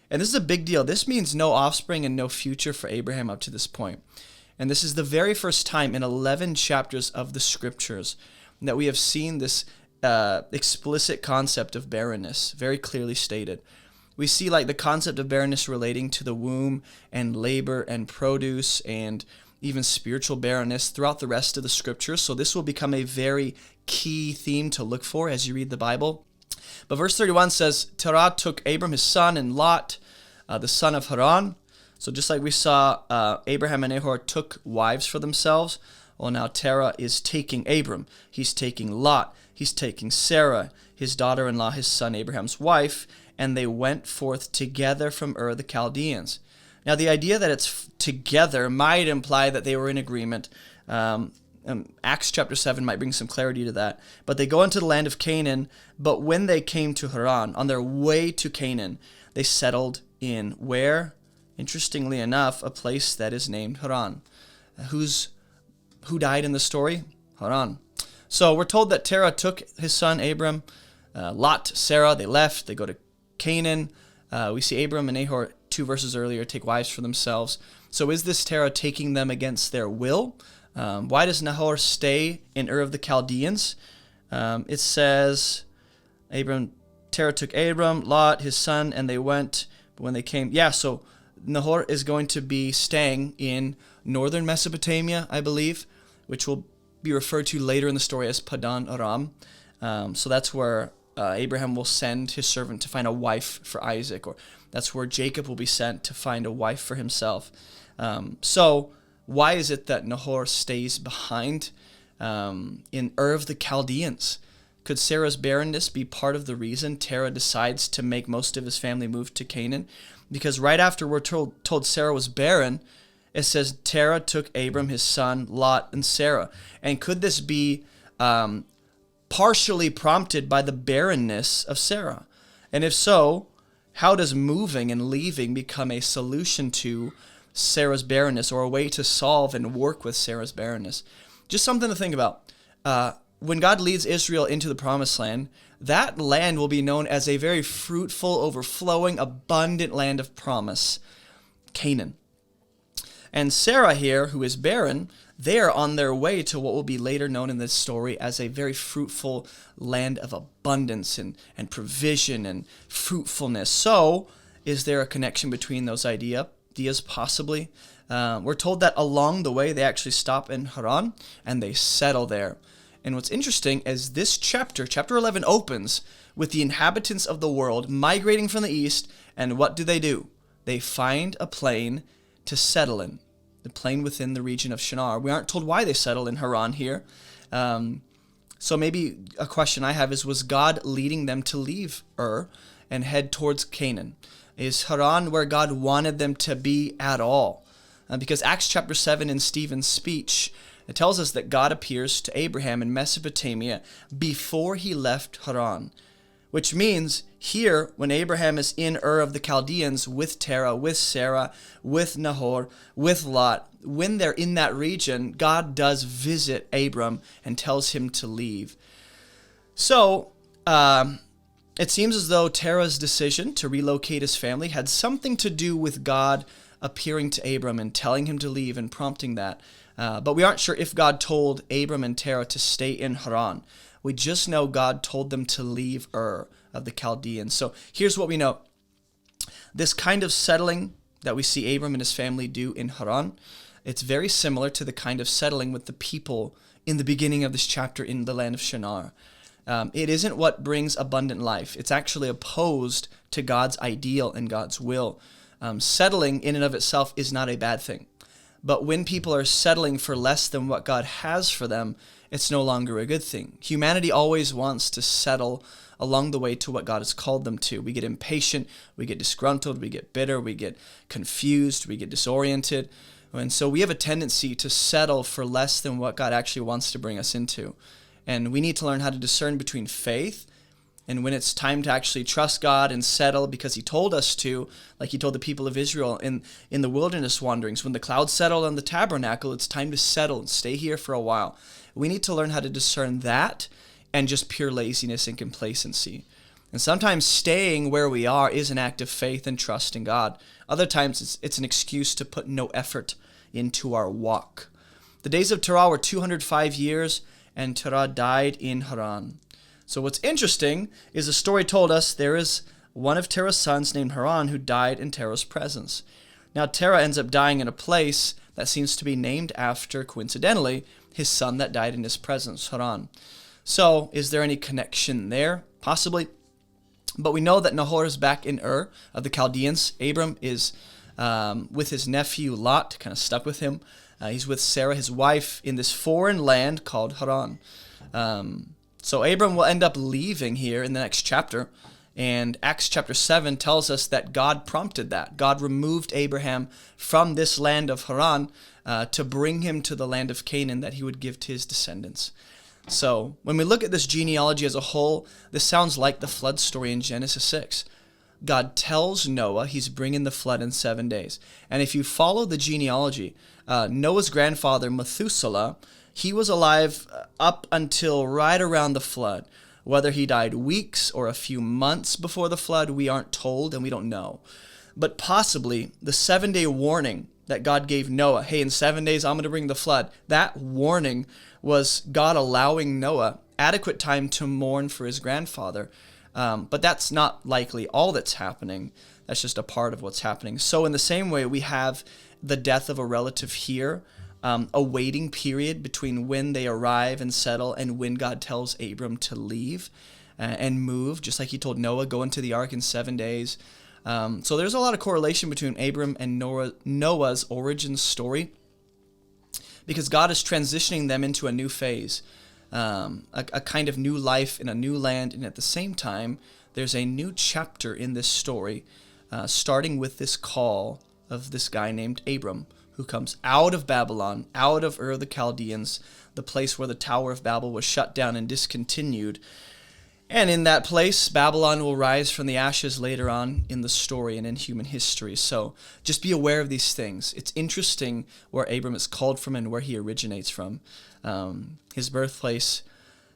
And this is a big deal. This means no offspring and no future for Abraham up to this point. And this is the very first time in 11 chapters of the scriptures that we have seen this explicit concept of barrenness very clearly stated. We see like the concept of barrenness relating to the womb and labor and produce and even spiritual barrenness throughout the rest of the scriptures. So this will become a very key theme to look for as you read the Bible. But verse 31 says, Terah took Abram his son and Lot, the son of Haran. So just like we saw, Abraham and Nahor took wives for themselves. Well, now Terah is taking Abram. He's taking Lot. He's taking Sarah, his daughter-in-law, his son Abraham's wife, and they went forth together from Ur the Chaldeans. Now, the idea that it's together might imply that they were in agreement. Acts chapter 7 might bring some clarity to that. But they go into the land of Canaan, but when they came to Haran, on their way to Canaan, they settled in where? Interestingly enough, a place that is named Haran. Who died in the story? Haran. So we're told that Terah took his son Abram, Lot, Sarah, they left, they go to Canaan. We see Abram and Nahor 2 verses earlier take wives for themselves. So is this Terah taking them against their will? Why does Nahor stay in Ur of the Chaldeans? It says, Terah took Abram, Lot, his son, and they went, but when they came, so Nahor is going to be staying in northern Mesopotamia, I believe, which will be referred to later in the story as Padan Aram. So that's where Abraham will send his servant to find a wife for Isaac, or that's where Jacob will be sent to find a wife for himself. So why is it that Nahor stays behind in Ur of the Chaldeans? Could Sarah's barrenness be part of the reason Terah decides to make most of his family move to Canaan? Because right after we're told Sarah was barren, it says Terah took Abram, his son, Lot, and Sarah. And could this be partially prompted by the barrenness of Sarah? And if so, how does moving and leaving become a solution to Sarah's barrenness, or a way to solve and work with Sarah's barrenness? Just something to think about. When God leads Israel into the promised land, that land will be known as a very fruitful, overflowing, abundant land of promise, Canaan. And Sarah here, who is barren, they are on their way to what will be later known in this story as a very fruitful land of abundance and provision and fruitfulness. So, is there a connection between those ideas? Possibly. We're told that along the way, they actually stop in Haran and they settle there. And what's interesting is this chapter 11, opens with the inhabitants of the world migrating from the east, and what do? They find a plain to settle in, the plain within the region of Shinar. We aren't told why they settle in Haran here. So maybe a question I have is, was God leading them to leave Ur and head towards Canaan? Is Haran where God wanted them to be at all? Because Acts chapter 7 in Stephen's speech, it tells us that God appears to Abraham in Mesopotamia before he left Haran, which means here, when Abraham is in Ur of the Chaldeans with Terah, with Sarah, with Nahor, with Lot, when they're in that region, God does visit Abram and tells him to leave. So, it seems as though Terah's decision to relocate his family had something to do with God appearing to Abram and telling him to leave and prompting that. But we aren't sure if God told Abram and Terah to stay in Haran. We just know God told them to leave Ur of the Chaldeans. So here's what we know. This kind of settling that we see Abram and his family do in Haran, it's very similar to the kind of settling with the people in the beginning of this chapter in the land of Shinar. It isn't what brings abundant life. It's actually opposed to God's ideal and God's will. Settling in and of itself is not a bad thing. But when people are settling for less than what God has for them, it's no longer a good thing. Humanity always wants to settle along the way to what God has called them to. We get impatient, we get disgruntled, we get bitter, we get confused, we get disoriented. And so we have a tendency to settle for less than what God actually wants to bring us into. And we need to learn how to discern between faith And when it's time to actually trust God and settle because he told us to, like he told the people of Israel in the wilderness wanderings, when the clouds settled on the tabernacle, it's time to settle and stay here for a while. We need to learn how to discern that and just pure laziness and complacency. And sometimes staying where we are is an act of faith and trust in God. Other times it's an excuse to put no effort into our walk. The days of Terah were 205 years, and Terah died in Haran. So what's interesting is the story told us there is one of Terah's sons named Haran who died in Terah's presence. Now Terah ends up dying in a place that seems to be named after, coincidentally, his son that died in his presence, Haran. So is there any connection there? Possibly. But we know that Nahor is back in Ur of the Chaldeans. Abram is with his nephew Lot, kind of stuck with him. He's with Sarah, his wife, in this foreign land called Haran. So Abram will end up leaving here in the next chapter. And Acts chapter 7 tells us that God prompted that. God removed Abraham from this land of Haran to bring him to the land of Canaan that he would give to his descendants. So when we look at this genealogy as a whole, this sounds like the flood story in Genesis 6. God tells Noah he's bringing the flood in 7 days. And if you follow the genealogy, Noah's grandfather Methuselah, he was alive up until right around the flood. Whether he died weeks or a few months before the flood, we aren't told and we don't know. But possibly the 7-day warning that God gave Noah, hey, in 7 days I'm going to bring the flood, that warning was God allowing Noah adequate time to mourn for his grandfather. But that's not likely all that's happening. That's just a part of what's happening. So in the same way, we have the death of a relative here, a waiting period between when they arrive and settle and when God tells Abram to leave and move, just like he told Noah, go into the ark in 7 days. So there's a lot of correlation between Abram and Noah's origin story, because God is transitioning them into a new phase, a kind of new life in a new land. And at the same time, there's a new chapter in this story, starting with this call of this guy named Abram, who comes out of Babylon, out of Ur of the Chaldeans, the place where the Tower of Babel was shut down and discontinued. And in that place, Babylon will rise from the ashes later on in the story and in human history. So just be aware of these things. It's interesting where Abram is called from and where he originates from. His birthplace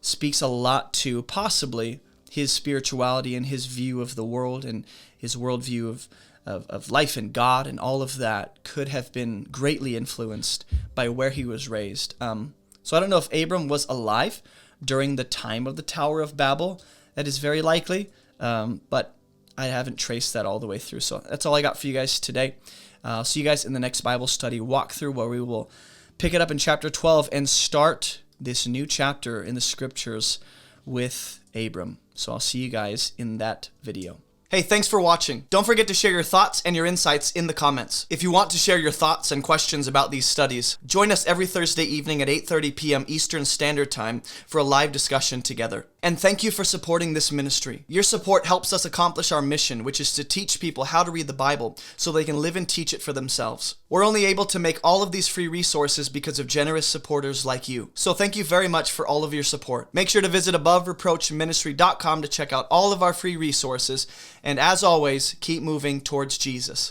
speaks a lot to possibly his spirituality and his view of the world and his worldview of life and God, and all of that could have been greatly influenced by where he was raised. So I don't know if Abram was alive during the time of the Tower of Babel. That is very likely, but I haven't traced that all the way through. So that's all I got for you guys today. I'll see you guys in the next Bible study walkthrough, where we will pick it up in chapter 12 and start this new chapter in the scriptures with Abram. So I'll see you guys in that video. Hey, thanks for watching. Don't forget to share your thoughts and your insights in the comments. If you want to share your thoughts and questions about these studies, join us every Thursday evening at 8:30 p.m. Eastern Standard Time for a live discussion together. And thank you for supporting this ministry. Your support helps us accomplish our mission, which is to teach people how to read the Bible so they can live and teach it for themselves. We're only able to make all of these free resources because of generous supporters like you. So thank you very much for all of your support. Make sure to visit abovereproachministry.com to check out all of our free resources. And as always, keep moving towards Jesus.